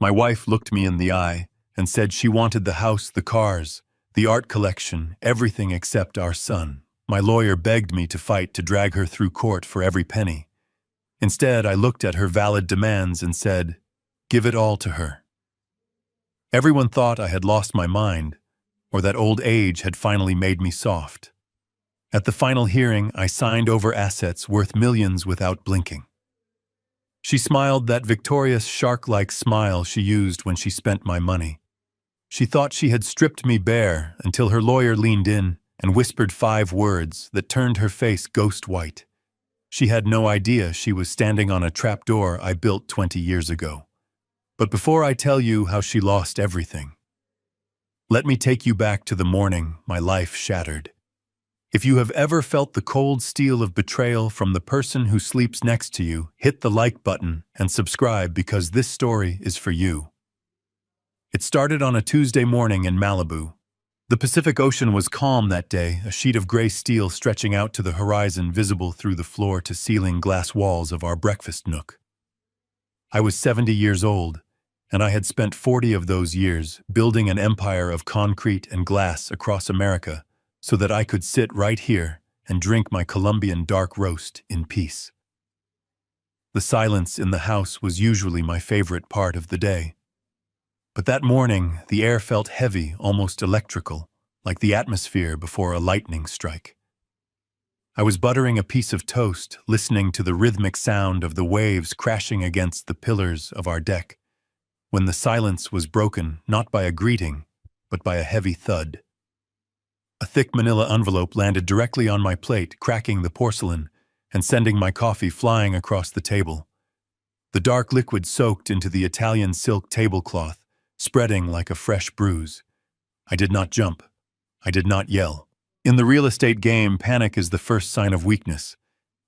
My wife looked me in the eye and said she wanted the house, the cars, the art collection, everything except our son. My lawyer begged me to fight to drag her through court for every penny. Instead, I looked at her valid demands and said, "Give it all to her." Everyone thought I had lost my mind, or that old age had finally made me soft. At the final hearing, I signed over assets worth millions without blinking. She smiled that victorious shark-like smile she used when she spent my money. She thought she had stripped me bare until her lawyer leaned in and whispered 5 words that turned her face ghost white. She had no idea she was standing on a trapdoor I built 20 years ago. But before I tell you how she lost everything, let me take you back to the morning my life shattered. If you have ever felt the cold steel of betrayal from the person who sleeps next to you, hit the like button and subscribe because this story is for you. It started on a Tuesday morning in Malibu. The Pacific Ocean was calm that day, a sheet of gray steel stretching out to the horizon visible through the floor-to-ceiling glass walls of our breakfast nook. I was 70 years old, and I had spent 40 of those years building an empire of concrete and glass across America so that I could sit right here and drink my Colombian dark roast in peace. The silence in the house was usually my favorite part of the day. But that morning, the air felt heavy, almost electrical, like the atmosphere before a lightning strike. I was buttering a piece of toast, listening to the rhythmic sound of the waves crashing against the pillars of our deck, when the silence was broken not by a greeting, but by a heavy thud. A thick manila envelope landed directly on my plate, cracking the porcelain and sending my coffee flying across the table. The dark liquid soaked into the Italian silk tablecloth, spreading like a fresh bruise. I did not jump. I did not yell. In the real estate game, panic is the first sign of weakness,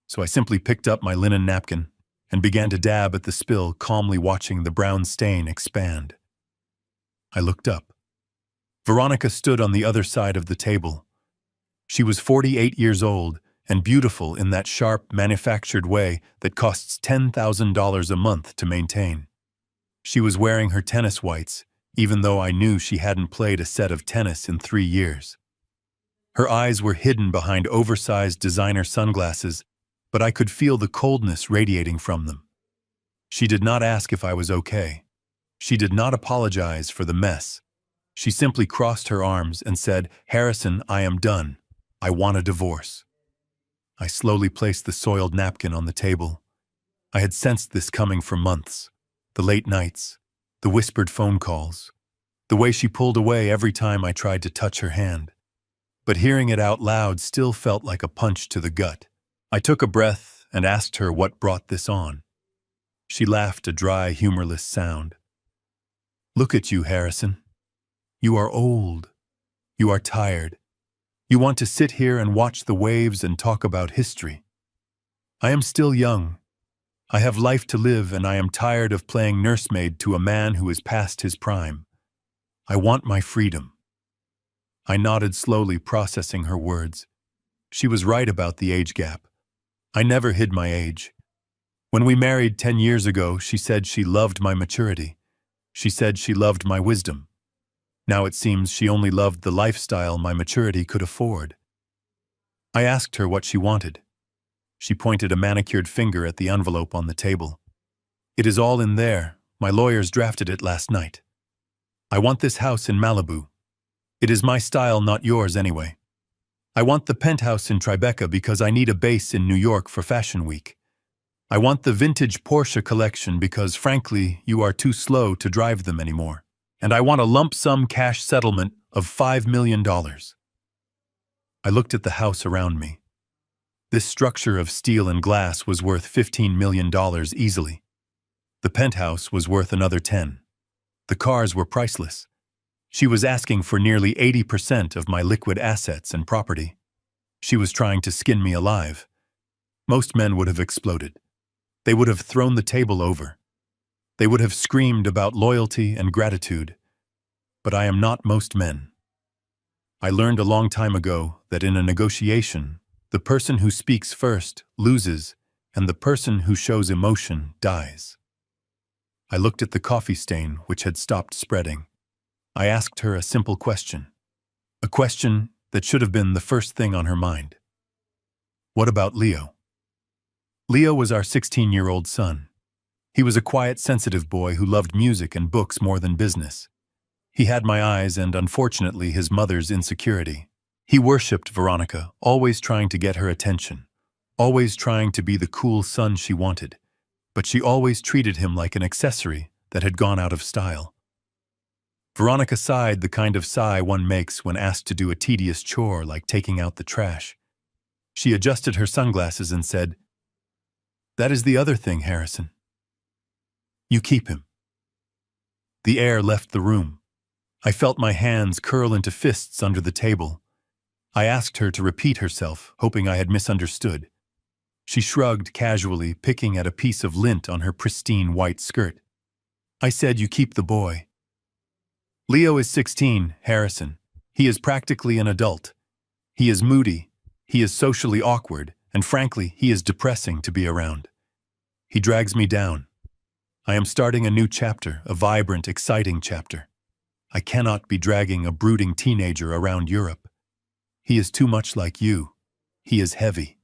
so I simply picked up my linen napkin and began to dab at the spill, calmly watching the brown stain expand. I looked up. Veronica stood on the other side of the table. She was 48 years old and beautiful in that sharp, manufactured way that costs $10,000 a month to maintain. She was wearing her tennis whites, even though I knew she hadn't played a set of tennis in 3 years. Her eyes were hidden behind oversized designer sunglasses, but I could feel the coldness radiating from them. She did not ask if I was okay. She did not apologize for the mess. She simply crossed her arms and said, "Harrison, I am done. I want a divorce." I slowly placed the soiled napkin on the table. I had sensed this coming for months. The late nights, the whispered phone calls, the way she pulled away every time I tried to touch her hand. But hearing it out loud still felt like a punch to the gut. I took a breath and asked her what brought this on. She laughed a dry, humorless sound. "Look at you, Harrison. You are old. You are tired. You want to sit here and watch the waves and talk about history. I am still young. I have life to live, and I am tired of playing nursemaid to a man who is past his prime. I want my freedom." I nodded slowly, processing her words. She was right about the age gap. I never hid my age. When we married 10 years ago, she said she loved my maturity. She said she loved my wisdom. Now it seems she only loved the lifestyle my maturity could afford. I asked her what she wanted. She pointed a manicured finger at the envelope on the table. "It is all in there. My lawyers drafted it last night. I want this house in Malibu. It is my style, not yours anyway. I want the penthouse in Tribeca because I need a base in New York for Fashion Week. I want the vintage Porsche collection because, frankly, you are too slow to drive them anymore. And I want a lump sum cash settlement of $5 million. I looked at the house around me. This structure of steel and glass was worth $15 million easily. The penthouse was worth another 10. The cars were priceless. She was asking for nearly 80% of my liquid assets and property. She was trying to skin me alive. Most men would have exploded. They would have thrown the table over. They would have screamed about loyalty and gratitude. But I am not most men. I learned a long time ago that in a negotiation, the person who speaks first loses, and the person who shows emotion dies. I looked at the coffee stain, which had stopped spreading. I asked her a simple question. A question that should have been the first thing on her mind. What about Leo? Leo was our 16-year-old son. He was a quiet, sensitive boy who loved music and books more than business. He had my eyes and, unfortunately, his mother's insecurity. He worshipped Veronica, always trying to get her attention, always trying to be the cool son she wanted, but she always treated him like an accessory that had gone out of style. Veronica sighed the kind of sigh one makes when asked to do a tedious chore like taking out the trash. She adjusted her sunglasses and said, "That is the other thing, Harrison. You keep him." The air left the room. I felt my hands curl into fists under the table. I asked her to repeat herself, hoping I had misunderstood. She shrugged casually, picking at a piece of lint on her pristine white skirt. I said, "You keep the boy." Leo is 16, Harrison. He is practically an adult. He is moody. He is socially awkward, and frankly, he is depressing to be around. He drags me down. I am starting a new chapter, a vibrant, exciting chapter. I cannot be dragging a brooding teenager around Europe. He is too much like you. He is heavy.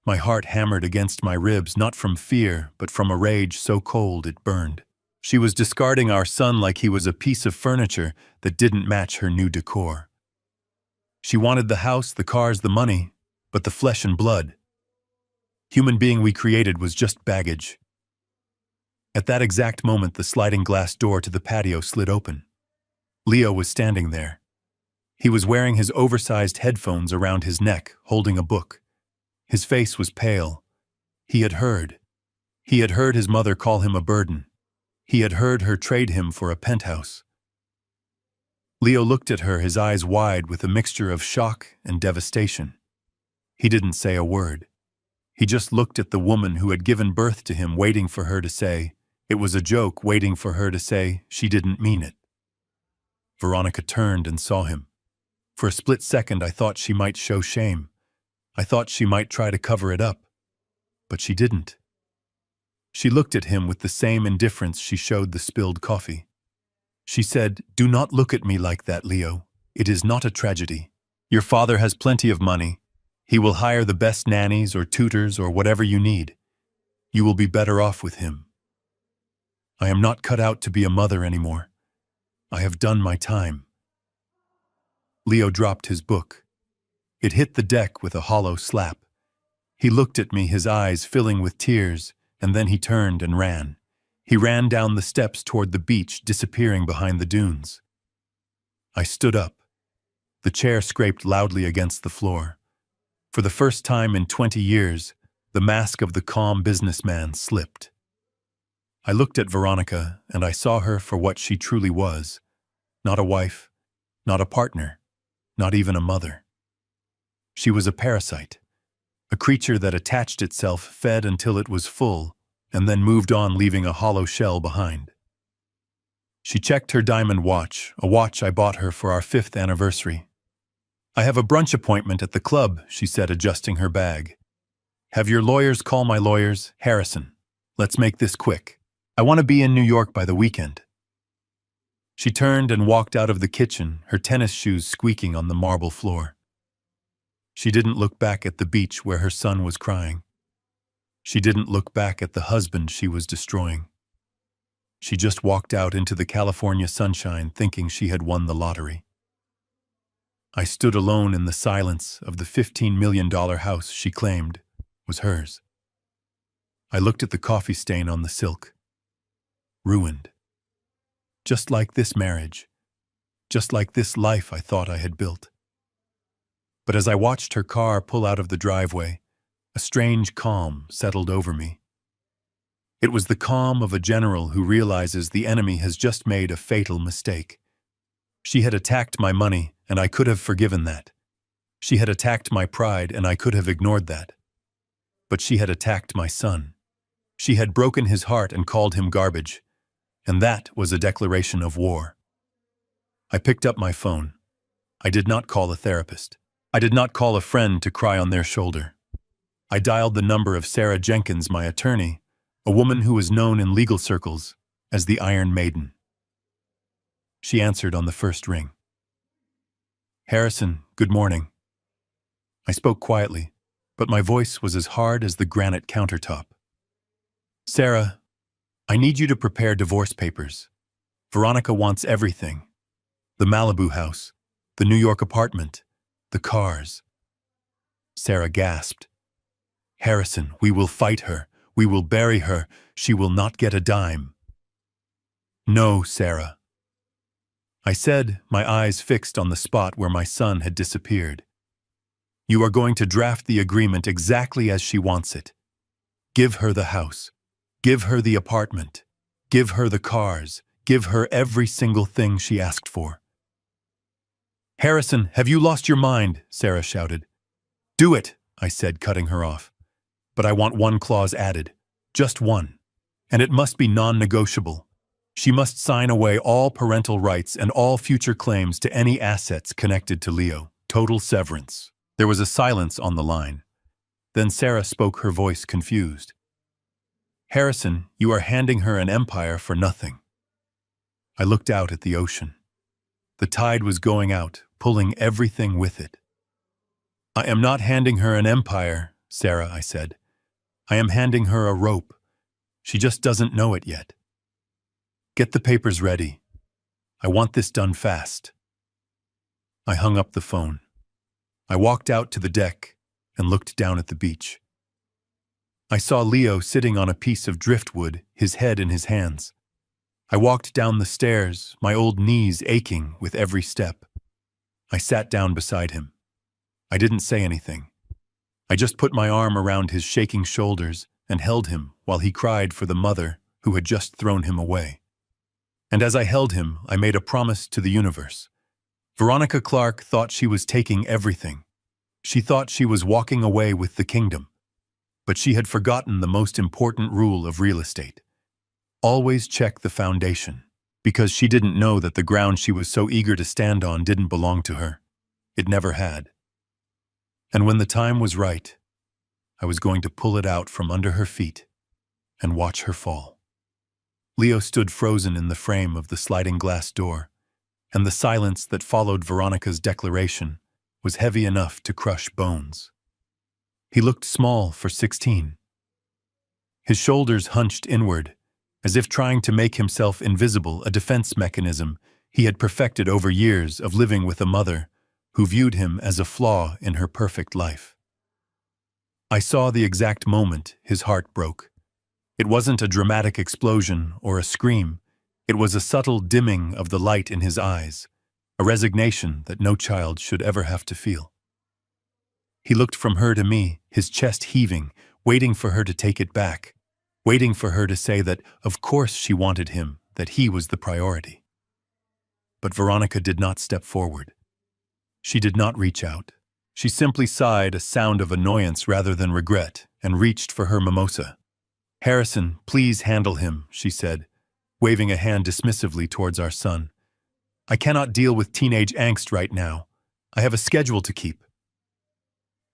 My heart hammered against my ribs, not from fear, but from a rage so cold it burned. She was discarding our son like he was a piece of furniture that didn't match her new decor. She wanted the house, the cars, the money, but the flesh and blood. Human being we created was just baggage. At that exact moment, the sliding glass door to the patio slid open. Leo was standing there. He was wearing his oversized headphones around his neck, holding a book. His face was pale. He had heard. He had heard his mother call him a burden. He had heard her trade him for a penthouse. Leo looked at her, his eyes wide with a mixture of shock and devastation. He didn't say a word. He just looked at the woman who had given birth to him, waiting for her to say, it was a joke, waiting for her to say she didn't mean it. Veronica turned and saw him. For a split second, I thought she might show shame. I thought she might try to cover it up. But she didn't. She looked at him with the same indifference she showed the spilled coffee. She said, "Do not look at me like that, Leo. It is not a tragedy. Your father has plenty of money. He will hire the best nannies or tutors or whatever you need. You will be better off with him. I am not cut out to be a mother anymore. I have done my time." Leo dropped his book. It hit the deck with a hollow slap. He looked at me, his eyes filling with tears, and then he turned and ran. He ran down the steps toward the beach, disappearing behind the dunes. I stood up. The chair scraped loudly against the floor. For the first time in 20 years, the mask of the calm businessman slipped. I looked at Veronica, and I saw her for what she truly was. Not a wife, not a partner, not even a mother. She was a parasite, a creature that attached itself, fed until it was full, and then moved on, leaving a hollow shell behind. She checked her diamond watch, a watch I bought her for our 5th anniversary. "I have a brunch appointment at the club," she said, adjusting her bag. "Have your lawyers call my lawyers, Harrison. Let's make this quick. I want to be in New York by the weekend." She turned and walked out of the kitchen, her tennis shoes squeaking on the marble floor. She didn't look back at the beach where her son was crying. She didn't look back at the husband she was destroying. She just walked out into the California sunshine, thinking she had won the lottery. I stood alone in the silence of the $15 million house she claimed was hers. I looked at the coffee stain on the silk. Ruined. Just like this marriage. Just like this life I thought I had built. But as I watched her car pull out of the driveway, a strange calm settled over me. It was the calm of a general who realizes the enemy has just made a fatal mistake. She had attacked my money, and I could have forgiven that. She had attacked my pride, and I could have ignored that. But she had attacked my son. She had broken his heart and called him garbage, and that was a declaration of war. I picked up my phone. I did not call a therapist. I did not call a friend to cry on their shoulder. I dialed the number of Sarah Jenkins, my attorney, a woman who was known in legal circles as the Iron Maiden. She answered on the first ring. "Harrison, good morning." I spoke quietly, but my voice was as hard as the granite countertop. "Sarah, I need you to prepare divorce papers. Veronica wants everything. The Malibu house, the New York apartment, the cars." Sarah gasped. "Harrison, we will fight her. We will bury her. She will not get a dime." "No, Sarah," I said, my eyes fixed on the spot where my son had disappeared. "You are going to draft the agreement exactly as she wants it. Give her the house. Give her the apartment. Give her the cars. Give her every single thing she asked for." "Harrison, have you lost your mind?" Sarah shouted. "Do it," I said, cutting her off. "But I want one clause added. Just one. And it must be non-negotiable. She must sign away all parental rights and all future claims to any assets connected to Leo. Total severance." There was a silence on the line. Then Sarah spoke, her voice confused. "Harrison, you are handing her an empire for nothing." I looked out at the ocean. The tide was going out, pulling everything with it. "I am not handing her an empire, Sarah," I said. "I am handing her a rope. She just doesn't know it yet. Get the papers ready. I want this done fast." I hung up the phone. I walked out to the deck and looked down at the beach. I saw Leo sitting on a piece of driftwood, his head in his hands. I walked down the stairs, my old knees aching with every step. I sat down beside him. I didn't say anything. I just put my arm around his shaking shoulders and held him while he cried for the mother who had just thrown him away. And as I held him, I made a promise to the universe. Veronica Clark thought she was taking everything. She thought she was walking away with the kingdom. But she had forgotten the most important rule of real estate. Always check the foundation, because she didn't know that the ground she was so eager to stand on didn't belong to her. It never had. And when the time was right, I was going to pull it out from under her feet and watch her fall. Leo stood frozen in the frame of the sliding glass door, and the silence that followed Veronica's declaration was heavy enough to crush bones. He looked small for 16. His shoulders hunched inward, as if trying to make himself invisible, a defense mechanism he had perfected over years of living with a mother who viewed him as a flaw in her perfect life. I saw the exact moment his heart broke. It wasn't a dramatic explosion or a scream. It was a subtle dimming of the light in his eyes, a resignation that no child should ever have to feel. He looked from her to me, his chest heaving, waiting for her to take it back, waiting for her to say that, of course, she wanted him, that he was the priority. But Veronica did not step forward. She did not reach out. She simply sighed, a sound of annoyance rather than regret, and reached for her mimosa. "Harrison, please handle him," she said, waving a hand dismissively towards our son. "I cannot deal with teenage angst right now. I have a schedule to keep."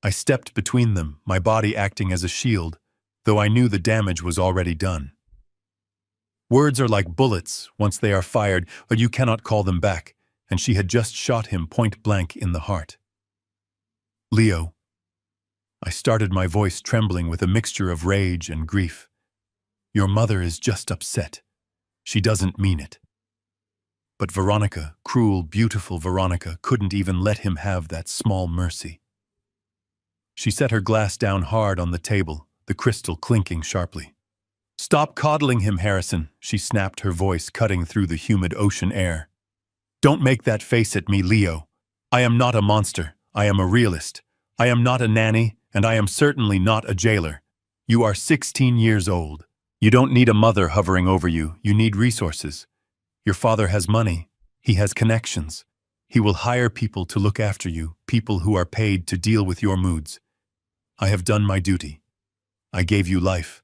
I stepped between them, my body acting as a shield, though I knew the damage was already done. Words are like bullets. Once they are fired, but you cannot call them back, and she had just shot him point blank in the heart. "Leo," I started, my voice trembling with a mixture of rage and grief. "Your mother is just upset. She doesn't mean it." But Veronica, cruel, beautiful Veronica, couldn't even let him have that small mercy. She set her glass down hard on the table, the crystal clinking sharply. "Stop coddling him, Harrison," she snapped, her voice cutting through the humid ocean air. "Don't make that face at me, Leo. I am not a monster. I am a realist. I am not a nanny, and I am certainly not a jailer. You are 16 years old. You don't need a mother hovering over you. You need resources. Your father has money. He has connections. He will hire people to look after you, people who are paid to deal with your moods. I have done my duty. I gave you life.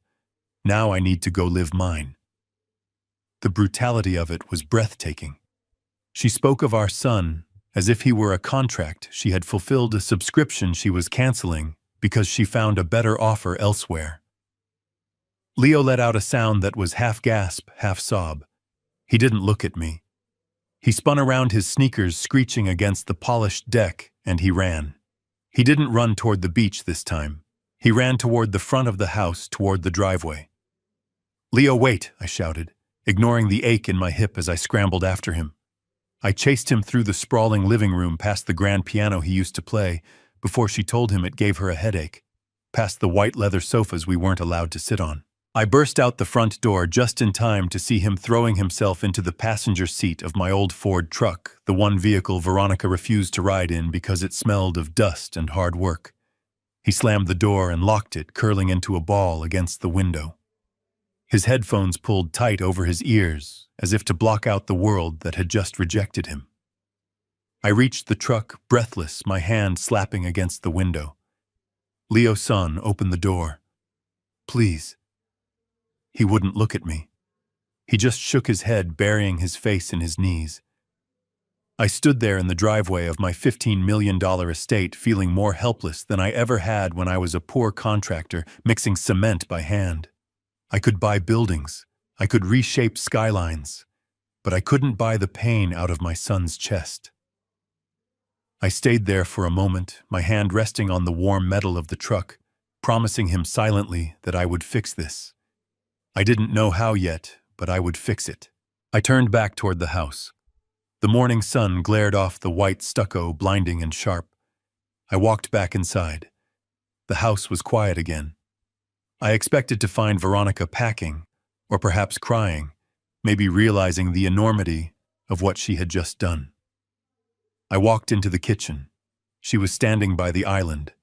Now I need to go live mine." The brutality of it was breathtaking. She spoke of our son as if he were a contract she had fulfilled, a subscription she was canceling because she found a better offer elsewhere. Leo let out a sound that was half gasp, half sob. He didn't look at me. He spun around, his sneakers screeching against the polished deck, and he ran. He didn't run toward the beach this time. He ran toward the front of the house, toward the driveway. "Leo, wait!" I shouted, ignoring the ache in my hip as I scrambled after him. I chased him through the sprawling living room, past the grand piano he used to play, before she told him it gave her a headache, past the white leather sofas we weren't allowed to sit on. I burst out the front door just in time to see him throwing himself into the passenger seat of my old Ford truck, the one vehicle Veronica refused to ride in because it smelled of dust and hard work. He slammed the door and locked it, curling into a ball against the window. His headphones pulled tight over his ears, as if to block out the world that had just rejected him. I reached the truck, breathless, my hand slapping against the window. "Leo-san, open the door. Please." He wouldn't look at me. He just shook his head, burying his face in his knees. I stood there in the driveway of my $15 million estate, feeling more helpless than I ever had when I was a poor contractor mixing cement by hand. I could buy buildings, I could reshape skylines, but I couldn't buy the pain out of my son's chest. I stayed there for a moment, my hand resting on the warm metal of the truck, promising him silently that I would fix this. I didn't know how yet, but I would fix it. I turned back toward the house. The morning sun glared off the white stucco, blinding and sharp. I walked back inside. The house was quiet again. I expected to find Veronica packing, or perhaps crying, maybe realizing the enormity of what she had just done. I walked into the kitchen. She was standing by the island,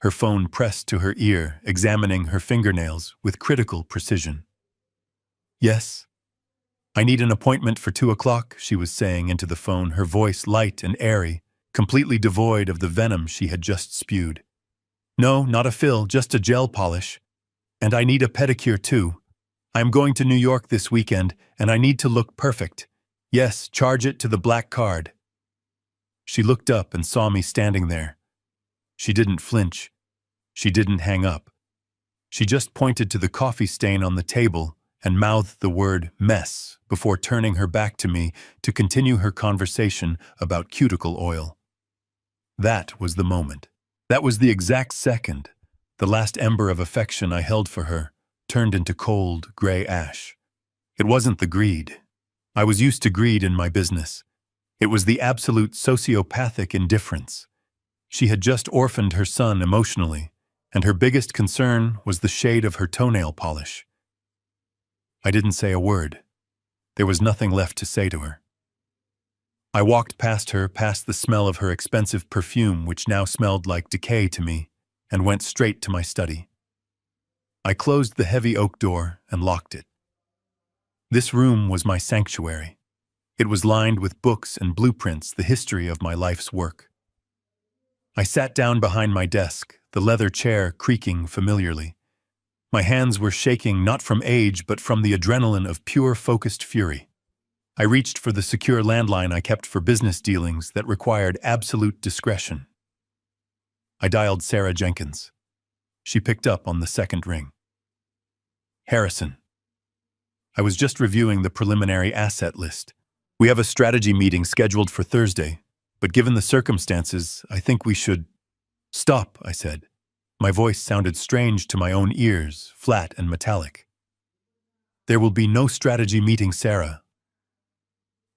her phone pressed to her ear, examining her fingernails with critical precision. "Yes? I need an appointment for 2 o'clock, she was saying into the phone, her voice light and airy, completely devoid of the venom she had just spewed. "No, not a fill, just a gel polish. And I need a pedicure too. I'm going to New York this weekend, and I need to look perfect. Yes, charge it to the black card." She looked up and saw me standing there. She didn't flinch. She didn't hang up. She just pointed to the coffee stain on the table and mouthed the word mess before turning her back to me to continue her conversation about cuticle oil. That was the moment. That was the exact second. The last ember of affection I held for her turned into cold, gray ash. It wasn't the greed. I was used to greed in my business. It was the absolute sociopathic indifference. She had just orphaned her son emotionally, and her biggest concern was the shade of her toenail polish. I didn't say a word. There was nothing left to say to her. I walked past her, past the smell of her expensive perfume, which now smelled like decay to me, and went straight to my study. I closed the heavy oak door and locked it. This room was my sanctuary. It was lined with books and blueprints, the history of my life's work. I sat down behind my desk, the leather chair creaking familiarly. My hands were shaking not from age but from the adrenaline of pure focused fury. I reached for the secure landline I kept for business dealings that required absolute discretion. I dialed Sarah Jenkins. She picked up on the second ring. "Harrison. I was just reviewing the preliminary asset list. We have a strategy meeting scheduled for Thursday, but given the circumstances, I think we should—" "Stop," I said. My voice sounded strange to my own ears, flat and metallic. "There will be no strategy meeting, Sarah."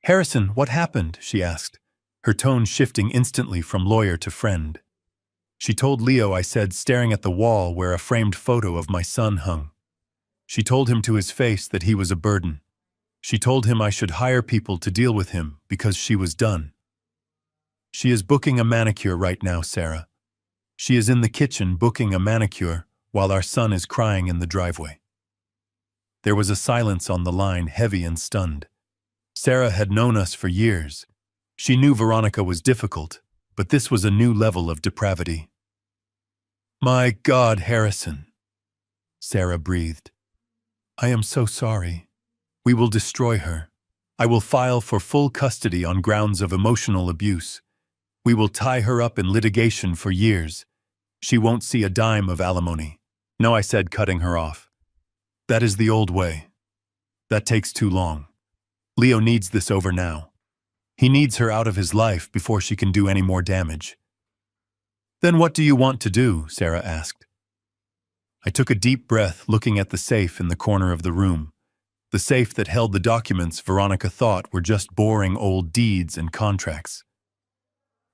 "Harrison, what happened?" she asked, her tone shifting instantly from lawyer to friend. "She told Leo," I said, staring at the wall where a framed photo of my son hung. "She told him to his face that he was a burden. She told him I should hire people to deal with him because she was done. She is booking a manicure right now, Sarah. She is in the kitchen booking a manicure while our son is crying in the driveway." There was a silence on the line, heavy and stunned. Sarah had known us for years. She knew Veronica was difficult, but this was a new level of depravity. "My God, Harrison," Sarah breathed. "I am so sorry. We will destroy her. I will file for full custody on grounds of emotional abuse. We will tie her up in litigation for years. She won't see a dime of alimony." "No," I said, cutting her off. That is the old way. That takes too long. Leo needs this over now. He needs her out of his life before she can do any more damage. Then what do you want to do? Sarah asked. I took a deep breath, looking at the safe in the corner of the room. The safe that held the documents Veronica thought were just boring old deeds and contracts.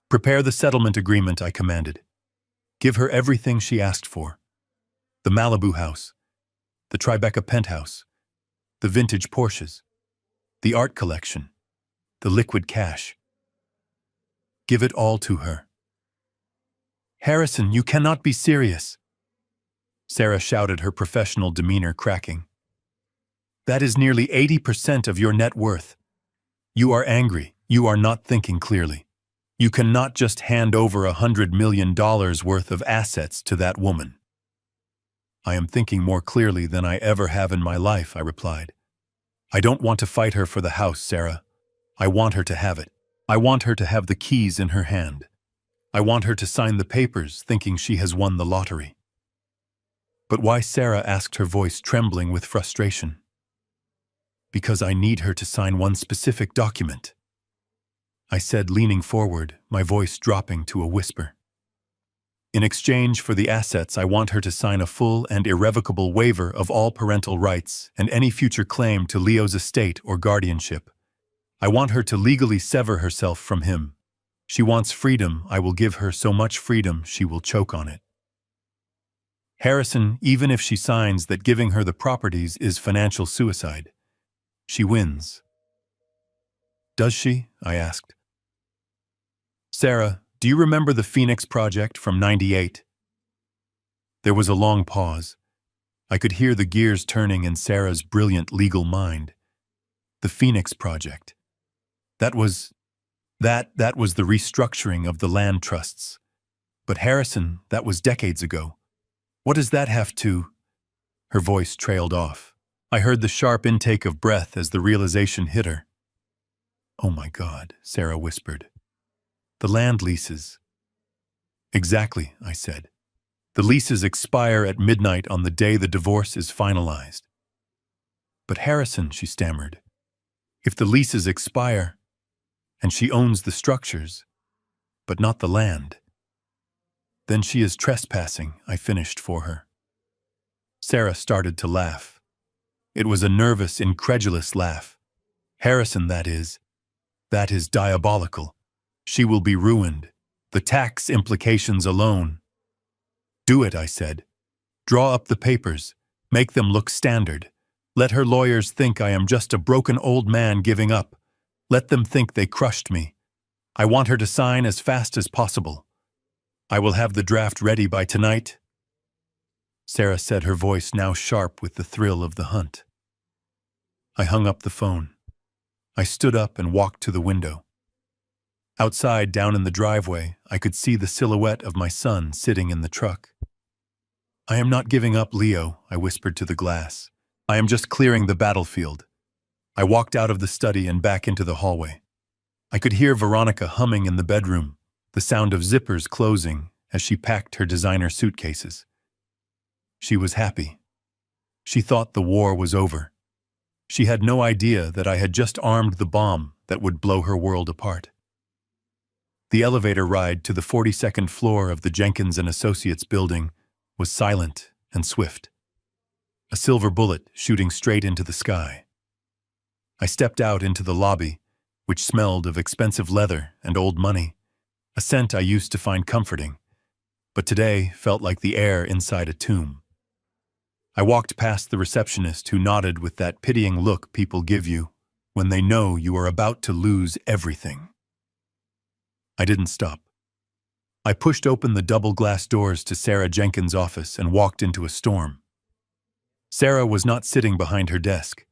Prepare the settlement agreement, I commanded. Give her everything she asked for. The Malibu house, the Tribeca penthouse, the vintage Porsches, the art collection, the liquid cash. Give it all to her. Harrison, you cannot be serious. Sarah shouted, her professional demeanor cracking. That is nearly 80% of your net worth. You are angry. You are not thinking clearly. You cannot just hand over $100 million worth of assets to that woman. I am thinking more clearly than I ever have in my life, I replied. I don't want to fight her for the house, Sarah. I want her to have it. I want her to have the keys in her hand. I want her to sign the papers thinking she has won the lottery. But why, Sarah asked, her voice trembling with frustration. Because I need her to sign one specific document, I said, leaning forward, my voice dropping to a whisper. In exchange for the assets, I want her to sign a full and irrevocable waiver of all parental rights and any future claim to Leo's estate or guardianship. I want her to legally sever herself from him. She wants freedom. I will give her so much freedom she will choke on it. Harrison, even if she signs that giving her the properties is financial suicide, she wins. Does she? I asked. Sarah, do you remember the Phoenix Project from '98? There was a long pause. I could hear the gears turning in Sarah's brilliant legal mind. The Phoenix Project. That was the restructuring of the land trusts. But Harrison, that was decades ago. What does that have to? Her voice trailed off. I heard the sharp intake of breath as the realization hit her. Oh my God, Sarah whispered. The land leases. Exactly, I said. The leases expire at midnight on the day the divorce is finalized. But Harrison, she stammered, if the leases expire, and she owns the structures, but not the land, then she is trespassing, I finished for her. Sarah started to laugh. It was a nervous, incredulous laugh. Harrison, that is diabolical. She will be ruined. The tax implications alone. Do it, I said. Draw up the papers. Make them look standard. Let her lawyers think I am just a broken old man giving up. Let them think they crushed me. I want her to sign as fast as possible. I will have the draft ready by tonight. Sarah said, her voice now sharp with the thrill of the hunt. I hung up the phone. I stood up and walked to the window. Outside, down in the driveway, I could see the silhouette of my son sitting in the truck. I am not giving up, Leo, I whispered to the glass. I am just clearing the battlefield. I walked out of the study and back into the hallway. I could hear Veronica humming in the bedroom, the sound of zippers closing as she packed her designer suitcases. She was happy. She thought the war was over. She had no idea that I had just armed the bomb that would blow her world apart. The elevator ride to the 42nd floor of the Jenkins & Associates building was silent and swift. A silver bullet shooting straight into the sky. I stepped out into the lobby, which smelled of expensive leather and old money, a scent I used to find comforting, but today felt like the air inside a tomb. I walked past the receptionist who nodded with that pitying look people give you when they know you are about to lose everything. I didn't stop. I pushed open the double glass doors to Sarah Jenkins' office and walked into a storm. Sarah was not sitting behind her desk.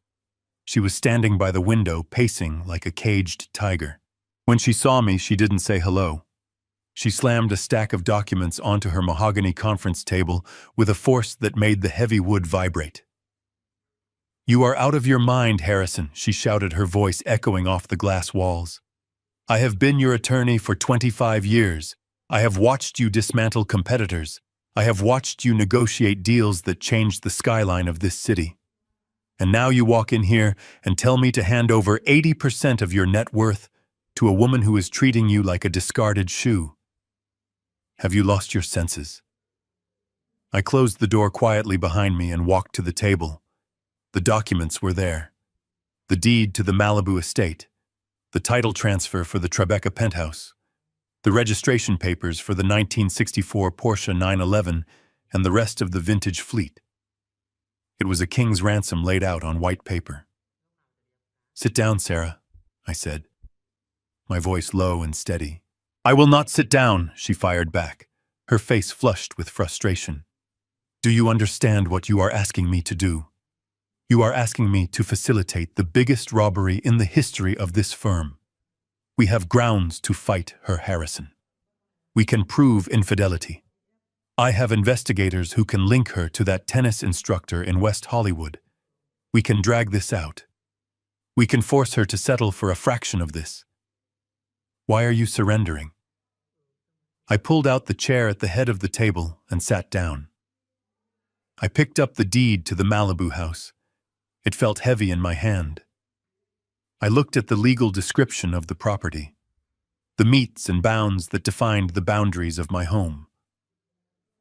She was standing by the window, pacing like a caged tiger. When she saw me, she didn't say hello. She slammed a stack of documents onto her mahogany conference table with a force that made the heavy wood vibrate. "You are out of your mind, Harrison," she shouted, her voice echoing off the glass walls. "I have been your attorney for 25 years. I have watched you dismantle competitors. I have watched you negotiate deals that changed the skyline of this city. And now you walk in here and tell me to hand over 80% of your net worth to a woman who is treating you like a discarded shoe. Have you lost your senses? I closed the door quietly behind me and walked to the table. The documents were there. The deed to the Malibu estate, the title transfer for the Tribeca penthouse, the registration papers for the 1964 Porsche 911, and the rest of the vintage fleet. It was a king's ransom laid out on white paper. "Sit down, Sarah," I said, my voice low and steady. "I will not sit down," she fired back, her face flushed with frustration. "Do you understand what you are asking me to do? You are asking me to facilitate the biggest robbery in the history of this firm. We have grounds to fight her, Harrison. We can prove infidelity. I have investigators who can link her to that tennis instructor in West Hollywood. We can drag this out. We can force her to settle for a fraction of this. Why are you surrendering?" I pulled out the chair at the head of the table and sat down. I picked up the deed to the Malibu house. It felt heavy in my hand. I looked at the legal description of the property, the metes and bounds that defined the boundaries of my home.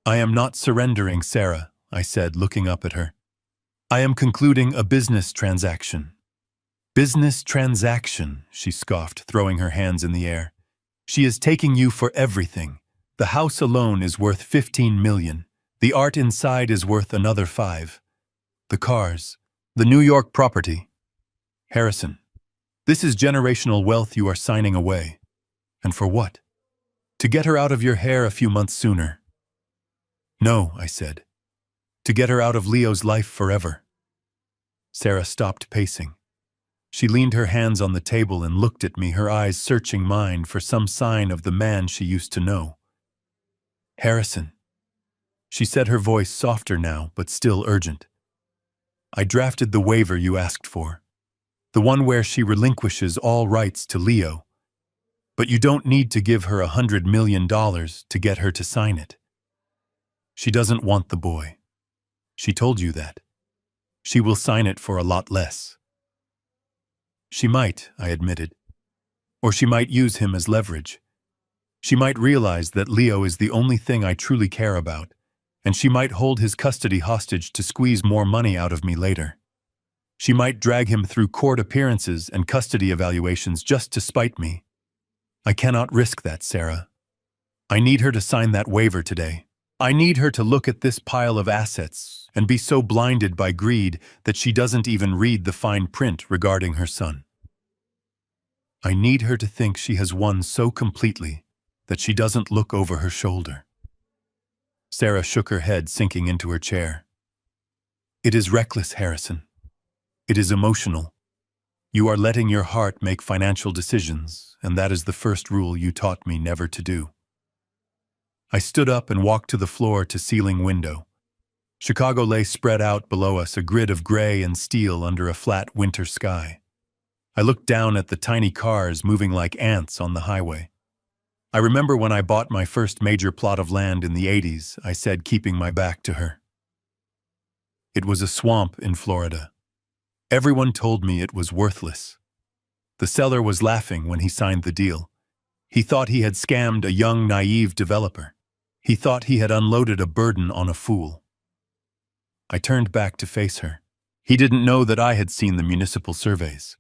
"I am not surrendering, Sarah," I said, looking up at her. "I am concluding a business transaction." "Business transaction," she scoffed, throwing her hands in the air. "She is taking you for everything. The house alone is worth $15 million. The art inside is worth another $5 million. The cars, the New York property. Harrison, this is generational wealth you are signing away. And for what? To get her out of your hair a few months sooner." "No," I said. "To get her out of Leo's life forever." Sarah stopped pacing. She leaned her hands on the table and looked at me, her eyes searching mine for some sign of the man she used to know. "Harrison," she said, her voice softer now, but still urgent. "I drafted the waiver you asked for, the one where she relinquishes all rights to Leo. But you don't need to give her $100 million to get her to sign it. She doesn't want the boy. She told you that. She will sign it for a lot less." "She might," I admitted. "Or she might use him as leverage. She might realize that Leo is the only thing I truly care about, and she might hold his custody hostage to squeeze more money out of me later. She might drag him through court appearances and custody evaluations just to spite me. I cannot risk that, Sarah. I need her to sign that waiver today. I need her to look at this pile of assets and be so blinded by greed that she doesn't even read the fine print regarding her son. I need her to think she has won so completely that she doesn't look over her shoulder." Sarah shook her head, sinking into her chair. "It is reckless, Harrison. It is emotional. You are letting your heart make financial decisions, and that is the first rule you taught me never to do." I stood up and walked to the floor-to-ceiling window. Chicago lay spread out below us, a grid of gray and steel under a flat winter sky. I looked down at the tiny cars moving like ants on the highway. I remember when I bought my first major plot of land in the 80s, I said, keeping my back to her. It was a swamp in Florida. Everyone told me it was worthless. The seller was laughing when he signed the deal. He thought he had scammed a young, naive developer. He thought he had unloaded a burden on a fool. I turned back to face her. He didn't know that I had seen the municipal surveys.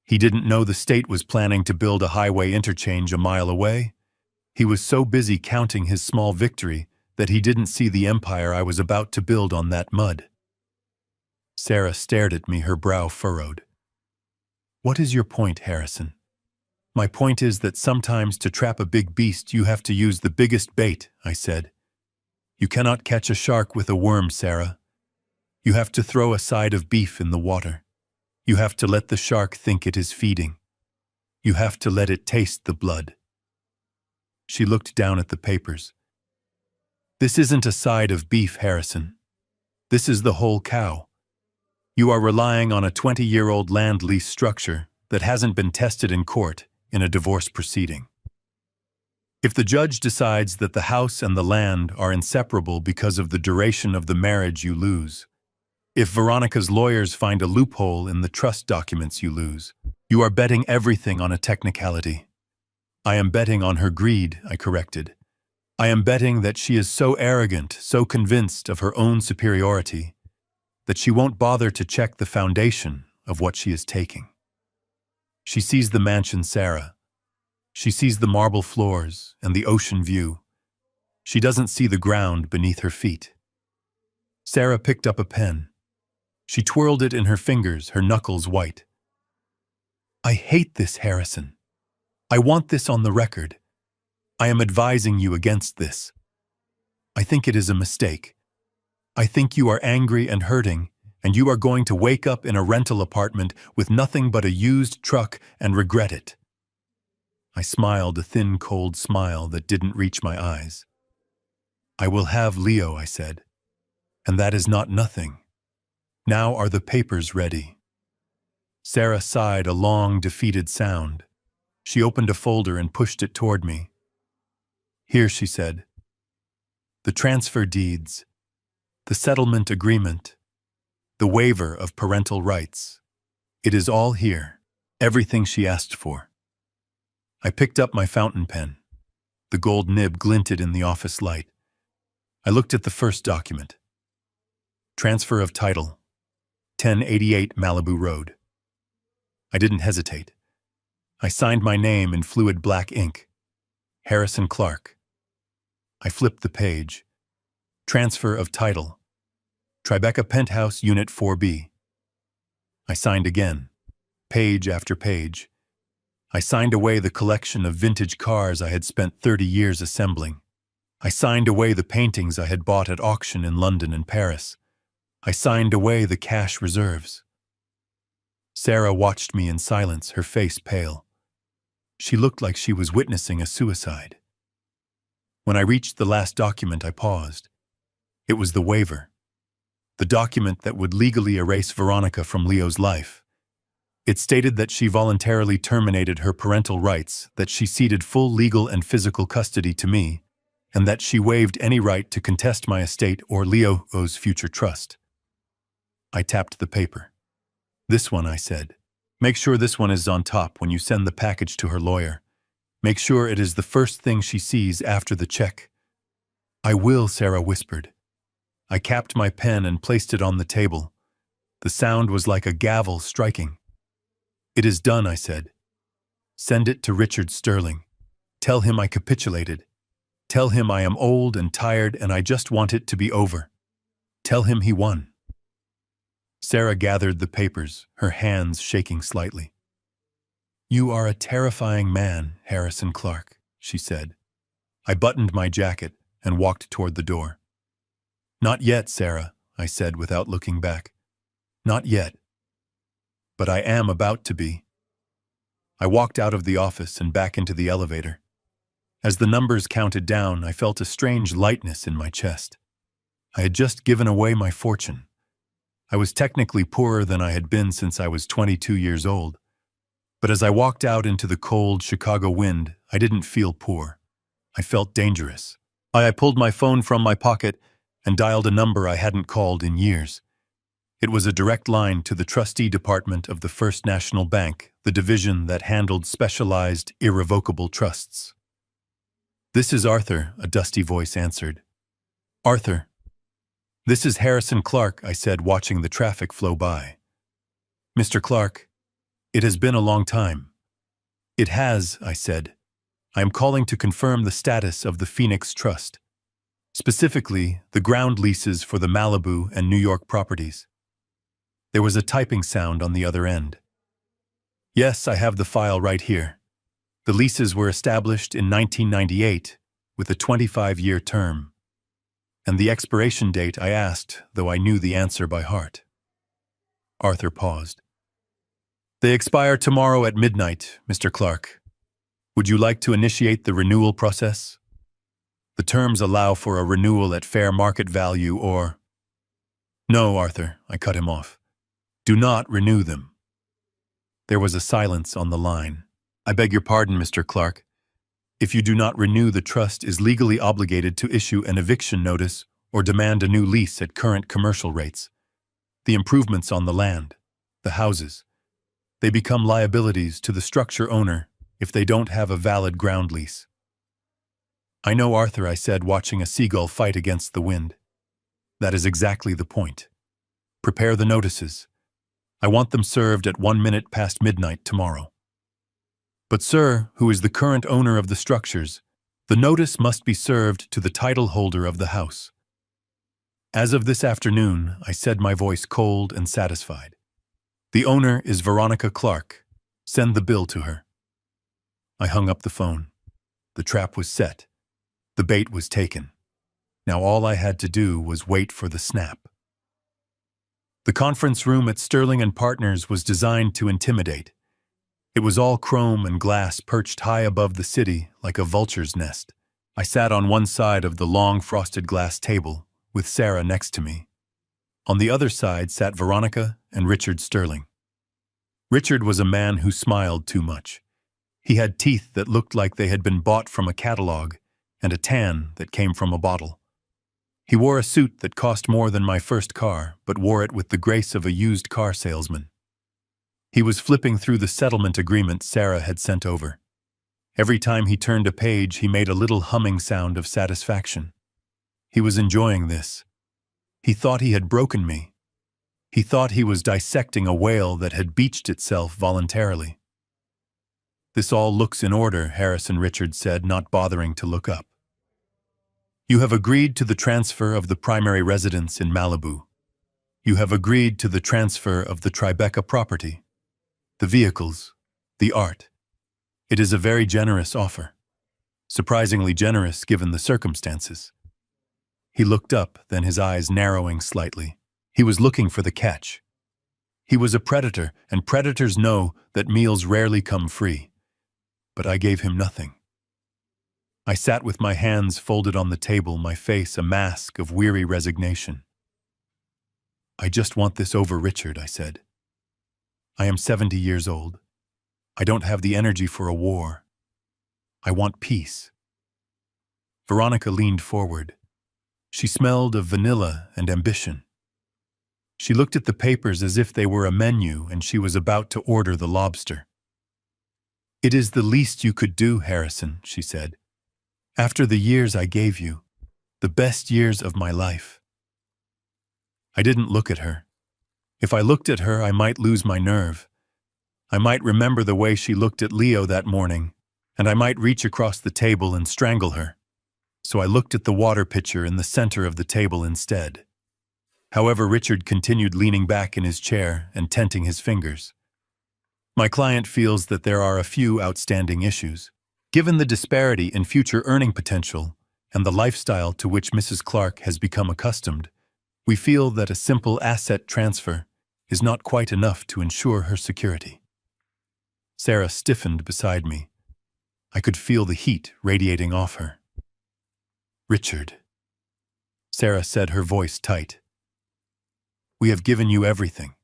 He didn't know the state was planning to build a highway interchange a mile away. He was so busy counting his small victory that he didn't see the empire I was about to build on that mud. Sarah stared at me, her brow furrowed. "What is your point, Harrison?" "My point is that sometimes to trap a big beast you have to use the biggest bait," I said. "You cannot catch a shark with a worm, Sarah. You have to throw a side of beef in the water. You have to let the shark think it is feeding. You have to let it taste the blood." She looked down at the papers. "This isn't a side of beef, Harrison. This is the whole cow. You are relying on a 20-year-old land lease structure that hasn't been tested in court in a divorce proceeding. If the judge decides that the house and the land are inseparable because of the duration of the marriage, you lose. If Veronica's lawyers find a loophole in the trust documents, you lose. You are betting everything on a technicality. I am betting on her greed, I corrected. I am betting that she is so arrogant, so convinced of her own superiority, that she won't bother to check the foundation of what she is taking. She sees the mansion Sarah. She sees the marble floors and the ocean view. She doesn't see the ground beneath her feet. Sarah picked up a pen. She twirled it in her fingers, her knuckles white. I hate this, Harrison. I want this on the record. I am advising you against this. I think it is a mistake. I think you are angry and hurting, and you are going to wake up in a rental apartment with nothing but a used truck and regret it. I smiled a thin, cold smile that didn't reach my eyes. I will have Leo, I said. And that is not nothing. Now are the papers ready? Sarah sighed a long, defeated sound. She opened a folder and pushed it toward me. Here, she said. The transfer deeds, the settlement agreement, the waiver of parental rights. It is all here, everything she asked for. I picked up my fountain pen. The gold nib glinted in the office light. I looked at the first document. Transfer of title, 1088 Malibu Road. I didn't hesitate. I signed my name in fluid black ink. Harrison Clark. I flipped the page. Transfer of title. Tribeca Penthouse Unit 4B. I signed again. Page after page. I signed away the collection of vintage cars I had spent 30 years assembling. I signed away the paintings I had bought at auction in London and Paris. I signed away the cash reserves. Sarah watched me in silence, her face pale. She looked like she was witnessing a suicide. When I reached the last document, I paused. It was the waiver. The document that would legally erase Veronica from Leo's life. It stated that she voluntarily terminated her parental rights, that she ceded full legal and physical custody to me, and that she waived any right to contest my estate or Leo's future trust. I tapped the paper. This one, I said. Make sure this one is on top when you send the package to her lawyer. Make sure it is the first thing she sees after the check. I will, Sarah whispered. I capped my pen and placed it on the table. The sound was like a gavel striking. It is done, I said. Send it to Richard Sterling. Tell him I capitulated. Tell him I am old and tired and I just want it to be over. Tell him he won. Sarah gathered the papers, her hands shaking slightly. You are a terrifying man, Harrison Clark, she said. I buttoned my jacket and walked toward the door. Not yet, Sarah, I said without looking back. Not yet. But I am about to be. I walked out of the office and back into the elevator. As the numbers counted down, I felt a strange lightness in my chest. I had just given away my fortune. I was technically poorer than I had been since I was 22 years old. But as I walked out into the cold Chicago wind, I didn't feel poor. I felt dangerous. I pulled my phone from my pocket and dialed a number I hadn't called in years. It was a direct line to the trustee department of the First National Bank, the division that handled specialized, irrevocable trusts. This is Arthur, a dusty voice answered. Arthur. This is Harrison Clark, I said, watching the traffic flow by. Mr. Clark, it has been a long time. It has, I said. I am calling to confirm the status of the Phoenix Trust. Specifically, the ground leases for the Malibu and New York properties. There was a typing sound on the other end. Yes, I have the file right here. The leases were established in 1998 with a 25-year term. And the expiration date I asked, though I knew the answer by heart. Arthur paused. They expire tomorrow at midnight, Mr. Clark. Would you like to initiate the renewal process? The terms allow for a renewal at fair market value or... No, Arthur, I cut him off. Do not renew them. There was a silence on the line. I beg your pardon, Mr. Clark. If you do not renew, the trust is legally obligated to issue an eviction notice or demand a new lease at current commercial rates. the improvements on the land, the houses. They become liabilities to the structure owner if they don't have a valid ground lease. I know, Arthur, I said, watching a seagull fight against the wind. That is exactly the point. Prepare the notices. I want them served at 1 minute past midnight tomorrow. But sir, who is the current owner of the structures, the notice must be served to the title holder of the house. As of this afternoon, I said, my voice cold and satisfied. The owner is Veronica Clark. Send the bill to her. I hung up the phone. The trap was set. The bait was taken. Now all I had to do was wait for the snap. The conference room at Sterling and Partners was designed to intimidate. It was all chrome and glass perched high above the city like a vulture's nest. I sat on one side of the long frosted glass table, with Sarah next to me. On the other side sat Veronica and Richard Sterling. Richard was a man who smiled too much. He had teeth that looked like they had been bought from a catalog and a tan that came from a bottle. He wore a suit that cost more than my first car, but wore it with the grace of a used car salesman. He was flipping through the settlement agreement Sarah had sent over. Every time he turned a page, he made a little humming sound of satisfaction. He was enjoying this. He thought he had broken me. He thought he was dissecting a whale that had beached itself voluntarily. This all looks in order, Harrison Richard said, not bothering to look up. You have agreed to the transfer of the primary residence in Malibu. You have agreed to the transfer of the Tribeca property, the vehicles, the art. It is a very generous offer. Surprisingly generous given the circumstances. He looked up, then his eyes narrowing slightly. He was looking for the catch. He was a predator, and predators know that meals rarely come free. But I gave him nothing. I sat with my hands folded on the table, my face a mask of weary resignation. I just want this over, Richard, I said. I am 70 years old. I don't have the energy for a war. I want peace. Veronica leaned forward. She smelled of vanilla and ambition. She looked at the papers as if they were a menu and she was about to order the lobster. It is the least you could do, Harrison, she said. After the years I gave you, the best years of my life. I didn't look at her. If I looked at her, I might lose my nerve. I might remember the way she looked at Leo that morning, and I might reach across the table and strangle her. So I looked at the water pitcher in the center of the table instead. However, Richard continued leaning back in his chair and tenting his fingers. My client feels that there are a few outstanding issues. Given the disparity in future earning potential and the lifestyle to which Mrs. Clark has become accustomed, we feel that a simple asset transfer is not quite enough to ensure her security. Sarah stiffened beside me. I could feel the heat radiating off her. Richard, Sarah said, her voice tight. We have given you everything.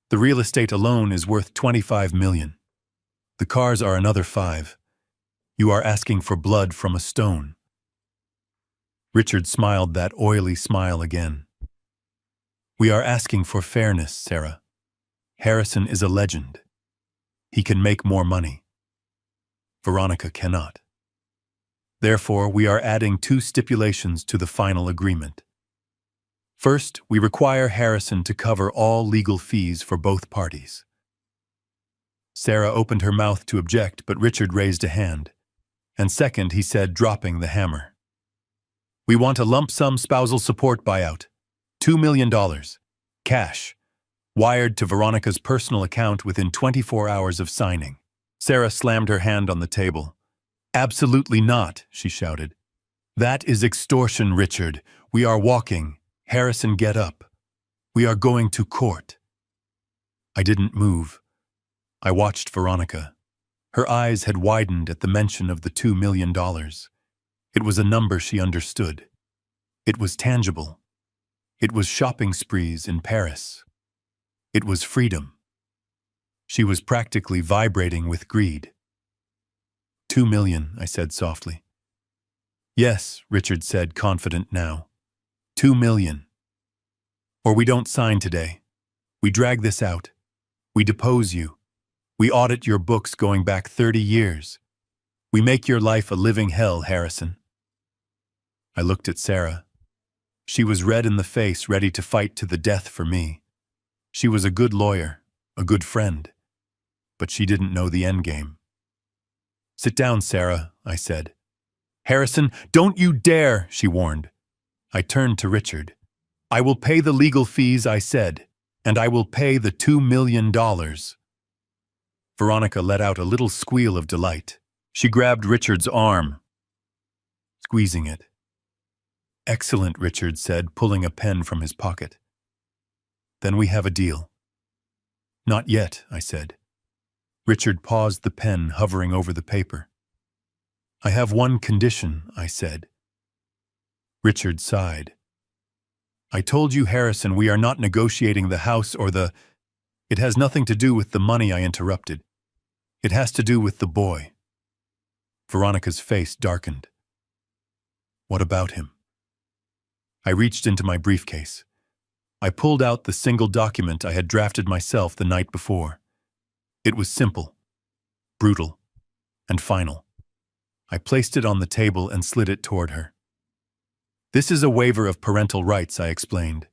The real estate alone is worth $25 million. The cars are another $5 million. You are asking for blood from a stone. Richard smiled that oily smile again. We are asking for fairness, Sarah. Harrison is a legend. He can make more money. Veronica cannot. Therefore, we are adding 2 stipulations to the final agreement. First, we require Harrison to cover all legal fees for both parties. Sarah opened her mouth to object, but Richard raised a hand. And second, he said, dropping the hammer. We want a lump sum spousal support buyout. $2 million. Cash. Wired to Veronica's personal account within 24 hours of signing. Sarah slammed her hand on the table. Absolutely not, she shouted. That is extortion, Richard. We are walking. Harrison, get up. We are going to court. I didn't move. I watched Veronica. Her eyes had widened at the mention of the $2 million. It was a number she understood. It was tangible. It was shopping sprees in Paris. It was freedom. She was practically vibrating with greed. $2 million, I said softly. Yes, Richard said, confident now. $2 million. Or we don't sign today. We drag this out. We depose you. We audit your books going back 30 years. We make your life a living hell, Harrison. I looked at Sarah. She was red in the face, ready to fight to the death for me. She was a good lawyer, a good friend, but she didn't know the endgame. Sit down, Sarah, I said. Harrison, don't you dare, she warned. I turned to Richard. I will pay the legal fees, I said, and I will pay the $2 million. Veronica let out a little squeal of delight. She grabbed Richard's arm, squeezing it. Excellent, Richard said, pulling a pen from his pocket. Then we have a deal. Not yet, I said. Richard paused, the pen hovering over the paper. I have one condition, I said. Richard sighed. I told you, Harrison, we are not negotiating the house or the... It has nothing to do with the money, I interrupted. It has to do with the boy. Veronica's face darkened. What about him? I reached into my briefcase. I pulled out the single document I had drafted myself the night before. It was simple, brutal, and final. I placed it on the table and slid it toward her. This is a waiver of parental rights, I explained.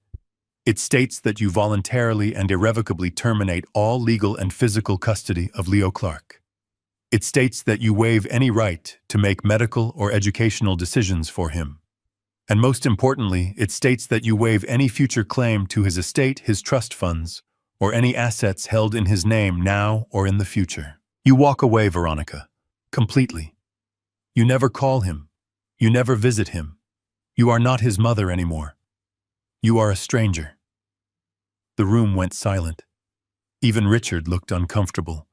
It states that you voluntarily and irrevocably terminate all legal and physical custody of Leo Clark. It states that you waive any right to make medical or educational decisions for him. And most importantly, it states that you waive any future claim to his estate, his trust funds, or any assets held in his name now or in the future. You walk away, Veronica, completely. You never call him. You never visit him. You are not his mother anymore. You are a stranger. The room went silent. Even Richard looked uncomfortable.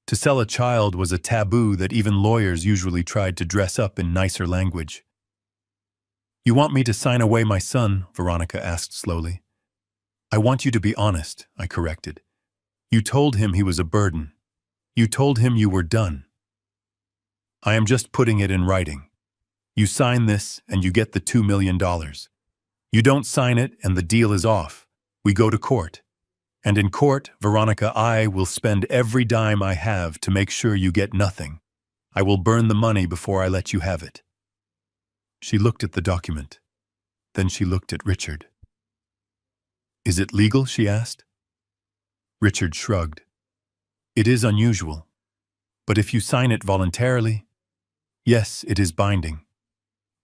To sell a child was a taboo that even lawyers usually tried to dress up in nicer language. You want me to sign away my son? Veronica asked slowly. I want you to be honest, I corrected. You told him he was a burden. You told him you were done. I am just putting it in writing. You sign this and you get the $2 million. You don't sign it and the deal is off. We go to court. And in court, Veronica, I will spend every dime I have to make sure you get nothing. I will burn the money before I let you have it. She looked at the document. Then she looked at Richard. Is it legal? She asked. Richard shrugged. It is unusual. But if you sign it voluntarily, yes, it is binding.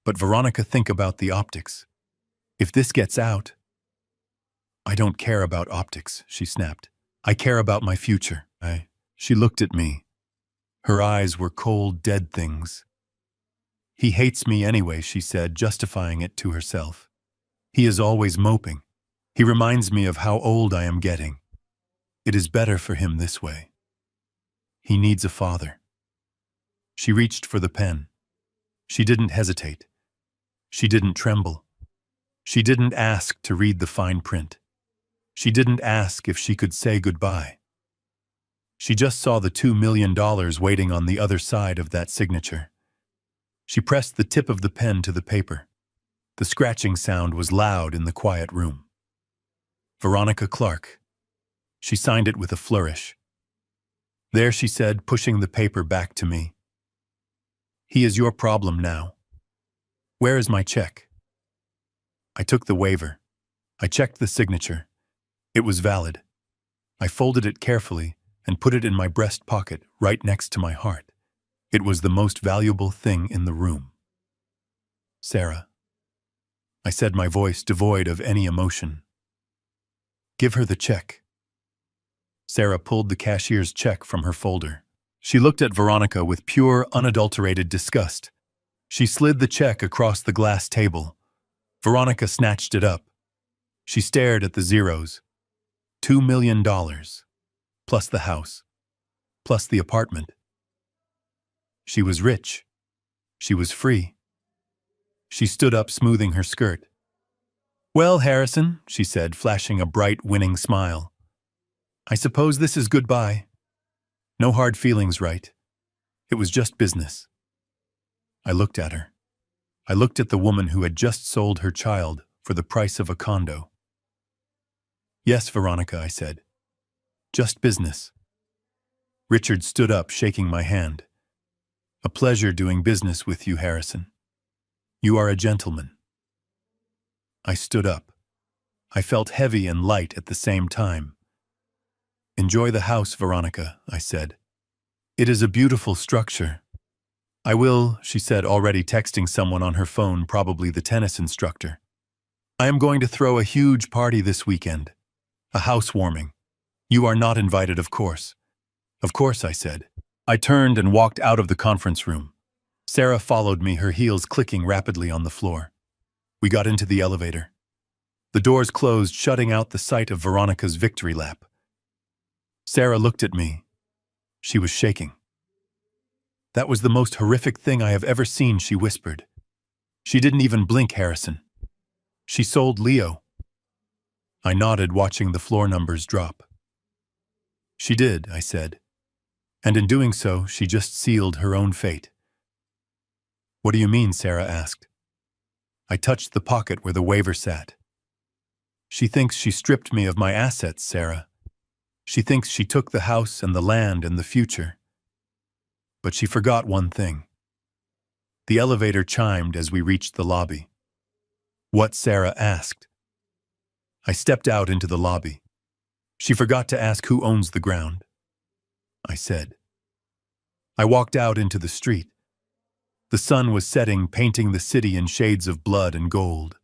But Veronica, think about the optics. If this gets out... I don't care about optics, she snapped. I care about my future. She looked at me. Her eyes were cold, dead things. He hates me anyway, she said, justifying it to herself. He is always moping. He reminds me of how old I am getting. It is better for him this way. He needs a father. She reached for the pen. She didn't hesitate. She didn't tremble. She didn't ask to read the fine print. She didn't ask if she could say goodbye. She just saw the $2 million waiting on the other side of that signature. She pressed the tip of the pen to the paper. The scratching sound was loud in the quiet room. Veronica Clark. She signed it with a flourish. There, she said, pushing the paper back to me. He is your problem now. Where is my check? I took the waiver. I checked the signature. It was valid. I folded it carefully and put it in my breast pocket right next to my heart. It was the most valuable thing in the room. Sarah. I said, my voice devoid of any emotion. Give her the check. Sarah pulled the cashier's check from her folder. She looked at Veronica with pure, unadulterated disgust. She slid the check across the glass table. Veronica snatched it up. She stared at the zeros. $2 million, plus the house, plus the apartment. She was rich. She was free. She stood up, smoothing her skirt. Well, Harrison, she said, flashing a bright, winning smile. I suppose this is goodbye. No hard feelings, right? It was just business. I looked at her. I looked at the woman who had just sold her child for the price of a condo. Yes, Veronica, I said. Just business. Richard stood up, shaking my hand. A pleasure doing business with you, Harrison. You are a gentleman. I stood up. I felt heavy and light at the same time. Enjoy the house, Veronica, I said. It is a beautiful structure. I will, she said, already texting someone on her phone, probably the tennis instructor. I am going to throw a huge party this weekend. A housewarming. You are not invited, of course. Of course, I said. I turned and walked out of the conference room. Sarah followed me, her heels clicking rapidly on the floor. We got into the elevator. The doors closed, shutting out the sight of Veronica's victory lap. Sarah looked at me. She was shaking. That was the most horrific thing I have ever seen, she whispered. She didn't even blink, Harrison. She sold Leo. I nodded, watching the floor numbers drop. She did, I said. And in doing so, she just sealed her own fate. What do you mean? Sarah asked. I touched the pocket where the waiver sat. She thinks she stripped me of my assets, Sarah. She thinks she took the house and the land and the future. But she forgot one thing. The elevator chimed as we reached the lobby. What? Sarah asked. I stepped out into the lobby. She forgot to ask who owns the ground. I said. I walked out into the street. The sun was setting, painting the city in shades of blood and gold.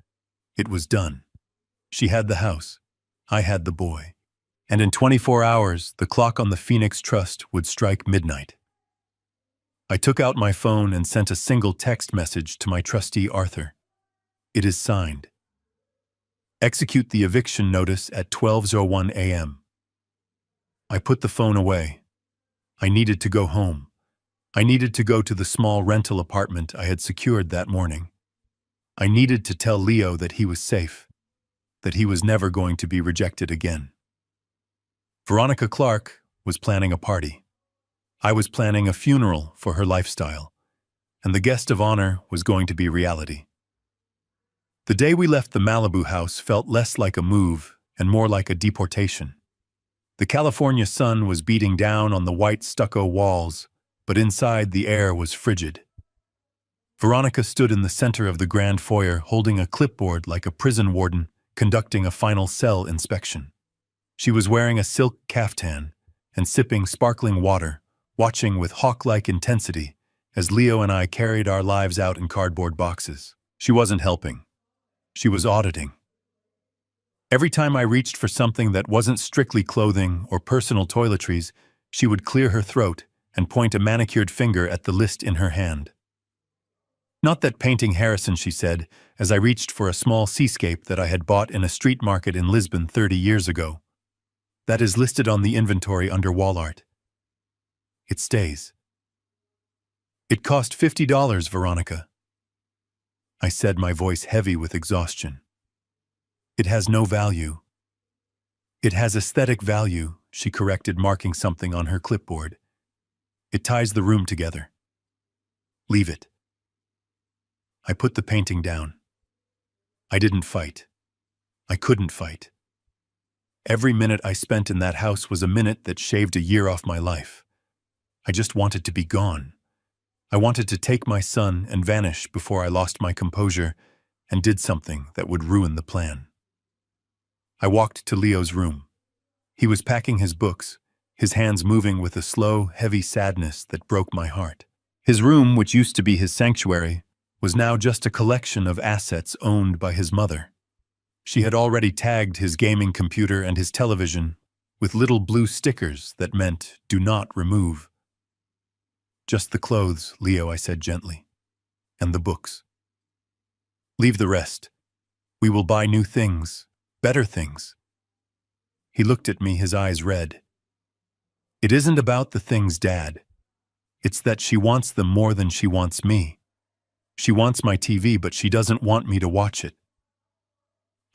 It was done. She had the house. I had the boy. And in 24 hours, the clock on the Phoenix Trust would strike midnight. I took out my phone and sent a single text message to my trustee, Arthur. It is signed. Execute the eviction notice at 12:01 a.m. I put the phone away. I needed to go home. I needed to go to the small rental apartment I had secured that morning. I needed to tell Leo that he was safe, that he was never going to be rejected again. Veronica Clark was planning a party. I was planning a funeral for her lifestyle, and the guest of honor was going to be reality. The day we left the Malibu house felt less like a move and more like a deportation. The California sun was beating down on the white stucco walls, but inside the air was frigid. Veronica stood in the center of the grand foyer, holding a clipboard like a prison warden conducting a final cell inspection. She was wearing a silk caftan and sipping sparkling water, watching with hawk-like intensity as Leo and I carried our lives out in cardboard boxes. She wasn't helping. She was auditing. Every time I reached for something that wasn't strictly clothing or personal toiletries, she would clear her throat and point a manicured finger at the list in her hand. Not that painting, Harrison, she said, as I reached for a small seascape that I had bought in a street market in Lisbon 30 years ago. That is listed on the inventory under wall art. It stays. It cost $50, Veronica. I said, my voice heavy with exhaustion. It has no value. It has aesthetic value, she corrected, marking something on her clipboard. It ties the room together. Leave it. I put the painting down. I didn't fight. I couldn't fight. Every minute I spent in that house was a minute that shaved a year off my life. I just wanted to be gone. I wanted to take my son and vanish before I lost my composure and did something that would ruin the plan. I walked to Leo's room. He was packing his books, his hands moving with a slow, heavy sadness that broke my heart. His room, which used to be his sanctuary, was now just a collection of assets owned by his mother. She had already tagged his gaming computer and his television with little blue stickers that meant, "Do not remove." Just the clothes, Leo, I said gently, and the books. Leave the rest. We will buy new things, better things. He looked at me, his eyes red. It isn't about the things, Dad. It's that she wants them more than she wants me. She wants my TV, but she doesn't want me to watch it.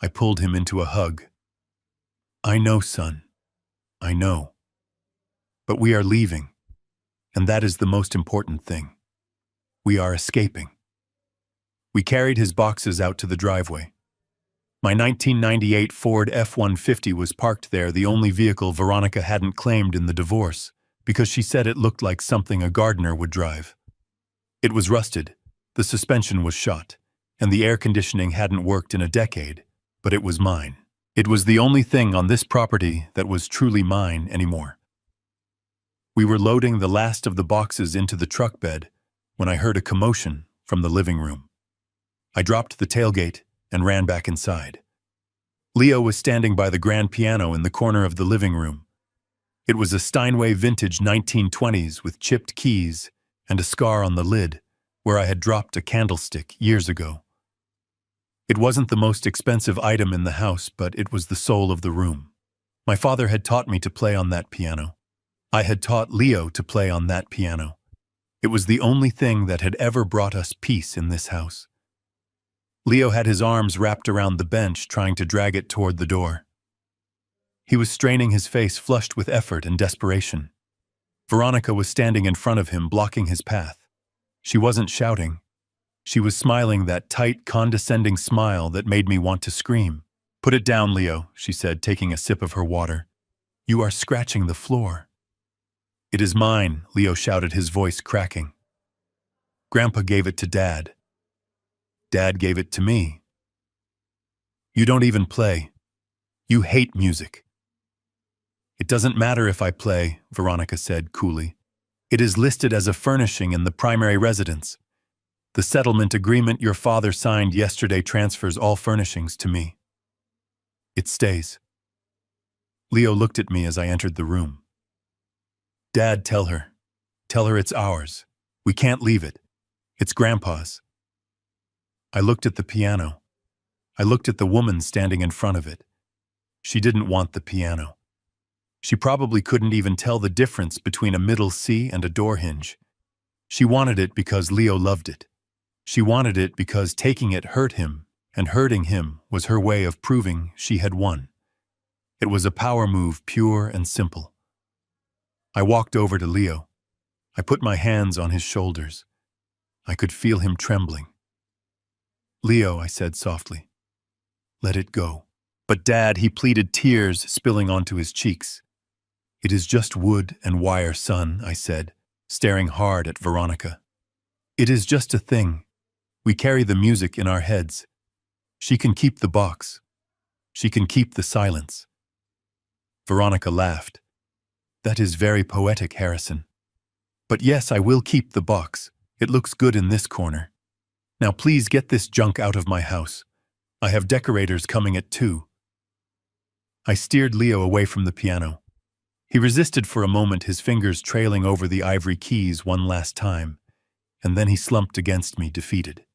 I pulled him into a hug. I know, son. I know. But we are leaving, and that is the most important thing. We are escaping. We carried his boxes out to the driveway. My 1998 Ford F-150 was parked there, the only vehicle Veronica hadn't claimed in the divorce, because she said it looked like something a gardener would drive. It was rusted, the suspension was shot, and the air conditioning hadn't worked in a decade, but it was mine. It was the only thing on this property that was truly mine anymore. We were loading the last of the boxes into the truck bed when I heard a commotion from the living room. I dropped the tailgate and ran back inside. Leo was standing by the grand piano in the corner of the living room. It was a Steinway vintage 1920s with chipped keys and a scar on the lid where I had dropped a candlestick years ago. It wasn't the most expensive item in the house, but it was the soul of the room. My father had taught me to play on that piano. I had taught Leo to play on that piano. It was the only thing that had ever brought us peace in this house. Leo had his arms wrapped around the bench, trying to drag it toward the door. He was straining, his face flushed with effort and desperation. Veronica was standing in front of him, blocking his path. She wasn't shouting. She was smiling, that tight, condescending smile that made me want to scream. "Put it down, Leo," she said, taking a sip of her water. "You are scratching the floor." "It is mine," Leo shouted, his voice cracking. "Grandpa gave it to Dad. Dad gave it to me. You don't even play. You hate music." "It doesn't matter if I play," Veronica said coolly. "It is listed as a furnishing in the primary residence. The settlement agreement your father signed yesterday transfers all furnishings to me. It stays." Leo looked at me as I entered the room. "Dad, tell her. Tell her it's ours. We can't leave it. It's Grandpa's." I looked at the piano. I looked at the woman standing in front of it. She didn't want the piano. She probably couldn't even tell the difference between a middle C and a door hinge. She wanted it because Leo loved it. She wanted it because taking it hurt him, and hurting him was her way of proving she had won. It was a power move, pure and simple. I walked over to Leo. I put my hands on his shoulders. I could feel him trembling. "Leo," I said softly, "let it go." "But Dad," he pleaded, tears spilling onto his cheeks. "It is just wood and wire, son," I said, staring hard at Veronica. "It is just a thing. We carry the music in our heads. She can keep the box. She can keep the silence." Veronica laughed. "That is very poetic, Harrison. But yes, I will keep the box. It looks good in this corner. Now please get this junk out of my house. I have decorators coming at 2. I steered Leo away from the piano. He resisted for a moment, his fingers trailing over the ivory keys one last time, and then he slumped against me, defeated.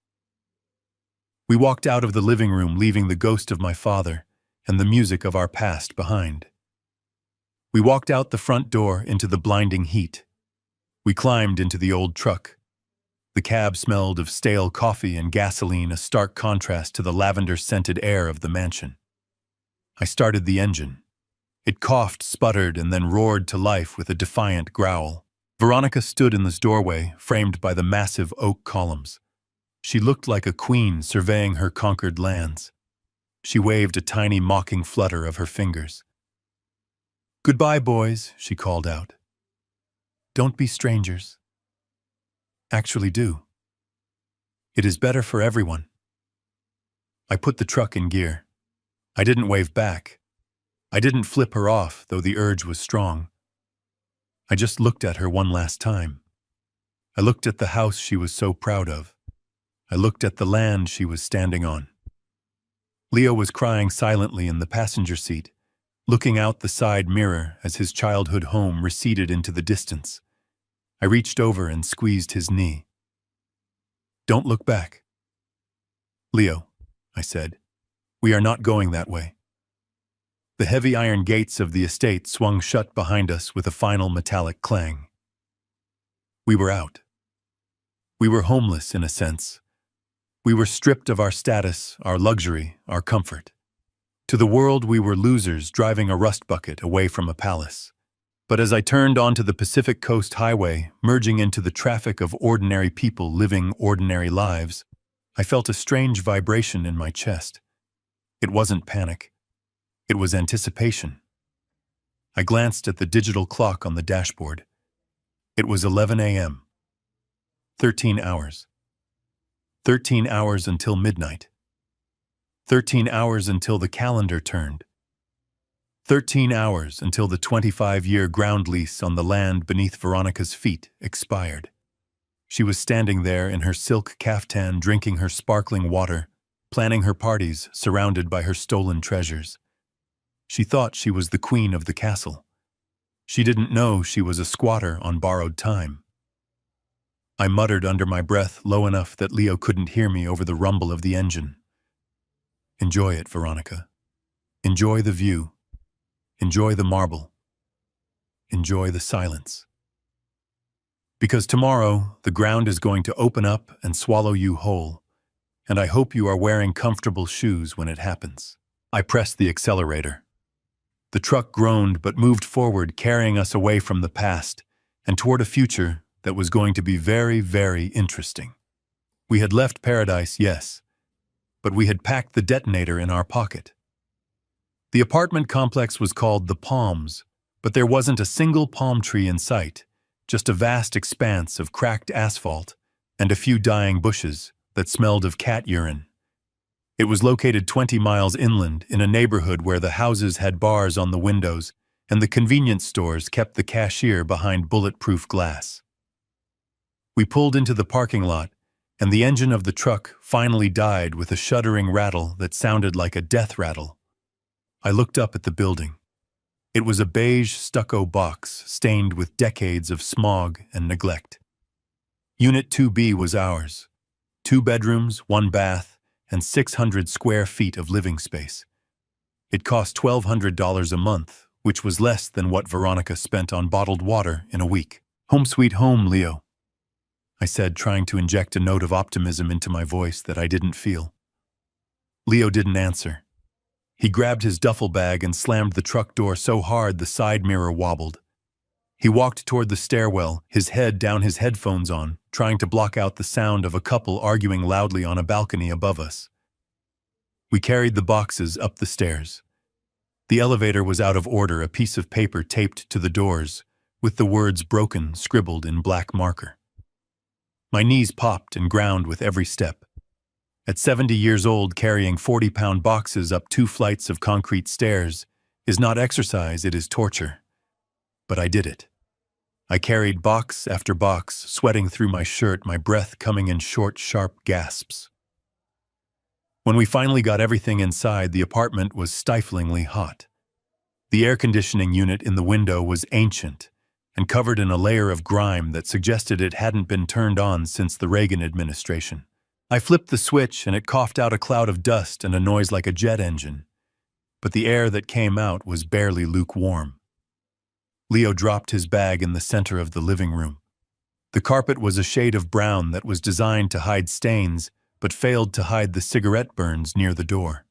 We walked out of the living room, leaving the ghost of my father and the music of our past behind. We walked out the front door into the blinding heat. We climbed into the old truck. The cab smelled of stale coffee and gasoline, a stark contrast to the lavender-scented air of the mansion. I started the engine. It coughed, sputtered, and then roared to life with a defiant growl. Veronica stood in this doorway, framed by the massive oak columns. She looked like a queen surveying her conquered lands. She waved a tiny mocking flutter of her fingers. "Goodbye, boys," she called out. "Don't be strangers. Actually do. It is better for everyone." I put the truck in gear. I didn't wave back. I didn't flip her off, though the urge was strong. I just looked at her one last time. I looked at the house she was so proud of. I looked at the land she was standing on. Leo was crying silently in the passenger seat, looking out the side mirror as his childhood home receded into the distance. I reached over and squeezed his knee. "Don't look back." "Leo," I said, "we are not going that way." The heavy iron gates of the estate swung shut behind us with a final metallic clang. We were out. We were homeless in a sense. We were stripped of our status, our luxury, our comfort. To the world we were losers driving a rust bucket away from a palace. But as I turned onto the Pacific Coast Highway, merging into the traffic of ordinary people living ordinary lives, I felt a strange vibration in my chest. It wasn't panic. It was anticipation. I glanced at the digital clock on the dashboard. It was 11 a.m. 13 hours. 13 hours until midnight. 13 hours until the calendar turned. 13 hours until the 25-year ground lease on the land beneath Veronica's feet expired. She was standing there in her silk caftan, drinking her sparkling water, planning her parties, surrounded by her stolen treasures. She thought she was the queen of the castle. She didn't know she was a squatter on borrowed time. I muttered under my breath, low enough that Leo couldn't hear me over the rumble of the engine. Enjoy it, Veronica. Enjoy the view. Enjoy the marble. Enjoy the silence. Because tomorrow, the ground is going to open up and swallow you whole, and I hope you are wearing comfortable shoes when it happens. I pressed the accelerator. The truck groaned but moved forward, carrying us away from the past and toward a future that was going to be very, very interesting. We had left paradise, yes, but we had packed the detonator in our pocket. The apartment complex was called The Palms, but there wasn't a single palm tree in sight, just a vast expanse of cracked asphalt and a few dying bushes that smelled of cat urine. It was located 20 miles inland in a neighborhood where the houses had bars on the windows and the convenience stores kept the cashier behind bulletproof glass. We pulled into the parking lot, and the engine of the truck finally died with a shuddering rattle that sounded like a death rattle. I looked up at the building. It was a beige stucco box stained with decades of smog and neglect. Unit 2B was ours. 2 bedrooms, 1 bath, and 600 square feet of living space. It cost $1,200 a month, which was less than what Veronica spent on bottled water in a week. Home sweet home, Leo, I said, trying to inject a note of optimism into my voice that I didn't feel. Leo didn't answer. He grabbed his duffel bag and slammed the truck door so hard the side mirror wobbled. He walked toward the stairwell, his head down, his headphones on, trying to block out the sound of a couple arguing loudly on a balcony above us. We carried the boxes up the stairs. The elevator was out of order, a piece of paper taped to the doors, with the words broken scribbled in black marker. My knees popped and ground with every step. At 70 years old, carrying 40-pound boxes up 2 flights of concrete stairs is not exercise, it is torture. But I did it. I carried box after box, sweating through my shirt, my breath coming in short, sharp gasps. When we finally got everything inside, the apartment was stiflingly hot. The air conditioning unit in the window was ancient and covered in a layer of grime that suggested it hadn't been turned on since the Reagan administration. I flipped the switch and it coughed out a cloud of dust and a noise like a jet engine. But the air that came out was barely lukewarm. Leo dropped his bag in the center of the living room. The carpet was a shade of brown that was designed to hide stains, but failed to hide the cigarette burns near the door.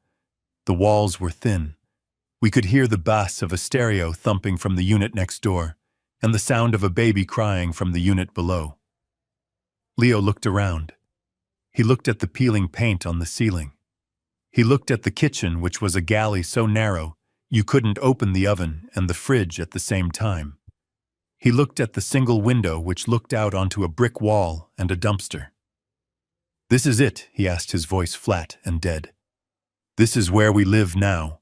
The walls were thin. We could hear the bass of a stereo thumping from the unit next door, and the sound of a baby crying from the unit below. Leo looked around. He looked at the peeling paint on the ceiling. He looked at the kitchen, which was a galley so narrow you couldn't open the oven and the fridge at the same time. He looked at the single window which looked out onto a brick wall and a dumpster. "This is it," he asked, his voice flat and dead. "This is where we live now."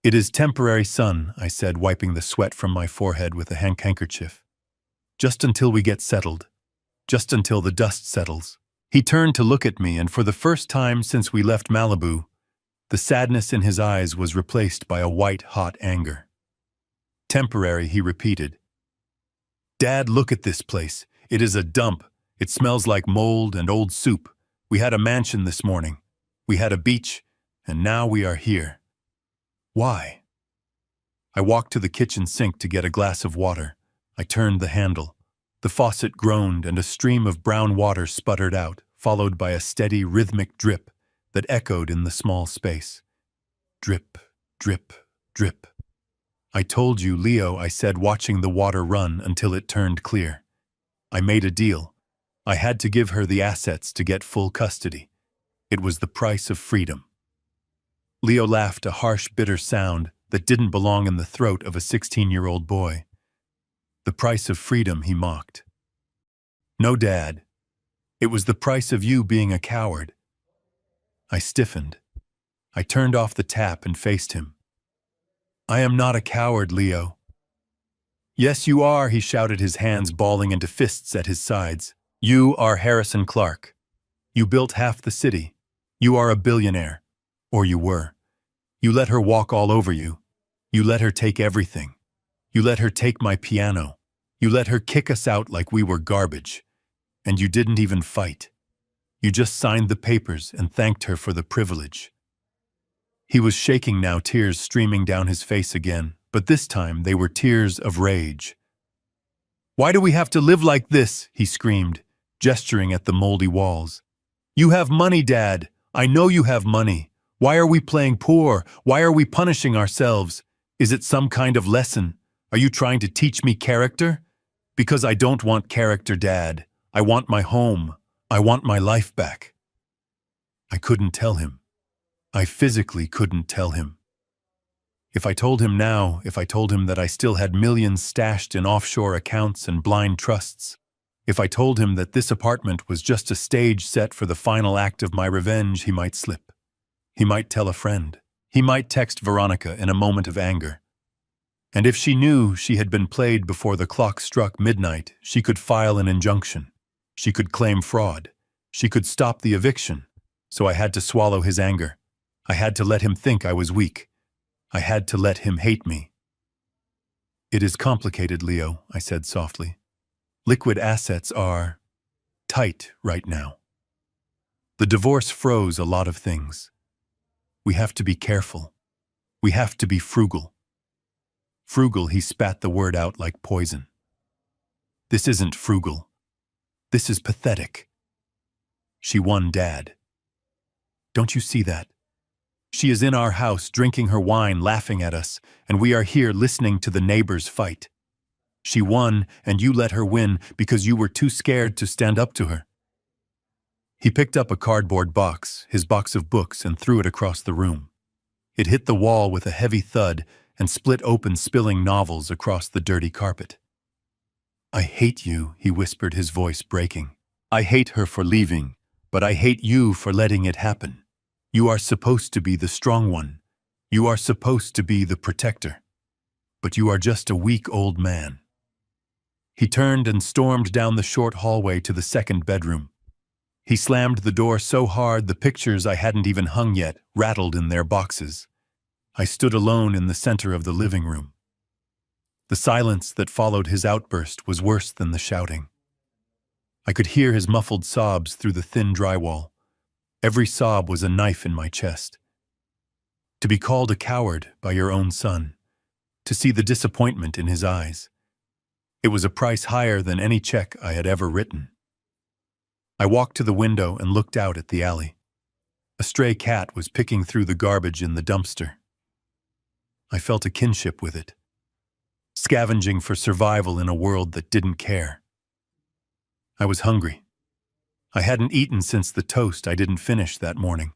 "It is temporary, son," I said, wiping the sweat from my forehead with a handkerchief. "Just until we get settled. Just until the dust settles." He turned to look at me, and for the first time since we left Malibu, the sadness in his eyes was replaced by a white-hot anger. "Temporary," he repeated. "Dad, look at this place. It is a dump. It smells like mold and old soup. We had a mansion this morning. We had a beach, and now we are here. Why?" I walked to the kitchen sink to get a glass of water. I turned the handle. The faucet groaned, and a stream of brown water sputtered out, followed by a steady, rhythmic drip that echoed in the small space. Drip, drip, drip. "I told you, Leo," I said, watching the water run until it turned clear. "I made a deal. I had to give her the assets to get full custody. It was the price of freedom." Leo laughed a harsh, bitter sound that didn't belong in the throat of a 16-year-old boy. The price of freedom, he mocked. No, Dad. It was the price of you being a coward. I stiffened. I turned off the tap and faced him. I am not a coward, Leo. Yes, you are, he shouted, his hands balling into fists at his sides. You are Harrison Clark. You built half the city. You are a billionaire. Or you were. You let her walk all over you. You let her take everything. You let her take my piano. You let her kick us out like we were garbage. And you didn't even fight. You just signed the papers and thanked her for the privilege. He was shaking now, tears streaming down his face again, but this time they were tears of rage. Why do we have to live like this? He screamed, gesturing at the moldy walls. You have money, Dad. I know you have money. Why are we playing poor? Why are we punishing ourselves? Is it some kind of lesson? Are you trying to teach me character? Because I don't want character, Dad. I want my home. I want my life back. I couldn't tell him. I physically couldn't tell him. If I told him now, if I told him that I still had millions stashed in offshore accounts and blind trusts, if I told him that this apartment was just a stage set for the final act of my revenge, he might slip. He might tell a friend. He might text Veronica in a moment of anger. And if she knew she had been played before the clock struck midnight, she could file an injunction. She could claim fraud. She could stop the eviction. So I had to swallow his anger. I had to let him think I was weak. I had to let him hate me. It is complicated, Leo, I said softly. Liquid assets are tight right now. The divorce froze a lot of things. We have to be careful. We have to be frugal. Frugal, he spat the word out like poison. This isn't frugal. This is pathetic. She won, Dad. Don't you see that? She is in our house drinking her wine, laughing at us, and we are here listening to the neighbors fight. She won, and you let her win because you were too scared to stand up to her. He picked up a cardboard box, his box of books, and threw it across the room. It hit the wall with a heavy thud and split open, spilling novels across the dirty carpet. I hate you, he whispered, his voice breaking. I hate her for leaving, but I hate you for letting it happen. You are supposed to be the strong one. You are supposed to be the protector. But you are just a weak old man. He turned and stormed down the short hallway to the second bedroom. He slammed the door so hard the pictures I hadn't even hung yet rattled in their boxes. I stood alone in the center of the living room. The silence that followed his outburst was worse than the shouting. I could hear his muffled sobs through the thin drywall. Every sob was a knife in my chest. To be called a coward by your own son, to see the disappointment in his eyes. It was a price higher than any check I had ever written. I walked to the window and looked out at the alley. A stray cat was picking through the garbage in the dumpster. I felt a kinship with it, scavenging for survival in a world that didn't care. I was hungry. I hadn't eaten since the toast I didn't finish that morning.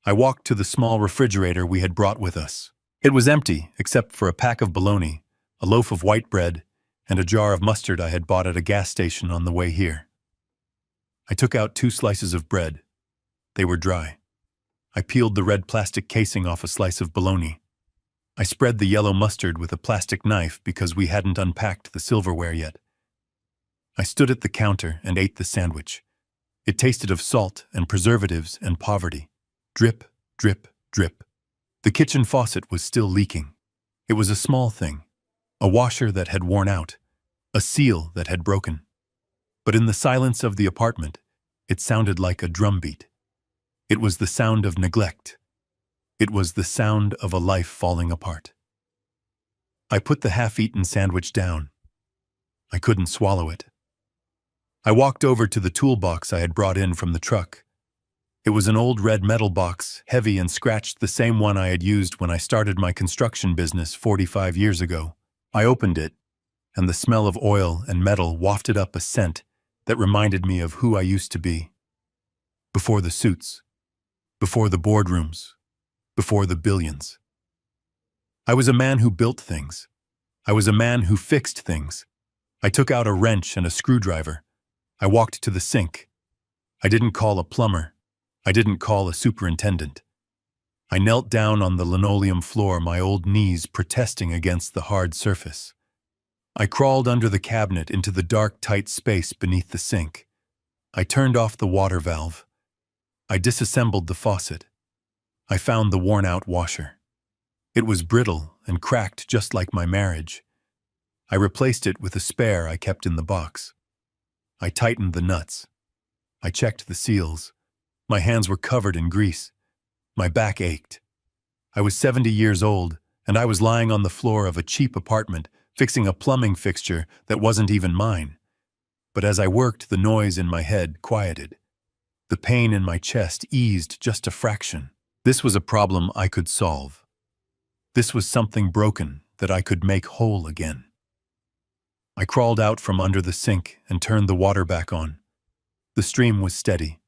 I walked to the small refrigerator we had brought with us. It was empty, except for a pack of bologna, a loaf of white bread, and a jar of mustard I had bought at a gas station on the way here. I took out 2 slices of bread. They were dry. I peeled the red plastic casing off a slice of bologna. I spread the yellow mustard with a plastic knife because we hadn't unpacked the silverware yet. I stood at the counter and ate the sandwich. It tasted of salt and preservatives and poverty. Drip, drip, drip. The kitchen faucet was still leaking. It was a small thing, a washer that had worn out, a seal that had broken. But in the silence of the apartment, it sounded like a drumbeat. It was the sound of neglect. It was the sound of a life falling apart. I put the half-eaten sandwich down. I couldn't swallow it. I walked over to the toolbox I had brought in from the truck. It was an old red metal box, heavy and scratched, the same one I had used when I started my construction business 45 years ago. I opened it, and the smell of oil and metal wafted up a scent that reminded me of who I used to be. Before the suits, before the boardrooms, before the billions. I was a man who built things. I was a man who fixed things. I took out a wrench and a screwdriver. I walked to the sink. I didn't call a plumber. I didn't call a superintendent. I knelt down on the linoleum floor, my old knees protesting against the hard surface. I crawled under the cabinet into the dark, tight space beneath the sink. I turned off the water valve. I disassembled the faucet. I found the worn-out washer. It was brittle and cracked just like my marriage. I replaced it with a spare I kept in the box. I tightened the nuts. I checked the seals. My hands were covered in grease. My back ached. I was 70 years old, and I was lying on the floor of a cheap apartment, fixing a plumbing fixture that wasn't even mine. But as I worked, the noise in my head quieted. The pain in my chest eased just a fraction. This was a problem I could solve. This was something broken that I could make whole again. I crawled out from under the sink and turned the water back on. The stream was steady.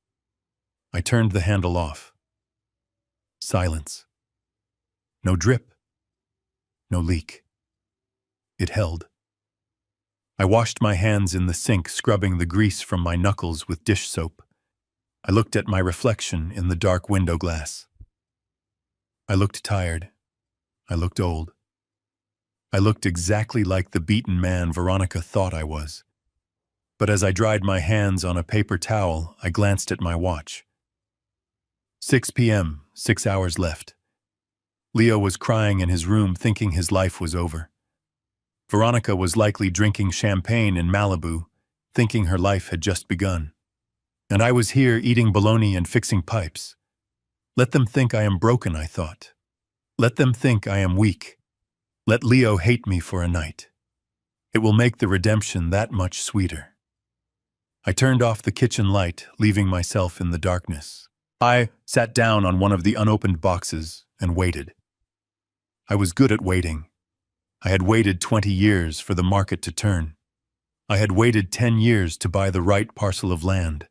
I turned the handle off. Silence. No drip. No leak. It held. I washed my hands in the sink, scrubbing the grease from my knuckles with dish soap. I looked at my reflection in the dark window glass. I looked tired. I looked old. I looked exactly like the beaten man Veronica thought I was. But as I dried my hands on a paper towel, I glanced at my watch. 6 p.m., 6 hours left. Leo was crying in his room, thinking his life was over. Veronica was likely drinking champagne in Malibu, thinking her life had just begun. And I was here eating bologna and fixing pipes. Let them think I am broken, I thought. Let them think I am weak. Let Leo hate me for a night. It will make the redemption that much sweeter. I turned off the kitchen light, leaving myself in the darkness. I sat down on one of the unopened boxes and waited. I was good at waiting. I had waited 20 years for the market to turn. I had waited 10 years to buy the right parcel of land.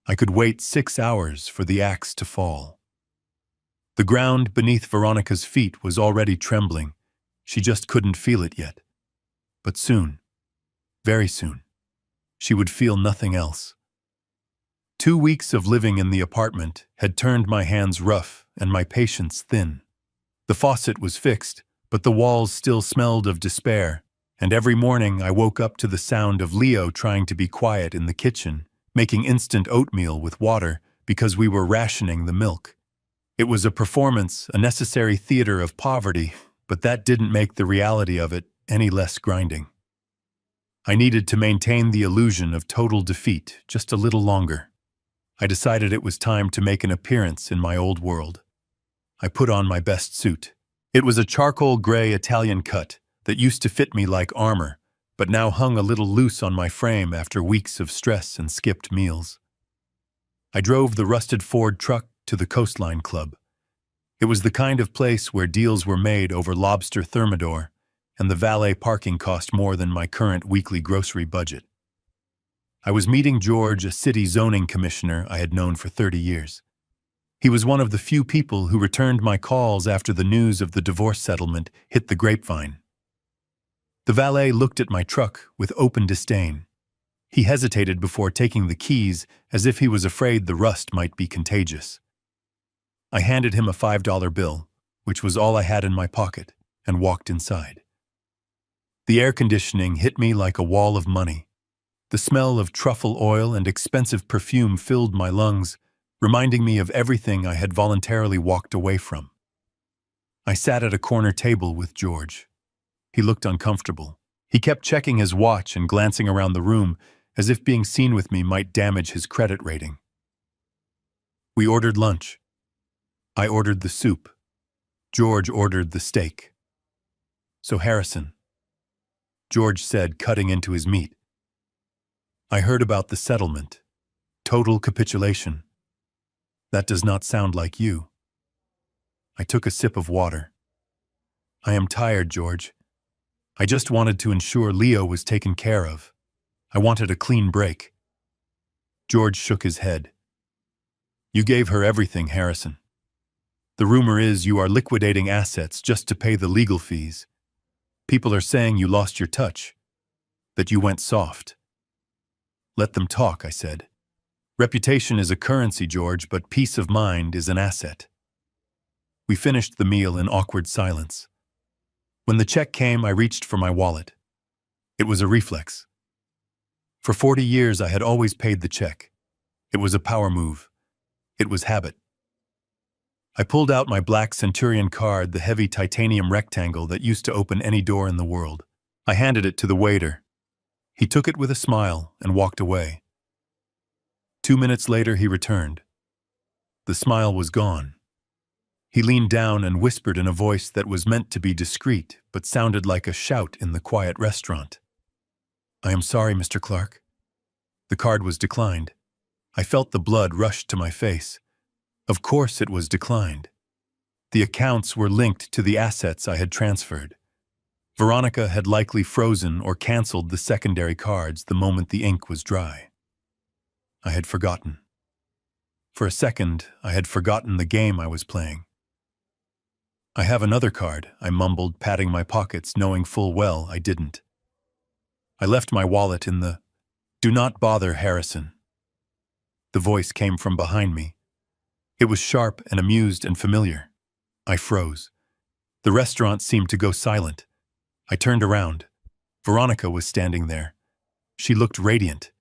I could wait 6 hours for the axe to fall. The ground beneath Veronica's feet was already trembling. She just couldn't feel it yet. But soon, very soon, she would feel nothing else. 2 weeks of living in the apartment had turned my hands rough and my patience thin. The faucet was fixed, but the walls still smelled of despair, and every morning I woke up to the sound of Leo trying to be quiet in the kitchen, making instant oatmeal with water because we were rationing the milk. It was a performance, a necessary theater of poverty, but that didn't make the reality of it any less grinding. I needed to maintain the illusion of total defeat just a little longer. I decided it was time to make an appearance in my old world. I put on my best suit. It was a charcoal gray Italian cut that used to fit me like armor, but now hung a little loose on my frame after weeks of stress and skipped meals. I drove the rusted Ford truck to the Coastline Club. It was the kind of place where deals were made over lobster thermidor, and the valet parking cost more than my current weekly grocery budget. I was meeting George, a city zoning commissioner I had known for 30 years. He was one of the few people who returned my calls after the news of the divorce settlement hit the grapevine. The valet looked at my truck with open disdain. He hesitated before taking the keys, as if he was afraid the rust might be contagious. I handed him a $5 bill, which was all I had in my pocket, and walked inside. The air conditioning hit me like a wall of money. The smell of truffle oil and expensive perfume filled my lungs, reminding me of everything I had voluntarily walked away from. I sat at a corner table with George. He looked uncomfortable. He kept checking his watch and glancing around the room, as if being seen with me might damage his credit rating. We ordered lunch. I ordered the soup. George ordered the steak. "So Harrison," George said, cutting into his meat, "I heard about the settlement. Total capitulation. That does not sound like you." I took a sip of water. "I am tired, George. I just wanted to ensure Leo was taken care of. I wanted a clean break." George shook his head. "You gave her everything, Harrison. The rumor is you are liquidating assets just to pay the legal fees. People are saying you lost your touch, that you went soft. Let them talk, I said. Reputation is a currency, George, but peace of mind is an asset. We finished the meal in awkward silence. When the check came, I reached for my wallet. It was a reflex. For 40 years, I had always paid the check. It was a power move. It was habit. I pulled out my black Centurion card, the heavy titanium rectangle that used to open any door in the world. I handed it to the waiter. He took it with a smile and walked away. 2 minutes later, he returned. The smile was gone. He leaned down and whispered in a voice that was meant to be discreet, but sounded like a shout in the quiet restaurant. I am sorry, Mr. Clark. The card was declined. I felt the blood rush to my face. Of course it was declined. The accounts were linked to the assets I had transferred. Veronica had likely frozen or canceled the secondary cards the moment the ink was dry. I had forgotten. For a second, I had forgotten the game I was playing. I have another card, I mumbled, patting my pockets, knowing full well I didn't. I left my wallet in the "Do not bother, Harrison." The voice came from behind me. It was sharp and amused and familiar. I froze. The restaurant seemed to go silent. I turned around. Veronica was standing there. She looked radiant.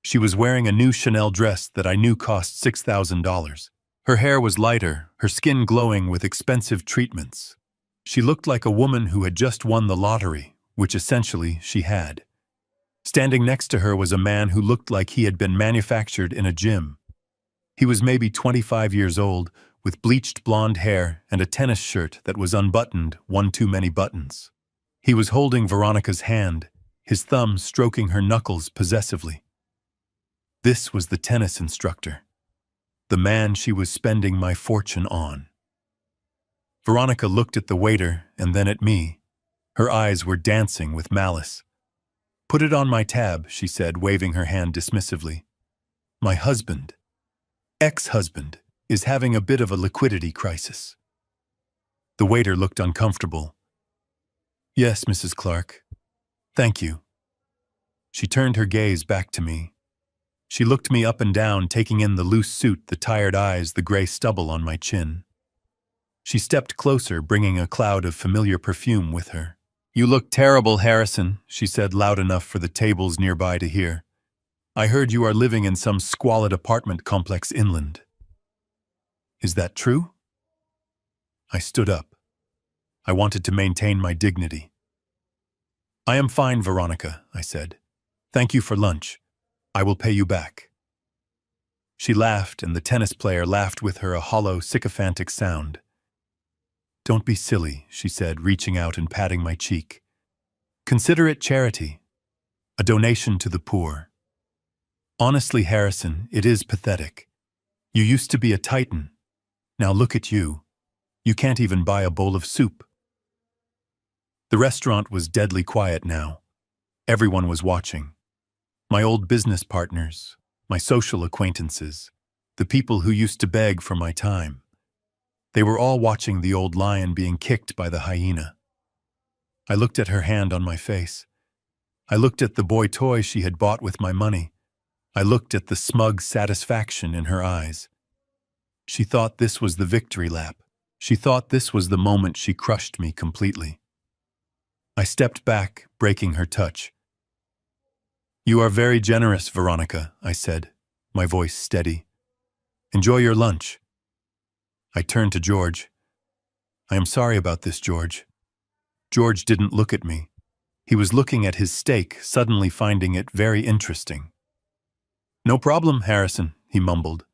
She was wearing a new Chanel dress that I knew cost $6,000. Her hair was lighter, her skin glowing with expensive treatments. She looked like a woman who had just won the lottery, which essentially she had. Standing next to her was a man who looked like he had been manufactured in a gym. He was maybe 25 years old, with bleached blonde hair and a tennis shirt that was unbuttoned, one too many buttons. He was holding Veronica's hand, his thumb stroking her knuckles possessively. This was the tennis instructor, the man she was spending my fortune on. Veronica looked at the waiter and then at me. Her eyes were dancing with malice. "Put it on my tab," she said, waving her hand dismissively. "My husband, ex-husband, is having a bit of a liquidity crisis." The waiter looked uncomfortable. "Yes, Mrs. Clark. Thank you." She turned her gaze back to me. She looked me up and down, taking in the loose suit, the tired eyes, the gray stubble on my chin. She stepped closer, bringing a cloud of familiar perfume with her. "You look terrible, Harrison," she said loud enough for the tables nearby to hear. "I heard you are living in some squalid apartment complex inland." "Is that true?" I stood up. I wanted to maintain my dignity. "I am fine, Veronica," I said. "Thank you for lunch. I will pay you back." She laughed, and the tennis player laughed with her, a hollow, sycophantic sound. "Don't be silly," she said, reaching out and patting my cheek. "Consider it charity, a donation to the poor. Honestly, Harrison, it is pathetic. You used to be a titan. Now look at you. You can't even buy a bowl of soup." The restaurant was deadly quiet now. Everyone was watching. My old business partners, my social acquaintances, the people who used to beg for my time. They were all watching the old lion being kicked by the hyena. I looked at her hand on my face. I looked at the boy toy she had bought with my money. I looked at the smug satisfaction in her eyes. She thought this was the victory lap. She thought this was the moment she crushed me completely. I stepped back, breaking her touch. "You are very generous, Veronica," I said, my voice steady. "Enjoy your lunch." I turned to George. "I am sorry about this, George." George didn't look at me. He was looking at his steak, suddenly finding it very interesting. "No problem, Harrison," he mumbled.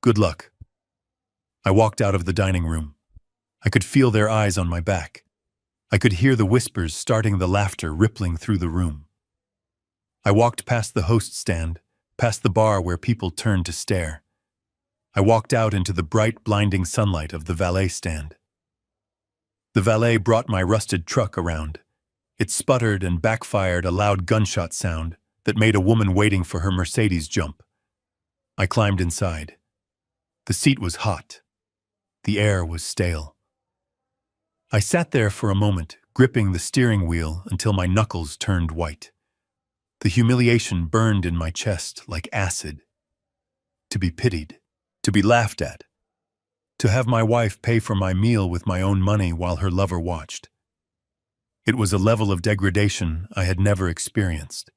"Good luck." I walked out of the dining room. I could feel their eyes on my back. I could hear the whispers starting, the laughter rippling through the room. I walked past the host stand, past the bar where people turned to stare. I walked out into the bright, blinding sunlight of the valet stand. The valet brought my rusted truck around. It sputtered and backfired, a loud gunshot sound that made a woman waiting for her Mercedes jump. I climbed inside. The seat was hot. The air was stale. I sat there for a moment, gripping the steering wheel until my knuckles turned white. The humiliation burned in my chest like acid. To be pitied, to be laughed at, to have my wife pay for my meal with my own money while her lover watched. It was a level of degradation I had never experienced.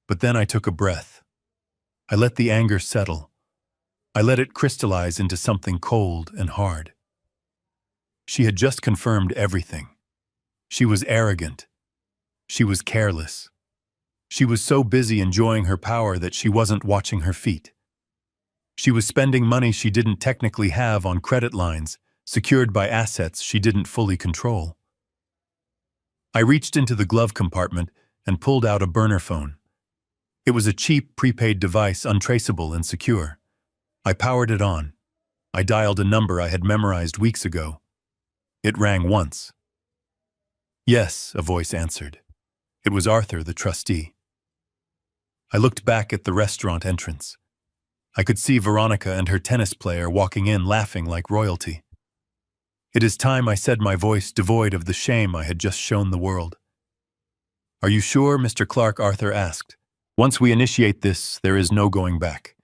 But then I took a breath. I let the anger settle. I let it crystallize into something cold and hard. She had just confirmed everything. She was arrogant. She was careless. She was so busy enjoying her power that she wasn't watching her feet. She was spending money she didn't technically have on credit lines, secured by assets she didn't fully control. I reached into the glove compartment and pulled out a burner phone. It was a cheap, prepaid device, untraceable and secure. I powered it on. I dialed a number I had memorized weeks ago. It rang once. Yes, a voice answered. It was Arthur, the trustee. I looked back at the restaurant entrance. I could see Veronica and her tennis player walking in laughing like royalty. It is time, I said, my voice devoid of the shame I had just shown the world. Are you sure, Mr. Clark? Arthur asked. Once we initiate this, there is no going back.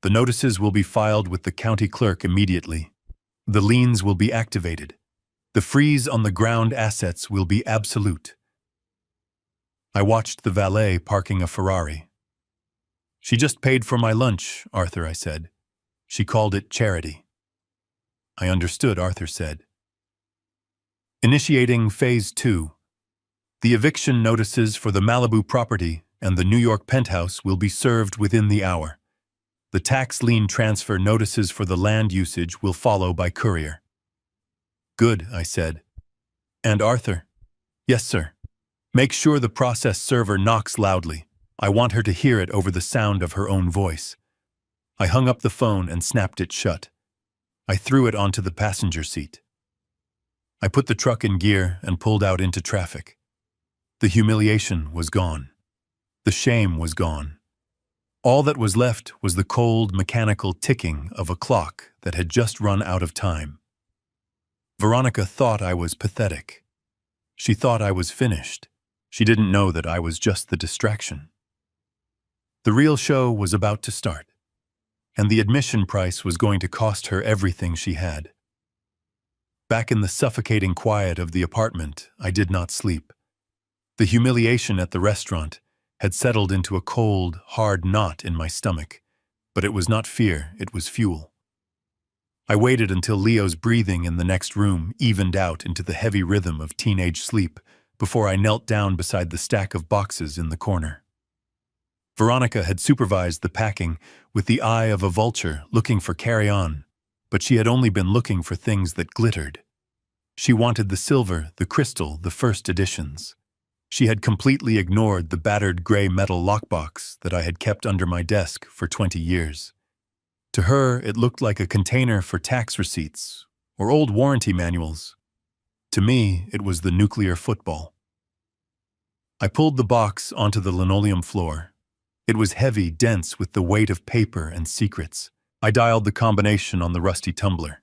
The notices will be filed with the county clerk immediately. The liens will be activated. The freeze on the ground assets will be absolute. I watched the valet parking a Ferrari. She just paid for my lunch, Arthur, I said. She called it charity. I understood, Arthur said. Initiating Phase 2. The eviction notices for the Malibu property and the New York penthouse will be served within the hour. The tax lien transfer notices for the land usage will follow by courier. Good, I said. And Arthur? Yes, sir. Make sure the process server knocks loudly. I want her to hear it over the sound of her own voice. I hung up the phone and snapped it shut. I threw it onto the passenger seat. I put the truck in gear and pulled out into traffic. The humiliation was gone. The shame was gone. All that was left was the cold, mechanical ticking of a clock that had just run out of time. Veronica thought I was pathetic. She thought I was finished. She didn't know that I was just the distraction. The real show was about to start, and the admission price was going to cost her everything she had. Back in the suffocating quiet of the apartment, I did not sleep. The humiliation at the restaurant had settled into a cold, hard knot in my stomach, but it was not fear, it was fuel. I waited until Leo's breathing in the next room evened out into the heavy rhythm of teenage sleep before I knelt down beside the stack of boxes in the corner. Veronica had supervised the packing with the eye of a vulture looking for carry-on, but she had only been looking for things that glittered. She wanted the silver, the crystal, the first editions. She had completely ignored the battered gray metal lockbox that I had kept under my desk for 20 years. To her, it looked like a container for tax receipts or old warranty manuals. To me, it was the nuclear football. I pulled the box onto the linoleum floor. It was heavy, dense with the weight of paper and secrets. I dialed the combination on the rusty tumbler.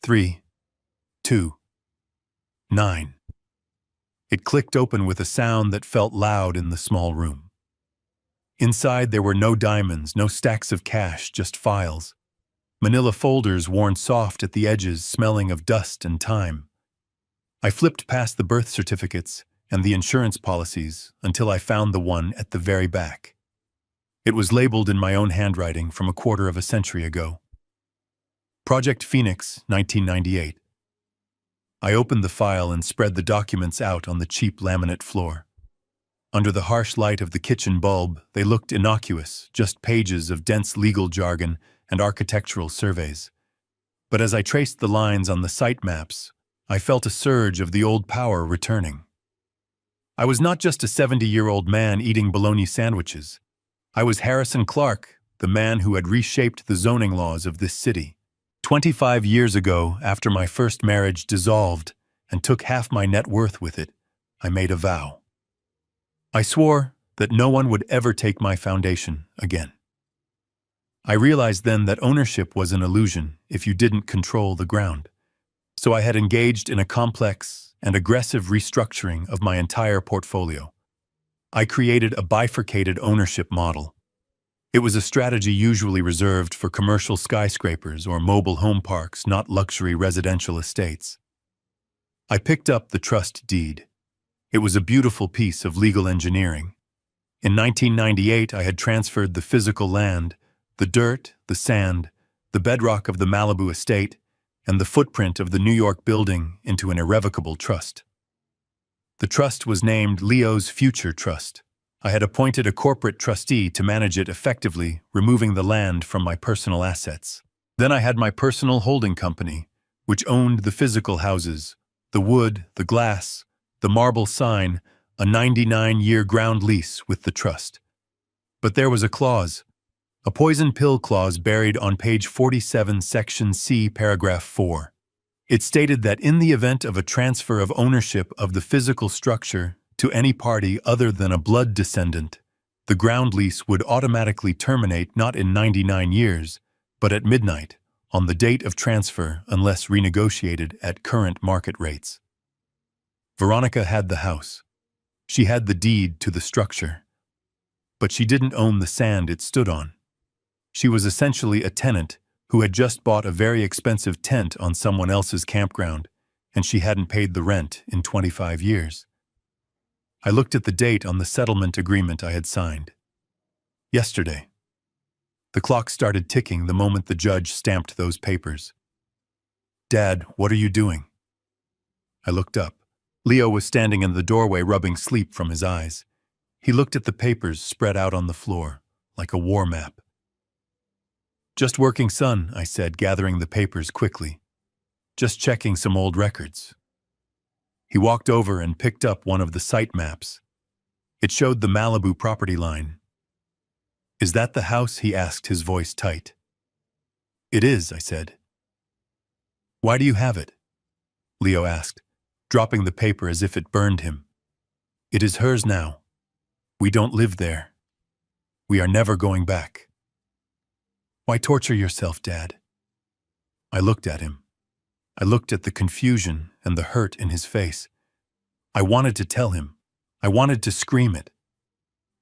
3, 2, 9. It clicked open with a sound that felt loud in the small room. Inside there were no diamonds, no stacks of cash, just files. Manila folders worn soft at the edges, smelling of dust and time. I flipped past the birth certificates and the insurance policies until I found the one at the very back. It was labeled in my own handwriting from a quarter of a century ago. Project Phoenix, 1998. I opened the file and spread the documents out on the cheap laminate floor. Under the harsh light of the kitchen bulb, they looked innocuous, just pages of dense legal jargon and architectural surveys. But as I traced the lines on the site maps, I felt a surge of the old power returning. I was not just a 70-year-old man eating bologna sandwiches. I was Harrison Clark, the man who had reshaped the zoning laws of this city. 25 years ago, after my first marriage dissolved and took half my net worth with it, I made a vow. I swore that no one would ever take my foundation again. I realized then that ownership was an illusion if you didn't control the ground. So I had engaged in a complex and aggressive restructuring of my entire portfolio. I created a bifurcated ownership model. It was a strategy usually reserved for commercial skyscrapers or mobile home parks, not luxury residential estates. I picked up the trust deed. It was a beautiful piece of legal engineering. In 1998, I had transferred the physical land, the dirt, the sand, the bedrock of the Malibu estate, and the footprint of the New York building into an irrevocable trust. The trust was named Leo's Future Trust. I had appointed a corporate trustee to manage it effectively, removing the land from my personal assets. Then I had my personal holding company, which owned the physical houses, the wood, the glass, the marble sign, a 99-year ground lease with the trust. But there was a clause, a poison pill clause buried on page 47, section C, paragraph 4. It stated that in the event of a transfer of ownership of the physical structure to any party other than a blood descendant, the ground lease would automatically terminate not in 99 years, but at midnight, on the date of transfer unless renegotiated at current market rates. Veronica had the house. She had the deed to the structure. But she didn't own the sand it stood on. She was essentially a tenant who had just bought a very expensive tent on someone else's campground, and she hadn't paid the rent in 25 years. I looked at the date on the settlement agreement I had signed. Yesterday. The clock started ticking the moment the judge stamped those papers. "Dad, what are you doing?" I looked up. Leo was standing in the doorway rubbing sleep from his eyes. He looked at the papers spread out on the floor, like a war map. "Just working, son," I said, gathering the papers quickly. "Just checking some old records." He walked over and picked up one of the site maps. It showed the Malibu property line. "Is that the house?" he asked, his voice tight. "It is," I said. "Why do you have it?" Leo asked, dropping the paper as if it burned him. "It is hers now. We don't live there. We are never going back." "Why torture yourself, Dad?" I looked at him. I looked at the confusion and the hurt in his face. I wanted to tell him. I wanted to scream it.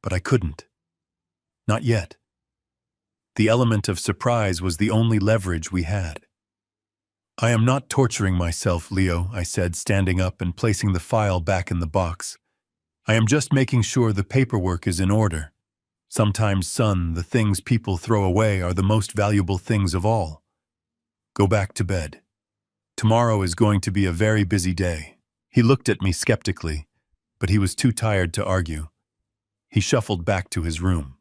But I couldn't. Not yet. The element of surprise was the only leverage we had. "I am not torturing myself, Leo," I said, standing up and placing the file back in the box. "I am just making sure the paperwork is in order. Sometimes, son, the things people throw away are the most valuable things of all. Go back to bed. Tomorrow is going to be a very busy day." He looked at me skeptically, but he was too tired to argue. He shuffled back to his room.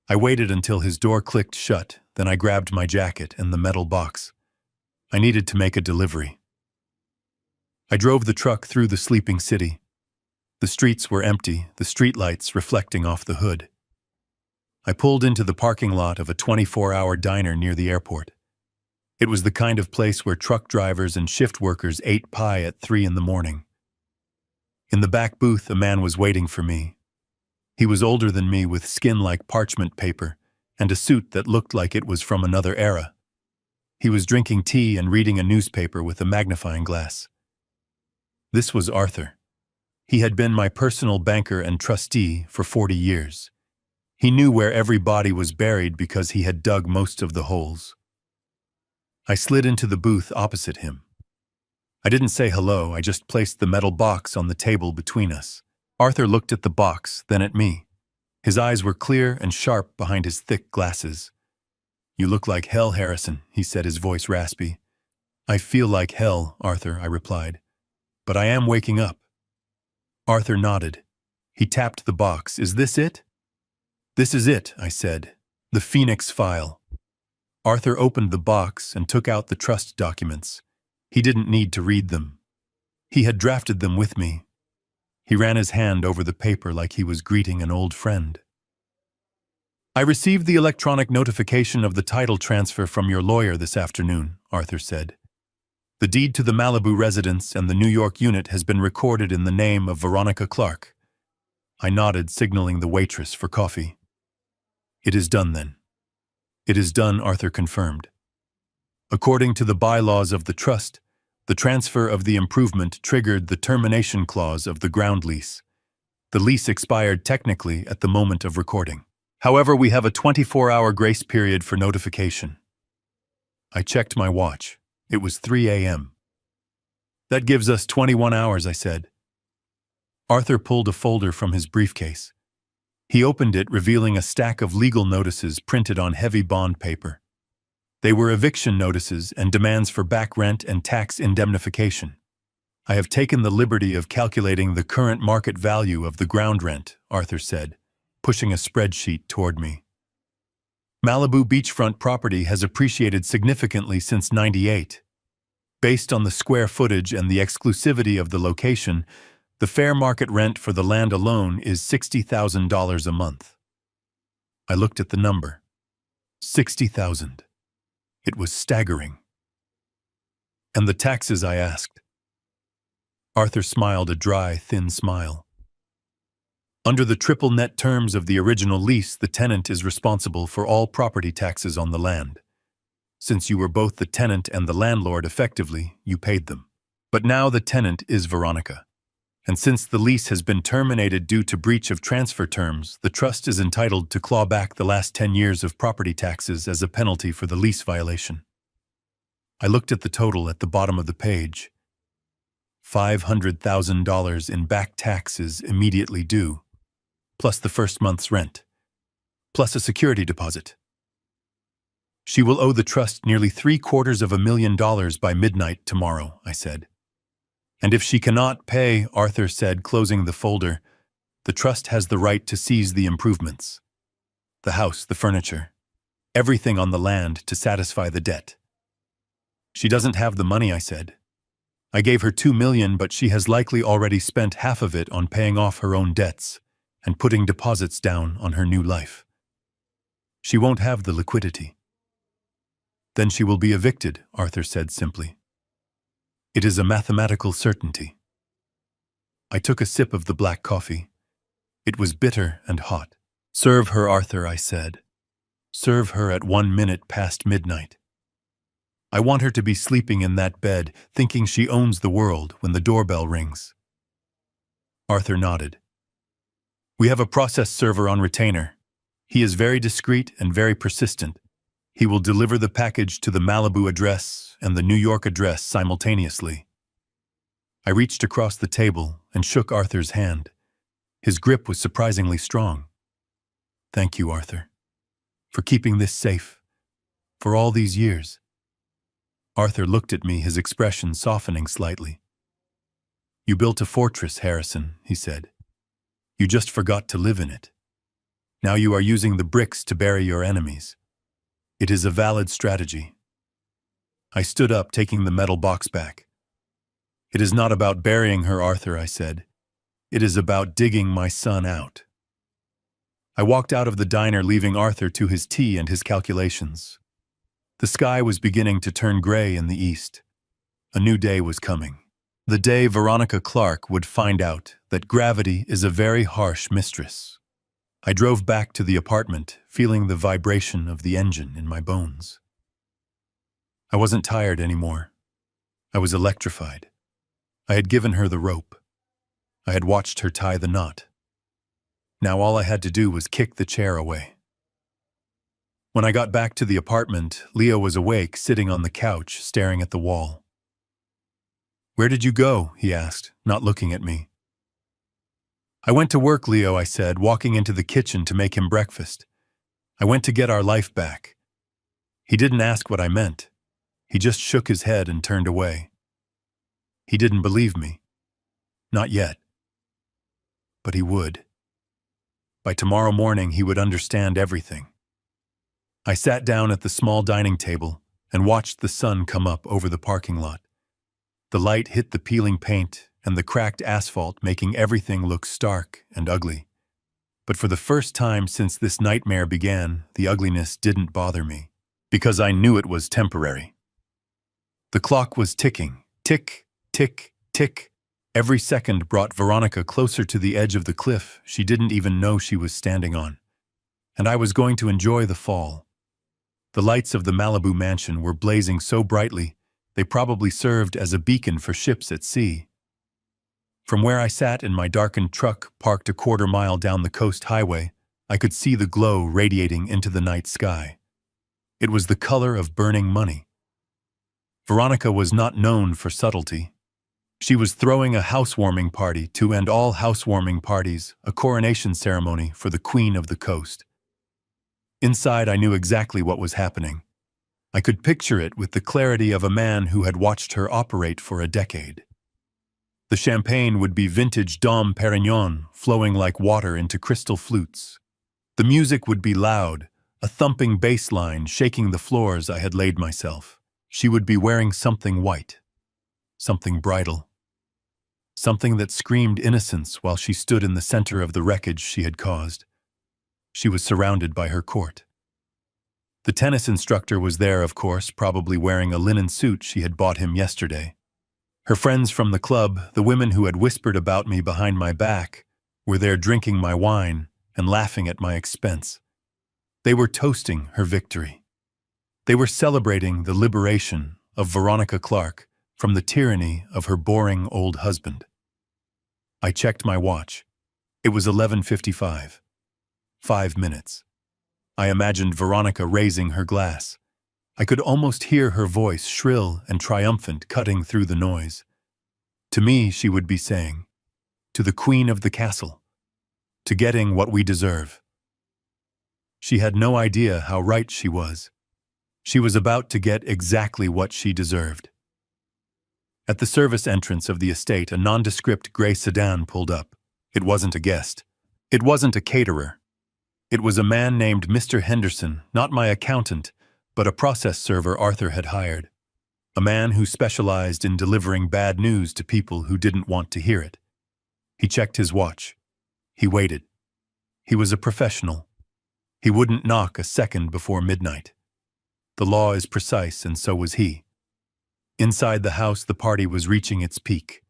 I waited until his door clicked shut, then I grabbed my jacket and the metal box. I needed to make a delivery. I drove the truck through the sleeping city. The streets were empty, the streetlights reflecting off the hood. I pulled into the parking lot of a 24-hour diner near the airport. It was the kind of place where truck drivers and shift workers ate pie at 3 in the morning. In the back booth, a man was waiting for me. He was older than me, with skin like parchment paper and a suit that looked like it was from another era. He was drinking tea and reading a newspaper with a magnifying glass. This was Arthur. He had been my personal banker and trustee for 40 years. He knew where every body was buried because he had dug most of the holes. I slid into the booth opposite him. I didn't say hello, I just placed the metal box on the table between us. Arthur looked at the box, then at me. His eyes were clear and sharp behind his thick glasses. "You look like hell, Harrison," he said, his voice raspy. "I feel like hell, Arthur," I replied. "But I am waking up." Arthur nodded. He tapped the box. "Is this it?" "This is it," I said. "The Phoenix file." Arthur opened the box and took out the trust documents. He didn't need to read them. He had drafted them with me. He ran his hand over the paper like he was greeting an old friend. "I received the electronic notification of the title transfer from your lawyer this afternoon," Arthur said. "The deed to the Malibu residence and the New York unit has been recorded in the name of Veronica Clark." I nodded, signaling the waitress for coffee. "It is done then." It is done, Arthur confirmed. According to the bylaws of the trust, the transfer of the improvement triggered the termination clause of the ground lease. The lease expired technically at the moment of recording. However, we have a 24-hour grace period for notification. I checked my watch. It was 3 a.m. That gives us 21 hours, I said. Arthur pulled a folder from his briefcase. He opened it, revealing a stack of legal notices printed on heavy bond paper. They were eviction notices and demands for back rent and tax indemnification. I have taken the liberty of calculating the current market value of the ground rent, Arthur said, pushing a spreadsheet toward me. Malibu beachfront property has appreciated significantly since '98. Based on the square footage and the exclusivity of the location, the fair market rent for the land alone is $60,000 a month. I looked at the number. 60,000. It was staggering. And the taxes, I asked. Arthur smiled a dry, thin smile. Under the triple net terms of the original lease, the tenant is responsible for all property taxes on the land. Since you were both the tenant and the landlord effectively, you paid them. But now the tenant is Veronica. And since the lease has been terminated due to breach of transfer terms, the trust is entitled to claw back the last 10 years of property taxes as a penalty for the lease violation. I looked at the total at the bottom of the page. $500,000 in back taxes immediately due, plus the first month's rent, plus a security deposit. She will owe the trust nearly $750,000 by midnight tomorrow, I said. And if she cannot pay, Arthur said, closing the folder, the trust has the right to seize the improvements. The house, the furniture, everything on the land to satisfy the debt. She doesn't have the money, I said. I gave her $2 million, but she has likely already spent half of it on paying off her own debts and putting deposits down on her new life. She won't have the liquidity. Then she will be evicted, Arthur said simply. It is a mathematical certainty. I took a sip of the black coffee. It was bitter and hot. Serve her, Arthur, I said. Serve her at 1 minute past midnight. I want her to be sleeping in that bed, thinking she owns the world when the doorbell rings. Arthur nodded. We have a process server on retainer. He is very discreet and very persistent. He will deliver the package to the Malibu address and the New York address simultaneously. I reached across the table and shook Arthur's hand. His grip was surprisingly strong. Thank you, Arthur, for keeping this safe, for all these years. Arthur looked at me, his expression softening slightly. You built a fortress, Harrison, he said. You just forgot to live in it. Now you are using the bricks to bury your enemies. It is a valid strategy. I stood up, taking the metal box back. It is not about burying her, Arthur, I said. It is about digging my son out. I walked out of the diner, leaving Arthur to his tea and his calculations. The sky was beginning to turn gray in the east. A new day was coming. The day Veronica Clark would find out that gravity is a very harsh mistress. I drove back to the apartment, feeling the vibration of the engine in my bones. I wasn't tired anymore. I was electrified. I had given her the rope. I had watched her tie the knot. Now all I had to do was kick the chair away. When I got back to the apartment, Leo was awake, sitting on the couch, staring at the wall. Where did you go? He asked, not looking at me. I went to work, Leo, I said, walking into the kitchen to make him breakfast. I went to get our life back. He didn't ask what I meant. He just shook his head and turned away. He didn't believe me. Not yet. But he would. By tomorrow morning, he would understand everything. I sat down at the small dining table and watched the sun come up over the parking lot. The light hit the peeling paint and the cracked asphalt, making everything look stark and ugly. But for the first time since this nightmare began, the ugliness didn't bother me, because I knew it was temporary. The clock was ticking, tick, tick, tick. Every second brought Veronica closer to the edge of the cliff she didn't even know she was standing on. And I was going to enjoy the fall. The lights of the Malibu mansion were blazing so brightly, they probably served as a beacon for ships at sea. From where I sat in my darkened truck parked a quarter-mile down the coast highway, I could see the glow radiating into the night sky. It was the color of burning money. Veronica was not known for subtlety. She was throwing a housewarming party to end all housewarming parties, a coronation ceremony for the Queen of the Coast. Inside, I knew exactly what was happening. I could picture it with the clarity of a man who had watched her operate for a decade. The champagne would be vintage Dom Perignon, flowing like water into crystal flutes. The music would be loud, a thumping bass line shaking the floors I had laid myself. She would be wearing something white, something bridal, something that screamed innocence while she stood in the center of the wreckage she had caused. She was surrounded by her court. The tennis instructor was there, of course, probably wearing a linen suit she had bought him yesterday. Her friends from the club, the women who had whispered about me behind my back, were there drinking my wine and laughing at my expense. They were toasting her victory. They were celebrating the liberation of Veronica Clark from the tyranny of her boring old husband. I checked my watch. It was 11:55. 5 minutes. I imagined Veronica raising her glass. I could almost hear her voice, shrill and triumphant, cutting through the noise. To me, she would be saying, "To the Queen of the Castle, to getting what we deserve." She had no idea how right she was. She was about to get exactly what she deserved. At the service entrance of the estate, a nondescript gray sedan pulled up. It wasn't a guest. It wasn't a caterer. It was a man named Mr. Henderson, not my accountant, but a process server Arthur had hired. A man who specialized in delivering bad news to people who didn't want to hear it. He checked his watch. He waited. He was a professional. He wouldn't knock a second before midnight. The law is precise, and so was he. Inside the house, the party was reaching its peak.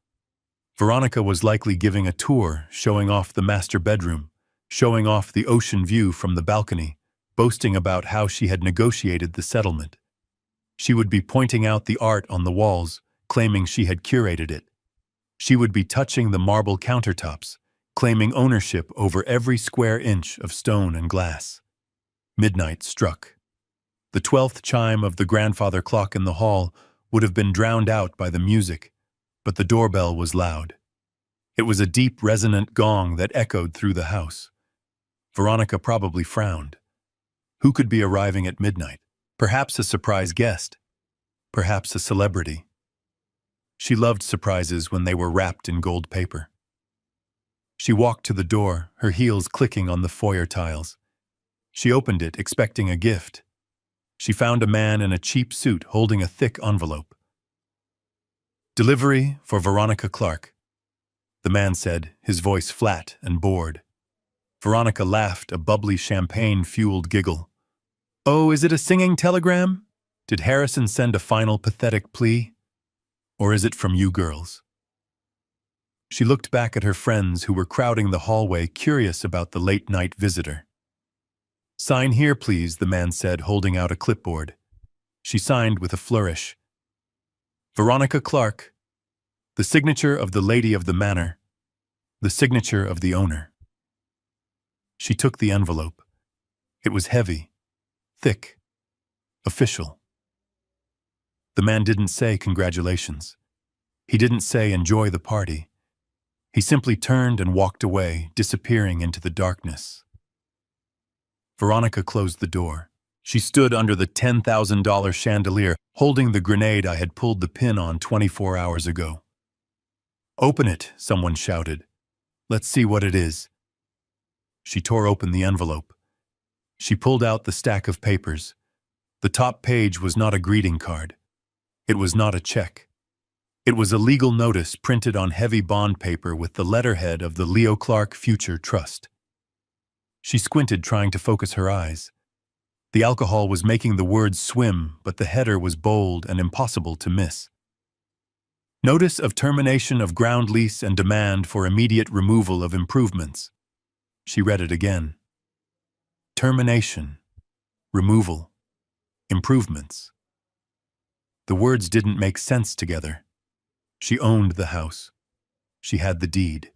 Veronica was likely giving a tour, showing off the master bedroom, showing off the ocean view from the balcony, boasting about how she had negotiated the settlement. She would be pointing out the art on the walls, claiming she had curated it. She would be touching the marble countertops, claiming ownership over every square inch of stone and glass. Midnight struck. The 12th chime of the grandfather clock in the hall would have been drowned out by the music, but the doorbell was loud. It was a deep, resonant gong that echoed through the house. Veronica probably frowned. Who could be arriving at midnight? Perhaps a surprise guest. Perhaps a celebrity. She loved surprises when they were wrapped in gold paper. She walked to the door, her heels clicking on the foyer tiles. She opened it, expecting a gift. She found a man in a cheap suit holding a thick envelope. "Delivery for Veronica Clark," the man said, his voice flat and bored. Veronica laughed, a bubbly champagne-fueled giggle. "Oh, is it a singing telegram? Did Harrison send a final pathetic plea? Or is it from you girls?" She looked back at her friends who were crowding the hallway, curious about the late-night visitor. "Sign here, please," the man said, holding out a clipboard. She signed with a flourish. "Veronica Clark. The signature of the lady of the manor. The signature of the owner." She took the envelope. It was heavy, thick, official. The man didn't say congratulations. He didn't say enjoy the party. He simply turned and walked away, disappearing into the darkness. Veronica closed the door. She stood under the $10,000 chandelier, holding the grenade I had pulled the pin on 24 hours ago. "Open it," someone shouted. "Let's see what it is." She tore open the envelope. She pulled out the stack of papers. The top page was not a greeting card. It was not a check. It was a legal notice printed on heavy bond paper with the letterhead of the Leo Clark Future Trust. She squinted, trying to focus her eyes. The alcohol was making the words swim, but the header was bold and impossible to miss. "Notice of termination of ground lease and demand for immediate removal of improvements." She read it again. Termination. Removal. Improvements. The words didn't make sense together. She owned the house. She had the deed.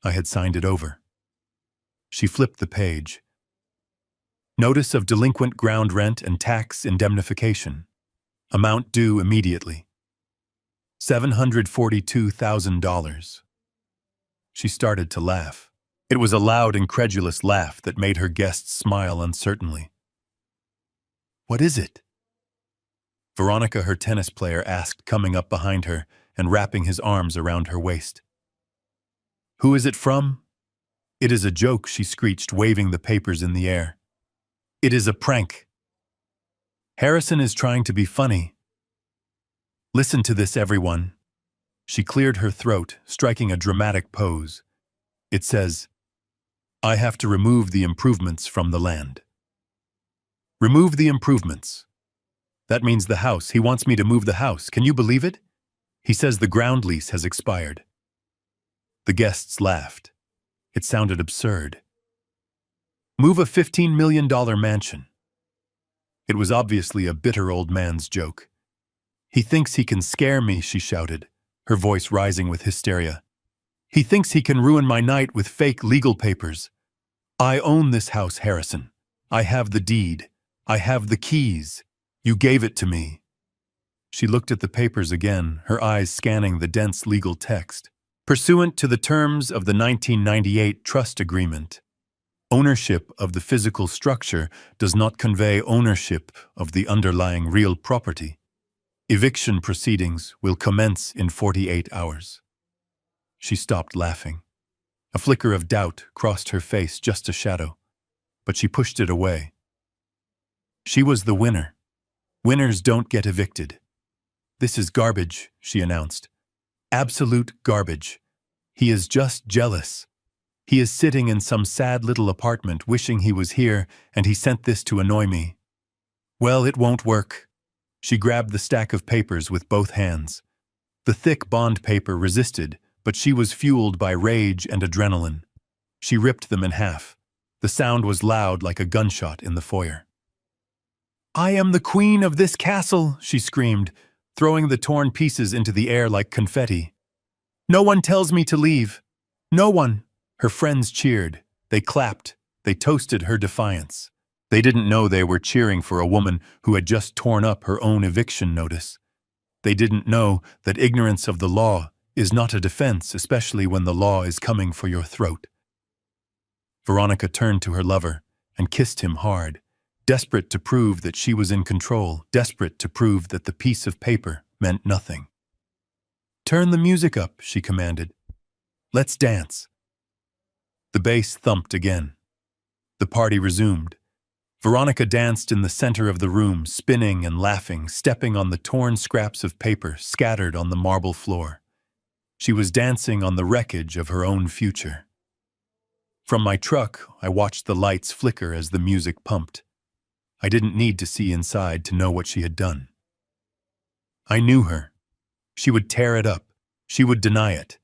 I had signed it over. She flipped the page. Notice of delinquent ground rent and tax indemnification. Amount due immediately. $742,000. She started to laugh. It was a loud, incredulous laugh that made her guests smile uncertainly. "What is it?" Veronica, her tennis player, asked, coming up behind her and wrapping his arms around her waist. "Who is it from?" "It is a joke," she screeched, waving the papers in the air. "It is a prank. Harrison is trying to be funny. Listen to this, everyone." She cleared her throat, striking a dramatic pose. "It says, I have to remove the improvements from the land." Remove the improvements. That means the house. He wants me to move the house. Can you believe it? He says the ground lease has expired. The guests laughed. It sounded absurd. Move a $15 million mansion. It was obviously a bitter old man's joke. He thinks he can scare me, she shouted, her voice rising with hysteria. He thinks he can ruin my night with fake legal papers. I own this house, Harrison. I have the deed. I have the keys. You gave it to me. She looked at the papers again, her eyes scanning the dense legal text. Pursuant to the terms of the 1998 trust agreement, ownership of the physical structure does not convey ownership of the underlying real property. Eviction proceedings will commence in 48 hours. She stopped laughing. A flicker of doubt crossed her face, just a shadow, but she pushed it away. She was the winner. Winners don't get evicted. This is garbage, she announced. Absolute garbage. He is just jealous. He is sitting in some sad little apartment wishing he was here, and he sent this to annoy me. Well, it won't work. She grabbed the stack of papers with both hands. The thick bond paper resisted, but she was fueled by rage and adrenaline. She ripped them in half. The sound was loud like a gunshot in the foyer. I am the queen of this castle, she screamed, throwing the torn pieces into the air like confetti. No one tells me to leave. No one. Her friends cheered. They clapped. They toasted her defiance. They didn't know they were cheering for a woman who had just torn up her own eviction notice. They didn't know that ignorance of the law is not a defense, especially when the law is coming for your throat. Veronica turned to her lover and kissed him hard, desperate to prove that she was in control, desperate to prove that the piece of paper meant nothing. Turn the music up, she commanded. Let's dance. The bass thumped again. The party resumed. Veronica danced in the center of the room, spinning and laughing, stepping on the torn scraps of paper scattered on the marble floor. She was dancing on the wreckage of her own future. From my truck, I watched the lights flicker as the music pumped. I didn't need to see inside to know what she had done. I knew her. She would tear it up. She would deny it.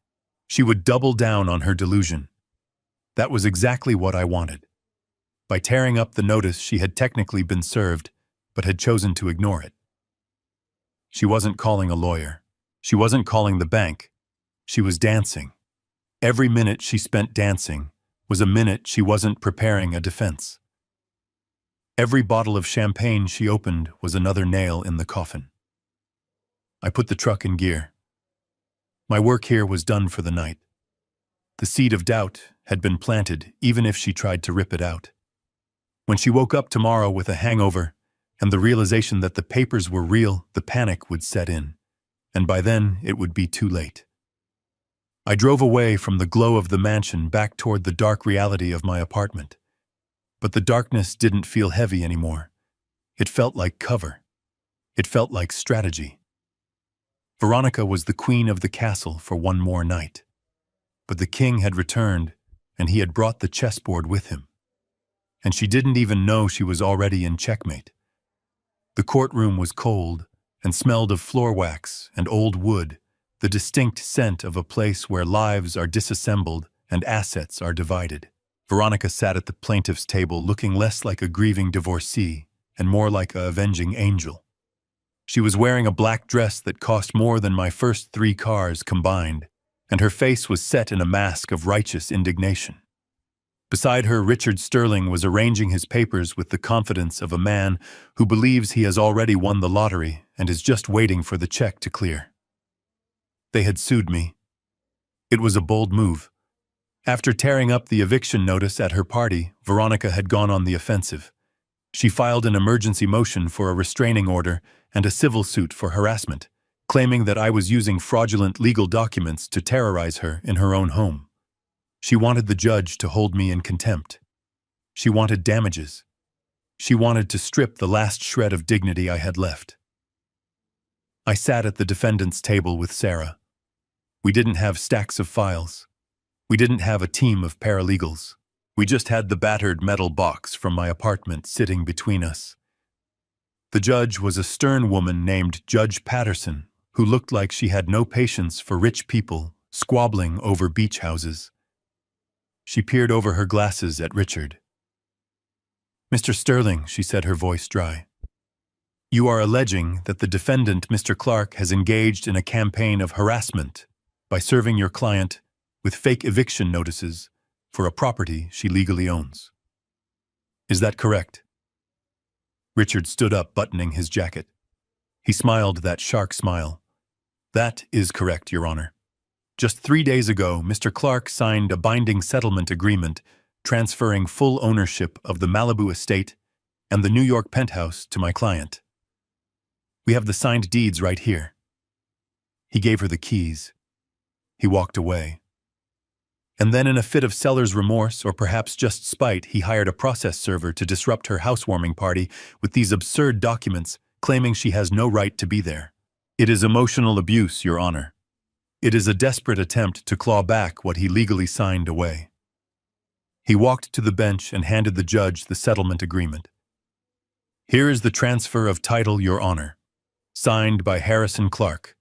She would double down on her delusion. That was exactly what I wanted. By tearing up the notice, she had technically been served, but had chosen to ignore it. She wasn't calling a lawyer. She wasn't calling the bank. She was dancing. Every minute she spent dancing was a minute she wasn't preparing a defense. Every bottle of champagne she opened was another nail in the coffin. I put the truck in gear. My work here was done for the night. The seed of doubt had been planted, even if she tried to rip it out. When she woke up tomorrow with a hangover and the realization that the papers were real, the panic would set in, and by then it would be too late. I drove away from the glow of the mansion back toward the dark reality of my apartment. But the darkness didn't feel heavy anymore. It felt like cover. It felt like strategy. Veronica was the queen of the castle for one more night. But the king had returned, and he had brought the chessboard with him. And she didn't even know she was already in checkmate. The courtroom was cold and smelled of floor wax and old wood, the distinct scent of a place where lives are disassembled and assets are divided. Veronica sat at the plaintiff's table looking less like a grieving divorcee and more like a avenging angel. She was wearing a black dress that cost more than my first 3 cars combined, and her face was set in a mask of righteous indignation. Beside her, Richard Sterling was arranging his papers with the confidence of a man who believes he has already won the lottery and is just waiting for the check to clear. They had sued me. It was a bold move. After tearing up the eviction notice at her party, Veronica had gone on the offensive. She filed an emergency motion for a restraining order and a civil suit for harassment, claiming that I was using fraudulent legal documents to terrorize her in her own home. She wanted the judge to hold me in contempt. She wanted damages. She wanted to strip the last shred of dignity I had left. I sat at the defendant's table with Sarah. We didn't have stacks of files. We didn't have a team of paralegals. We just had the battered metal box from my apartment sitting between us. The judge was a stern woman named Judge Patterson, who looked like she had no patience for rich people squabbling over beach houses. She peered over her glasses at Richard. "Mr. Sterling," she said, her voice dry, "you are alleging that the defendant, Mr. Clark, has engaged in a campaign of harassment by serving your client with fake eviction notices for a property she legally owns. Is that correct?" Richard stood up, buttoning his jacket. He smiled that shark smile. "That is correct, Your Honor. Just 3 days ago, Mr. Clark signed a binding settlement agreement transferring full ownership of the Malibu estate and the New York penthouse to my client. We have the signed deeds right here." He gave her the keys. He walked away. And then, in a fit of seller's remorse, or perhaps just spite, he hired a process server to disrupt her housewarming party with these absurd documents, claiming she has no right to be there. It is emotional abuse, Your Honor. It is a desperate attempt to claw back what he legally signed away. He walked to the bench and handed the judge the settlement agreement. "Here is the transfer of title, Your Honor, signed by Harrison Clark.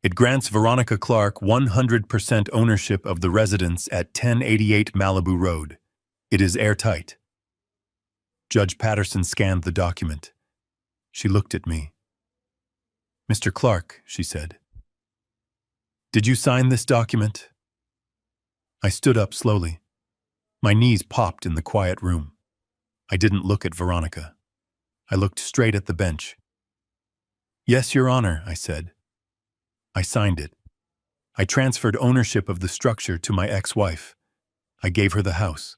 It grants Veronica Clark 100% ownership of the residence at 1088 Malibu Road. It is airtight." Judge Patterson scanned the document. She looked at me. "Mr. Clark," she said, "did you sign this document?" I stood up slowly. My knees popped in the quiet room. I didn't look at Veronica. I looked straight at the bench. "Yes, Your Honor," I said. "I signed it. I transferred ownership of the structure to my ex-wife. I gave her the house."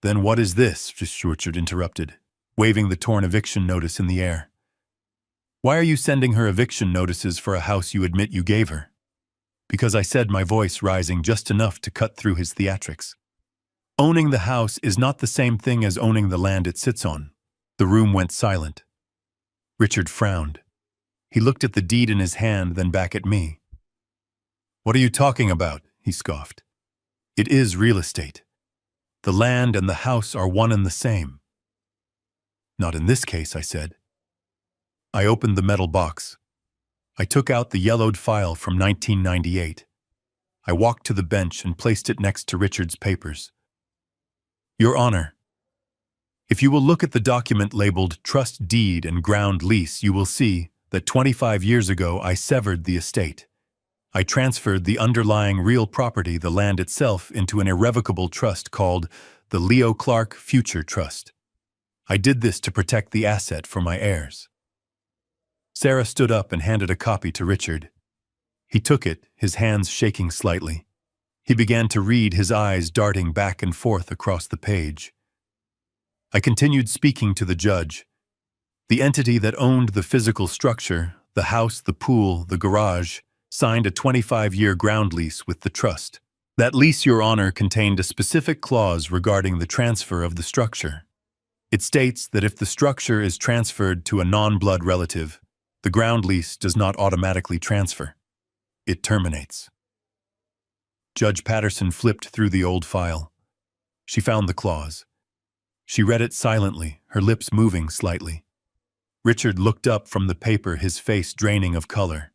"Then what is this?" Richard interrupted, waving the torn eviction notice in the air. "Why are you sending her eviction notices for a house you admit you gave her?" "Because," I said, my voice rising just enough to cut through his theatrics, "owning the house is not the same thing as owning the land it sits on." The room went silent. Richard frowned. He looked at the deed in his hand, then back at me. "What are you talking about?" he scoffed. "It is real estate. The land and the house are one and the same." "Not in this case," I said. I opened the metal box. I took out the yellowed file from 1998. I walked to the bench and placed it next to Richard's papers. "Your Honor, if you will look at the document labeled Trust Deed and Ground Lease, you will see that 25 years ago I severed the estate. I transferred the underlying real property, the land itself, into an irrevocable trust called the Leo Clark Future Trust. I did this to protect the asset for my heirs." Sarah stood up and handed a copy to Richard. He took it, his hands shaking slightly. He began to read, his eyes darting back and forth across the page. I continued speaking to the judge. The entity that owned the physical structure, the house, the pool, the garage, signed a 25-year ground lease with the trust. That lease, Your Honor, contained a specific clause regarding the transfer of the structure. It states that if the structure is transferred to a non-blood relative, the ground lease does not automatically transfer. It terminates. Judge Patterson flipped through the old file. She found the clause. She read it silently, her lips moving slightly. Richard looked up from the paper, his face draining of color.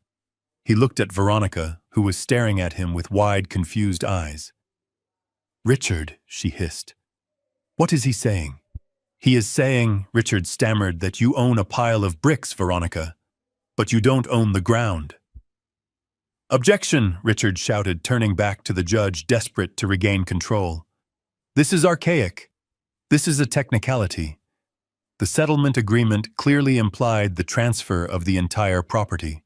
He looked at Veronica, who was staring at him with wide, confused eyes. "Richard," she hissed. "What is he saying?" He is saying, Richard stammered, that you own a pile of bricks, Veronica, but you don't own the ground. Objection, Richard shouted, turning back to the judge, desperate to regain control. This is archaic. This is a technicality. The settlement agreement clearly implied the transfer of the entire property.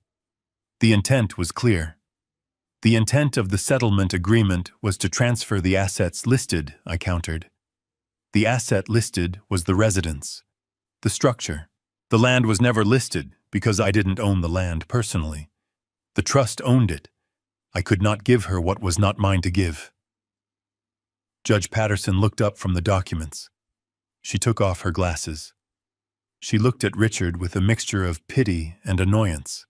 The intent was clear. The intent of the settlement agreement was to transfer the assets listed, I countered. The asset listed was the residence, the structure. The land was never listed because I didn't own the land personally. The trust owned it. I could not give her what was not mine to give. Judge Patterson looked up from the documents. She took off her glasses. She looked at Richard with a mixture of pity and annoyance.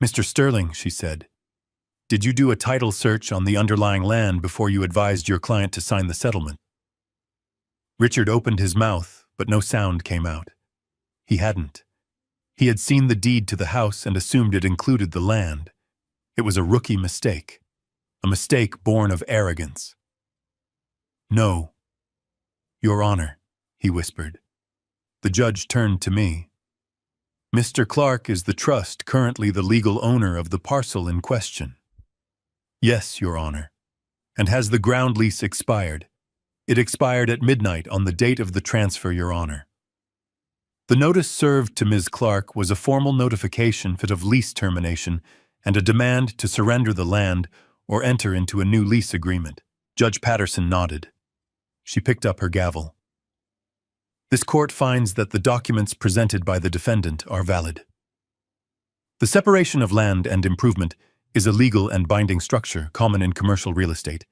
Mr. Sterling, she said, did you do a title search on the underlying land before you advised your client to sign the settlement? Richard opened his mouth, but no sound came out. He hadn't. He had seen the deed to the house and assumed it included the land. It was a rookie mistake, a mistake born of arrogance. No, Your Honor, he whispered. The judge turned to me. Mr. Clark is the trust currently the legal owner of the parcel in question. Yes, Your Honor. And has the ground lease expired? It expired at midnight on the date of the transfer, Your Honor. The notice served to Ms. Clark was a formal notification of lease termination and a demand to surrender the land or enter into a new lease agreement. Judge Patterson nodded. She picked up her gavel. This court finds that the documents presented by the defendant are valid. The separation of land and improvement is a legal and binding structure common in commercial real estate,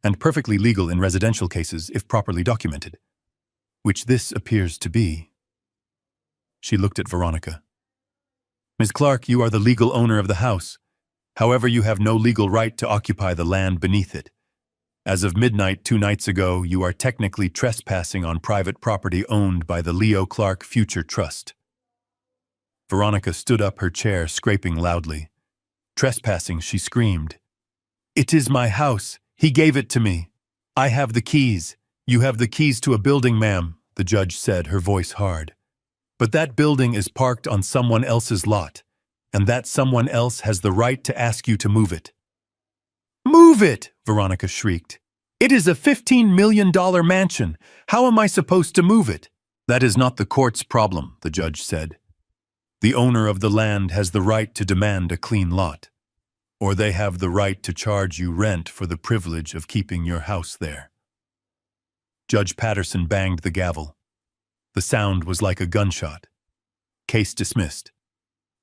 and perfectly legal in residential cases if properly documented, which this appears to be. She looked at Veronica. Ms. Clark, you are the legal owner of the house. However, you have no legal right to occupy the land beneath it. As of midnight 2 nights ago, you are technically trespassing on private property owned by the Leo Clark Future Trust. Veronica stood up, her chair scraping loudly. Trespassing, she screamed. It is my house. He gave it to me. I have the keys. You have the keys to a building, ma'am, the judge said, her voice hard. But that building is parked on someone else's lot, and that someone else has the right to ask you to move it. Move it! Veronica shrieked. It is a $15 million mansion. How am I supposed to move it? That is not the court's problem, the judge said. The owner of the land has the right to demand a clean lot, or they have the right to charge you rent for the privilege of keeping your house there. Judge Patterson banged the gavel. The sound was like a gunshot. Case dismissed.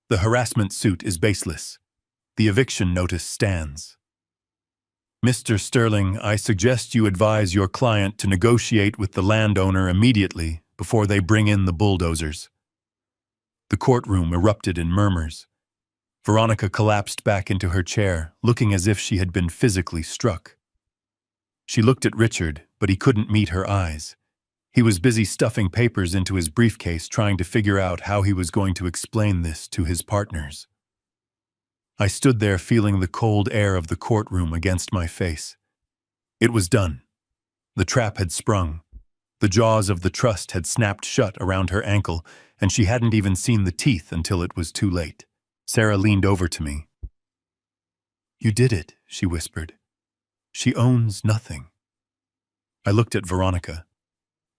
The harassment suit is baseless. The eviction notice stands. Mr. Sterling, I suggest you advise your client to negotiate with the landowner immediately before they bring in the bulldozers. The courtroom erupted in murmurs. Veronica collapsed back into her chair, looking as if she had been physically struck. She looked at Richard, but he couldn't meet her eyes. He was busy stuffing papers into his briefcase, trying to figure out how he was going to explain this to his partners. I stood there feeling the cold air of the courtroom against my face. It was done. The trap had sprung. The jaws of the trust had snapped shut around her ankle, and she hadn't even seen the teeth until it was too late. Sarah leaned over to me. You did it, she whispered. She owns nothing. I looked at Veronica.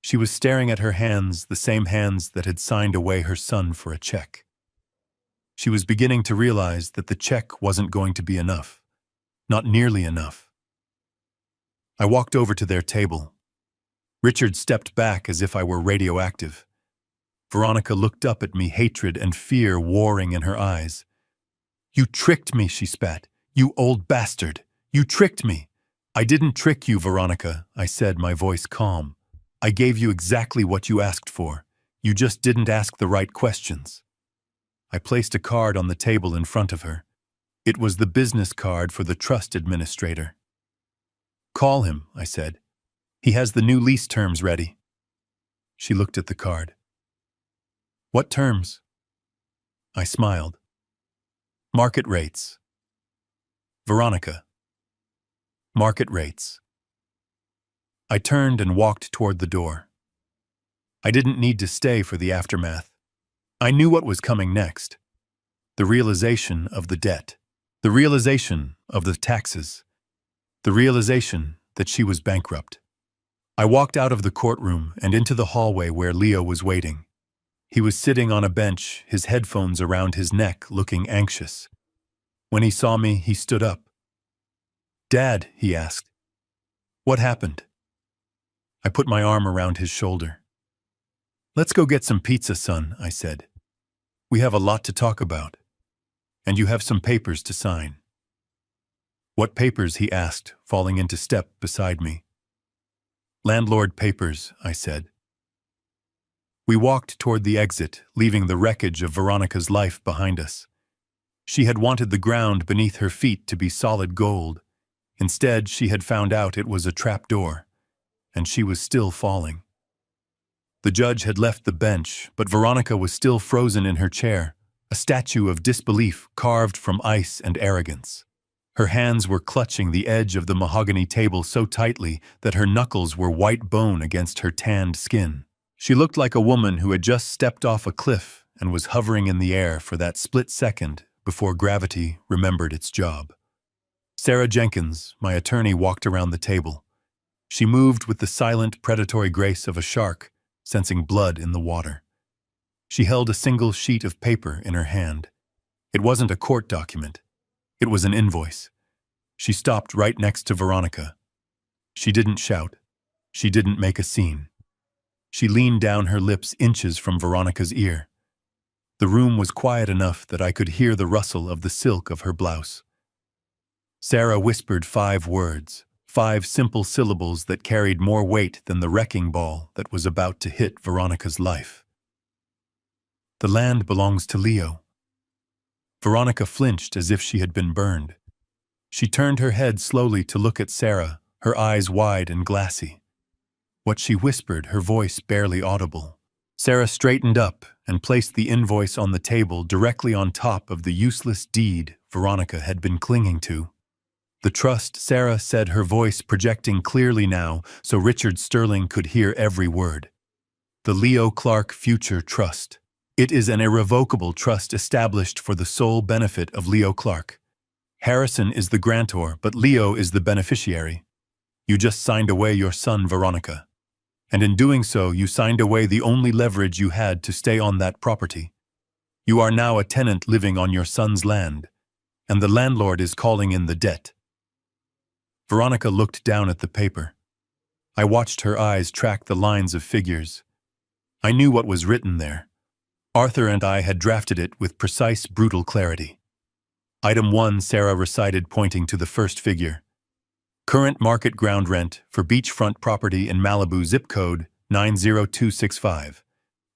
She was staring at her hands, the same hands that had signed away her son for a check. She was beginning to realize that the check wasn't going to be enough. Not nearly enough. I walked over to their table. Richard stepped back as if I were radioactive. Veronica looked up at me, hatred and fear warring in her eyes. You tricked me, she spat. You old bastard. You tricked me. I didn't trick you, Veronica, I said, my voice calm. I gave you exactly what you asked for. You just didn't ask the right questions. I placed a card on the table in front of her. It was the business card for the trust administrator. Call him, I said. He has the new lease terms ready. She looked at the card. What terms? I smiled. Market rates. Veronica. Market rates. I turned and walked toward the door. I didn't need to stay for the aftermath. I knew what was coming next. The realization of the debt. The realization of the taxes. The realization that she was bankrupt. I walked out of the courtroom and into the hallway where Leo was waiting. He was sitting on a bench, his headphones around his neck, looking anxious. When he saw me, he stood up. "Dad," he asked. "What happened?" I put my arm around his shoulder. "Let's go get some pizza, son," I said. "We have a lot to talk about. And you have some papers to sign." "What papers?" he asked, falling into step beside me. "Landlord papers," I said. We walked toward the exit, leaving the wreckage of Veronica's life behind us. She had wanted the ground beneath her feet to be solid gold. Instead, she had found out it was a trapdoor, and she was still falling. The judge had left the bench, but Veronica was still frozen in her chair, a statue of disbelief carved from ice and arrogance. Her hands were clutching the edge of the mahogany table so tightly that her knuckles were white bone against her tanned skin. She looked like a woman who had just stepped off a cliff and was hovering in the air for that split second before gravity remembered its job. Sarah Jenkins, my attorney, walked around the table. She moved with the silent, predatory grace of a shark, sensing blood in the water. She held a single sheet of paper in her hand. It wasn't a court document. It was an invoice. She stopped right next to Veronica. She didn't shout. She didn't make a scene. She leaned down, her lips inches from Veronica's ear. The room was quiet enough that I could hear the rustle of the silk of her blouse. Sarah whispered 5 words, 5 simple syllables that carried more weight than the wrecking ball that was about to hit Veronica's life. "The land belongs to Leo." Veronica flinched as if she had been burned. She turned her head slowly to look at Sarah, her eyes wide and glassy. What she whispered, her voice barely audible. Sarah straightened up and placed the invoice on the table directly on top of the useless deed Veronica had been clinging to. "The trust," Sarah said, her voice projecting clearly now so Richard Sterling could hear every word. "The Leo Clark Future Trust. It is an irrevocable trust established for the sole benefit of Leo Clark. Harrison is the grantor, but Leo is the beneficiary. You just signed away your son, Veronica. And in doing so, you signed away the only leverage you had to stay on that property. You are now a tenant living on your son's land, and the landlord is calling in the debt." Veronica looked down at the paper. I watched her eyes track the lines of figures. I knew what was written there. Arthur and I had drafted it with precise, brutal clarity. Item 1, Sarah recited, pointing to the first figure. "Current market ground rent for beachfront property in Malibu, zip code 90265.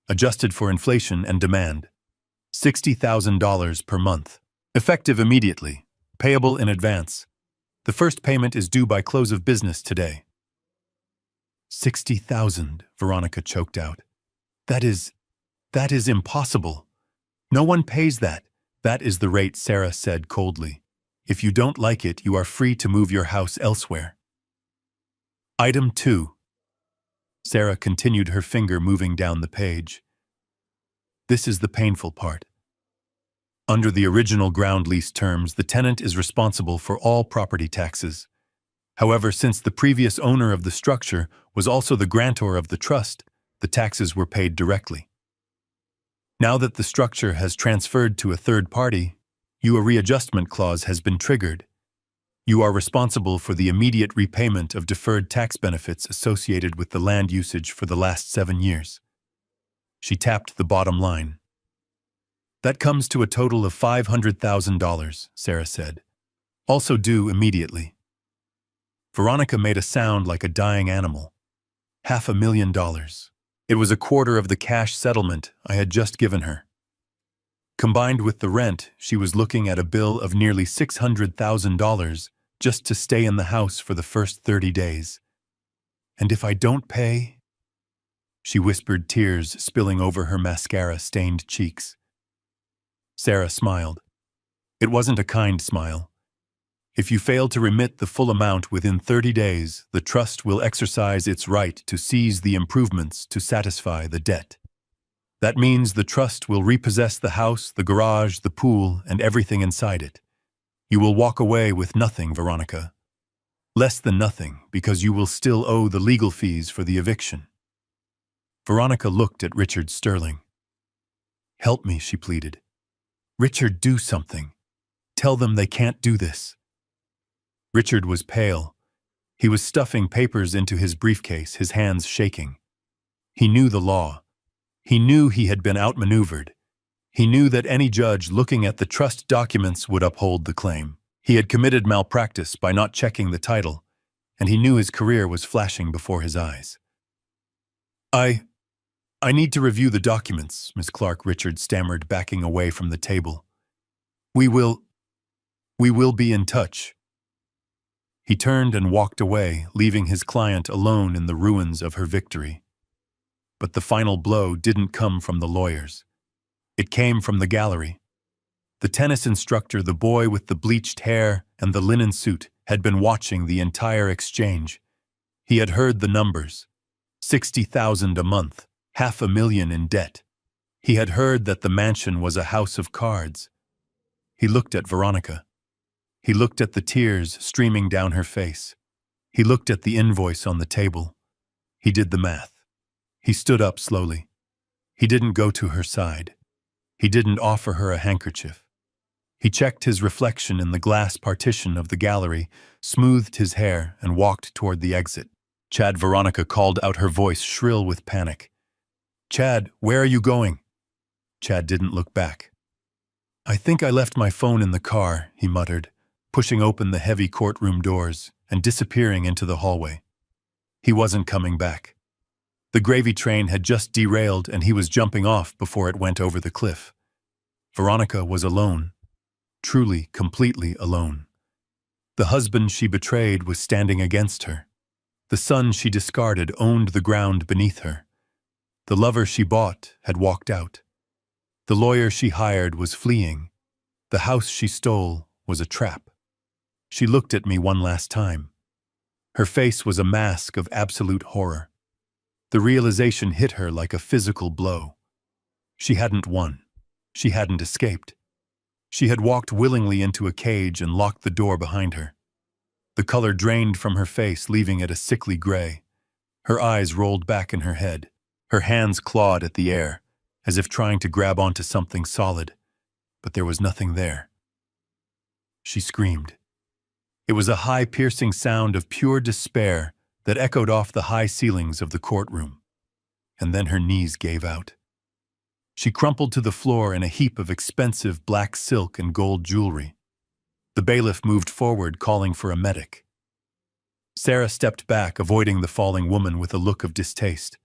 Adjusted for inflation and demand. $60,000 per month. Effective immediately. Payable in advance. The first payment is due by close of business today." $60,000, Veronica choked out. That is impossible. No one pays that. "That is the rate," Sarah said coldly. "If you don't like it, you are free to move your house elsewhere." Item 2. Sarah continued, her finger moving down the page. "This is the painful part. Under the original ground lease terms, the tenant is responsible for all property taxes. However, since the previous owner of the structure was also the grantor of the trust, the taxes were paid directly. Now that the structure has transferred to a third party, a readjustment clause has been triggered. You are responsible for the immediate repayment of deferred tax benefits associated with the land usage for the last 7 years." She tapped the bottom line. "That comes to a total of $500,000, Sarah said. "Also due immediately." Veronica made a sound like a dying animal. $500,000. It was a quarter of the cash settlement I had just given her. Combined with the rent, she was looking at a bill of nearly $600,000 just to stay in the house for the first 30 days. "And if I don't pay?" She whispered, tears spilling over her mascara-stained cheeks. Sarah smiled. It wasn't a kind smile. If you fail to remit the full amount within 30 days, the trust will exercise its right to seize the improvements to satisfy the debt. That means the trust will repossess the house, the garage, the pool, and everything inside it. You will walk away with nothing, Veronica. Less than nothing, because you will still owe the legal fees for the eviction. Veronica looked at Richard Sterling. "Help me," she pleaded. "Richard, do something. Tell them they can't do this." Richard was pale. He was stuffing papers into his briefcase, his hands shaking. He knew the law. He knew he had been outmaneuvered. He knew that any judge looking at the trust documents would uphold the claim. He had committed malpractice by not checking the title, and he knew his career was flashing before his eyes. I need to review the documents, Miss Clark," Richard stammered, backing away from the table. We will be in touch." He turned and walked away, leaving his client alone in the ruins of her victory. But the final blow didn't come from the lawyers. It came from the gallery. The tennis instructor, the boy with the bleached hair and the linen suit, had been watching the entire exchange. He had heard the numbers. 60,000 a month, 500,000 in debt. He had heard that the mansion was a house of cards. He looked at Veronica. He looked at the tears streaming down her face. He looked at the invoice on the table. He did the math. He stood up slowly. He didn't go to her side. He didn't offer her a handkerchief. He checked his reflection in the glass partition of the gallery, smoothed his hair, and walked toward the exit. "Chad," Veronica called out, her voice shrill with panic. "Chad, where are you going?" Chad didn't look back. "I think I left my phone in the car," he muttered, pushing open the heavy courtroom doors and disappearing into the hallway. He wasn't coming back. The gravy train had just derailed and he was jumping off before it went over the cliff. Veronica was alone. Truly, completely alone. The husband she betrayed was standing against her. The son she discarded owned the ground beneath her. The lover she bought had walked out. The lawyer she hired was fleeing. The house she stole was a trap. She looked at me one last time. Her face was a mask of absolute horror. The realization hit her like a physical blow. She hadn't won. She hadn't escaped. She had walked willingly into a cage and locked the door behind her. The color drained from her face, leaving it a sickly gray. Her eyes rolled back in her head. Her hands clawed at the air, as if trying to grab onto something solid, but there was nothing there. She screamed. It was a high, piercing sound of pure despair that echoed off the high ceilings of the courtroom. And then her knees gave out. She crumpled to the floor in a heap of expensive black silk and gold jewelry. The bailiff moved forward, calling for a medic. Sarah stepped back, avoiding the falling woman with a look of distaste.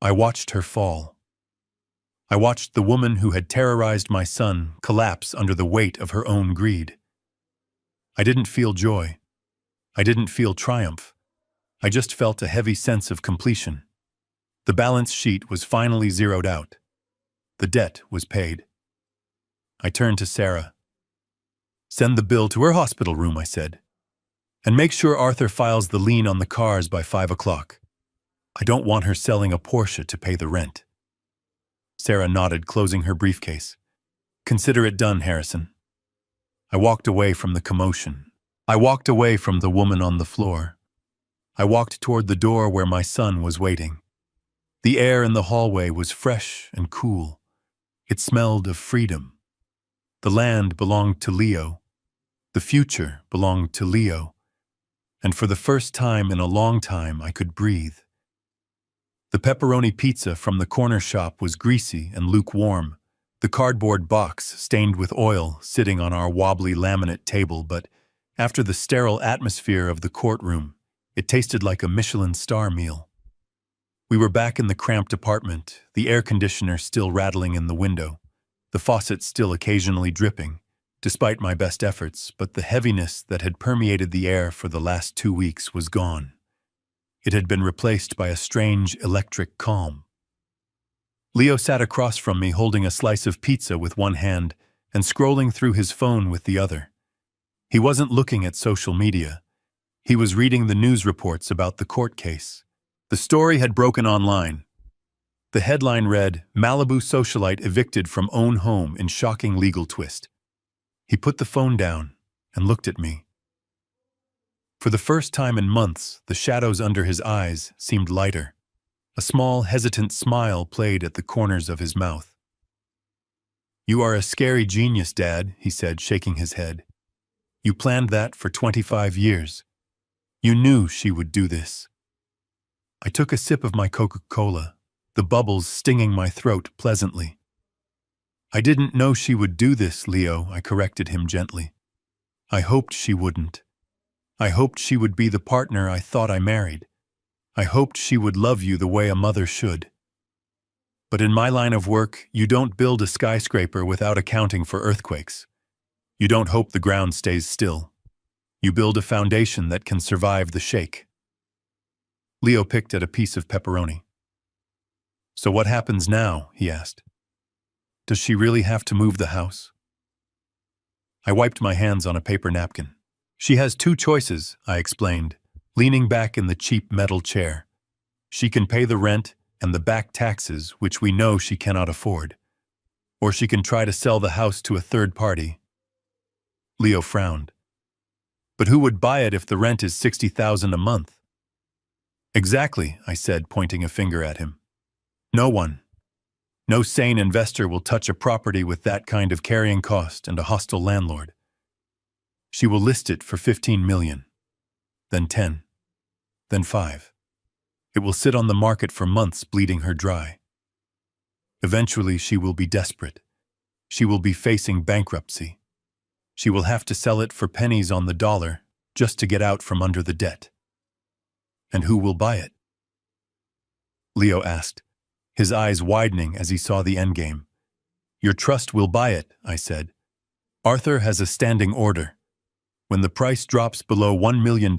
I watched her fall. I watched the woman who had terrorized my son collapse under the weight of her own greed. I didn't feel joy. I didn't feel triumph. I just felt a heavy sense of completion. The balance sheet was finally zeroed out. The debt was paid. I turned to Sarah. "Send the bill to her hospital room," I said. "And make sure Arthur files the lien on the cars by 5 o'clock. I don't want her selling a Porsche to pay the rent." Sarah nodded, closing her briefcase. "Consider it done, Harrison." I walked away from the commotion. I walked away from the woman on the floor. I walked toward the door where my son was waiting. The air in the hallway was fresh and cool. It smelled of freedom. The land belonged to Leo. The future belonged to Leo. And for the first time in a long time, I could breathe. The pepperoni pizza from the corner shop was greasy and lukewarm, the cardboard box stained with oil sitting on our wobbly laminate table, but after the sterile atmosphere of the courtroom, it tasted like a Michelin star meal. We were back in the cramped apartment, the air conditioner still rattling in the window, the faucet still occasionally dripping, despite my best efforts, but the heaviness that had permeated the air for the last 2 weeks was gone. It had been replaced by a strange electric calm. Leo sat across from me holding a slice of pizza with one hand and scrolling through his phone with the other. He wasn't looking at social media. He was reading the news reports about the court case. The story had broken online. The headline read, "Malibu socialite evicted from own home in shocking legal twist." He put the phone down and looked at me. For the first time in months, the shadows under his eyes seemed lighter. A small, hesitant smile played at the corners of his mouth. "You are a scary genius, Dad," he said, shaking his head. "You planned that for 25 years. You knew she would do this." I took a sip of my Coca-Cola, the bubbles stinging my throat pleasantly. "I didn't know she would do this, Leo," I corrected him gently. "I hoped she wouldn't. I hoped she would be the partner I thought I married. I hoped she would love you the way a mother should. But in my line of work, you don't build a skyscraper without accounting for earthquakes. You don't hope the ground stays still. You build a foundation that can survive the shake." Leo picked at a piece of pepperoni. "So what happens now?" he asked. "Does she really have to move the house?" I wiped my hands on a paper napkin. "She has two choices," I explained, leaning back in the cheap metal chair. "She can pay the rent and the back taxes, which we know she cannot afford. Or she can try to sell the house to a third party." Leo frowned. "But who would buy it if the rent is $60,000 a month?" "Exactly," I said, pointing a finger at him. "No one. No sane investor will touch a property with that kind of carrying cost and a hostile landlord. She will list it for $15 million, then 10, then 5. It will sit on the market for months, bleeding her dry. Eventually, she will be desperate. She will be facing bankruptcy. She will have to sell it for pennies on the dollar just to get out from under the debt. And who will buy it?" Leo asked, his eyes widening as he saw the endgame. "Your trust will buy it," I said. "Arthur has a standing order. When the price drops below $1 million,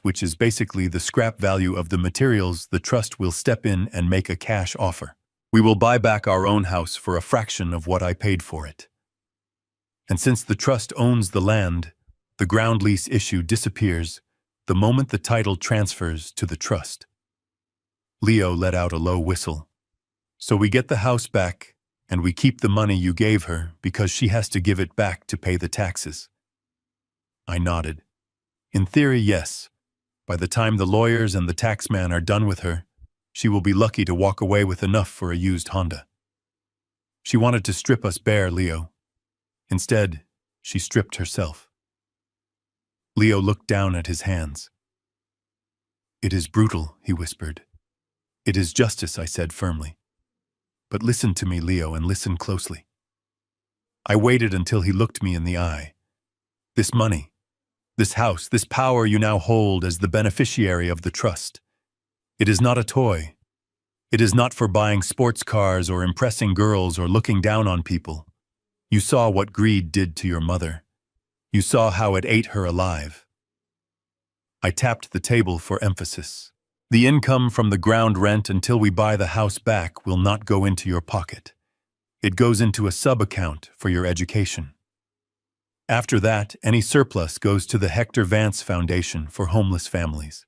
which is basically the scrap value of the materials, the trust will step in and make a cash offer. We will buy back our own house for a fraction of what I paid for it. And since the trust owns the land, the ground lease issue disappears the moment the title transfers to the trust." Leo let out a low whistle. "So we get the house back, and we keep the money you gave her because she has to give it back to pay the taxes." I nodded. "In theory, yes. By the time the lawyers and the taxman are done with her, she will be lucky to walk away with enough for a used Honda." She wanted to strip us bare, Leo. Instead, she stripped herself. Leo looked down at his hands. "It is brutal," he whispered. "It is justice," I said firmly. "But listen to me, Leo, and listen closely." I waited until he looked me in the eye. "This money, this house, this power you now hold as the beneficiary of the trust. It is not a toy. It is not for buying sports cars or impressing girls or looking down on people. You saw what greed did to your mother. You saw how it ate her alive." I tapped the table for emphasis. "The income from the ground rent until we buy the house back will not go into your pocket. It goes into a sub-account for your education. After that, any surplus goes to the Hector Vance Foundation for homeless families.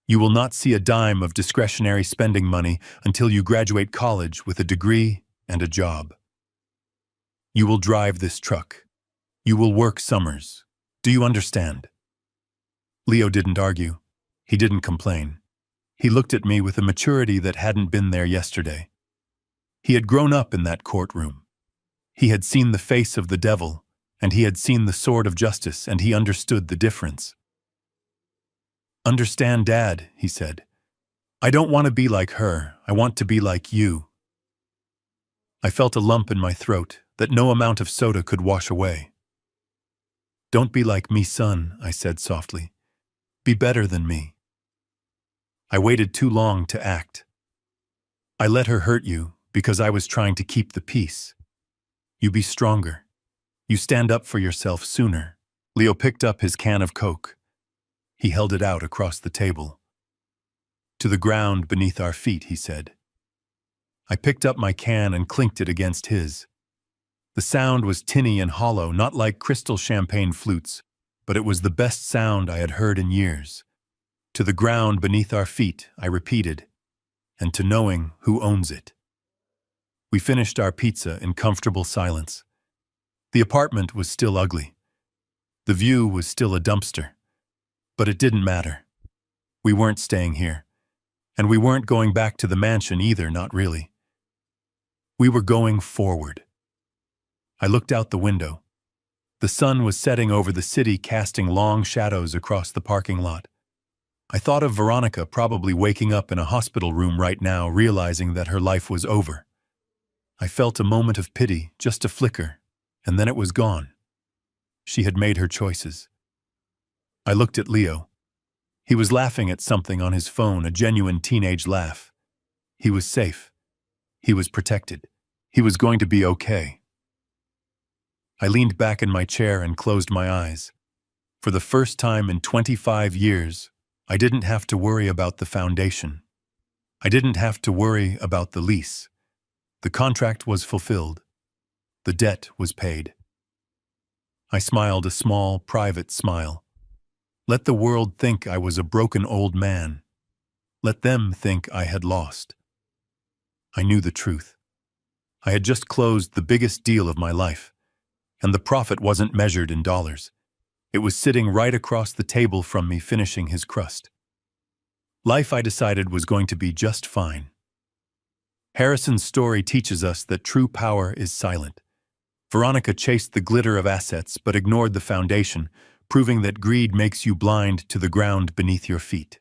You will not see a dime of discretionary spending money until you graduate college with a degree and a job. You will drive this truck. You will work summers. Do you understand?" Leo didn't argue. He didn't complain. He looked at me with a maturity that hadn't been there yesterday. He had grown up in that courtroom. He had seen the face of the devil, and he had seen the sword of justice, and he understood the difference. "Understand, Dad," he said. "I don't want to be like her. I want to be like you." I felt a lump in my throat that no amount of soda could wash away. "Don't be like me, son," I said softly. "Be better than me." I waited too long to act. "I let her hurt you because I was trying to keep the peace. You be stronger. You stand up for yourself sooner." Leo picked up his can of Coke. He held it out across the table. "To the ground beneath our feet," he said. I picked up my can and clinked it against his. The sound was tinny and hollow, not like crystal champagne flutes, but it was the best sound I had heard in years. To the ground beneath our feet, I repeated, and to knowing who owns it. We finished our pizza in comfortable silence. The apartment was still ugly. The view was still a dumpster. But it didn't matter. We weren't staying here. And we weren't going back to the mansion either, not really. We were going forward. I looked out the window. The sun was setting over the city, casting long shadows across the parking lot. I thought of Veronica probably waking up in a hospital room right now, realizing that her life was over. I felt a moment of pity, just a flicker, and then it was gone. She had made her choices. I looked at Leo. He was laughing at something on his phone, a genuine teenage laugh. He was safe. He was protected. He was going to be okay. I leaned back in my chair and closed my eyes. For the first time in 25 years, I didn't have to worry about the foundation. I didn't have to worry about the lease. The contract was fulfilled. The debt was paid. I smiled a small, private smile. Let the world think I was a broken old man. Let them think I had lost. I knew the truth. I had just closed the biggest deal of my life, and the profit wasn't measured in dollars. It was sitting right across the table from me, finishing his crust. Life, I decided, was going to be just fine. Harrison's story teaches us that true power is silent. Veronica chased the glitter of assets but ignored the foundation, proving that greed makes you blind to the ground beneath your feet.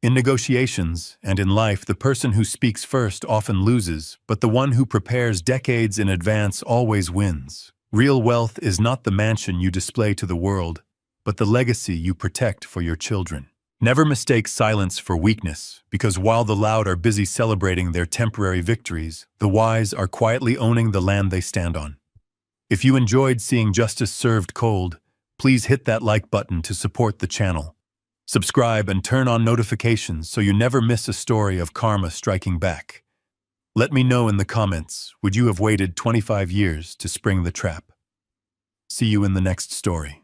In negotiations and in life, the person who speaks first often loses, but the one who prepares decades in advance always wins. Real wealth is not the mansion you display to the world, but the legacy you protect for your children. Never mistake silence for weakness, because while the loud are busy celebrating their temporary victories, the wise are quietly owning the land they stand on. If you enjoyed seeing justice served cold, please hit that like button to support the channel. Subscribe and turn on notifications so you never miss a story of karma striking back. Let me know in the comments, would you have waited 25 years to spring the trap? See you in the next story.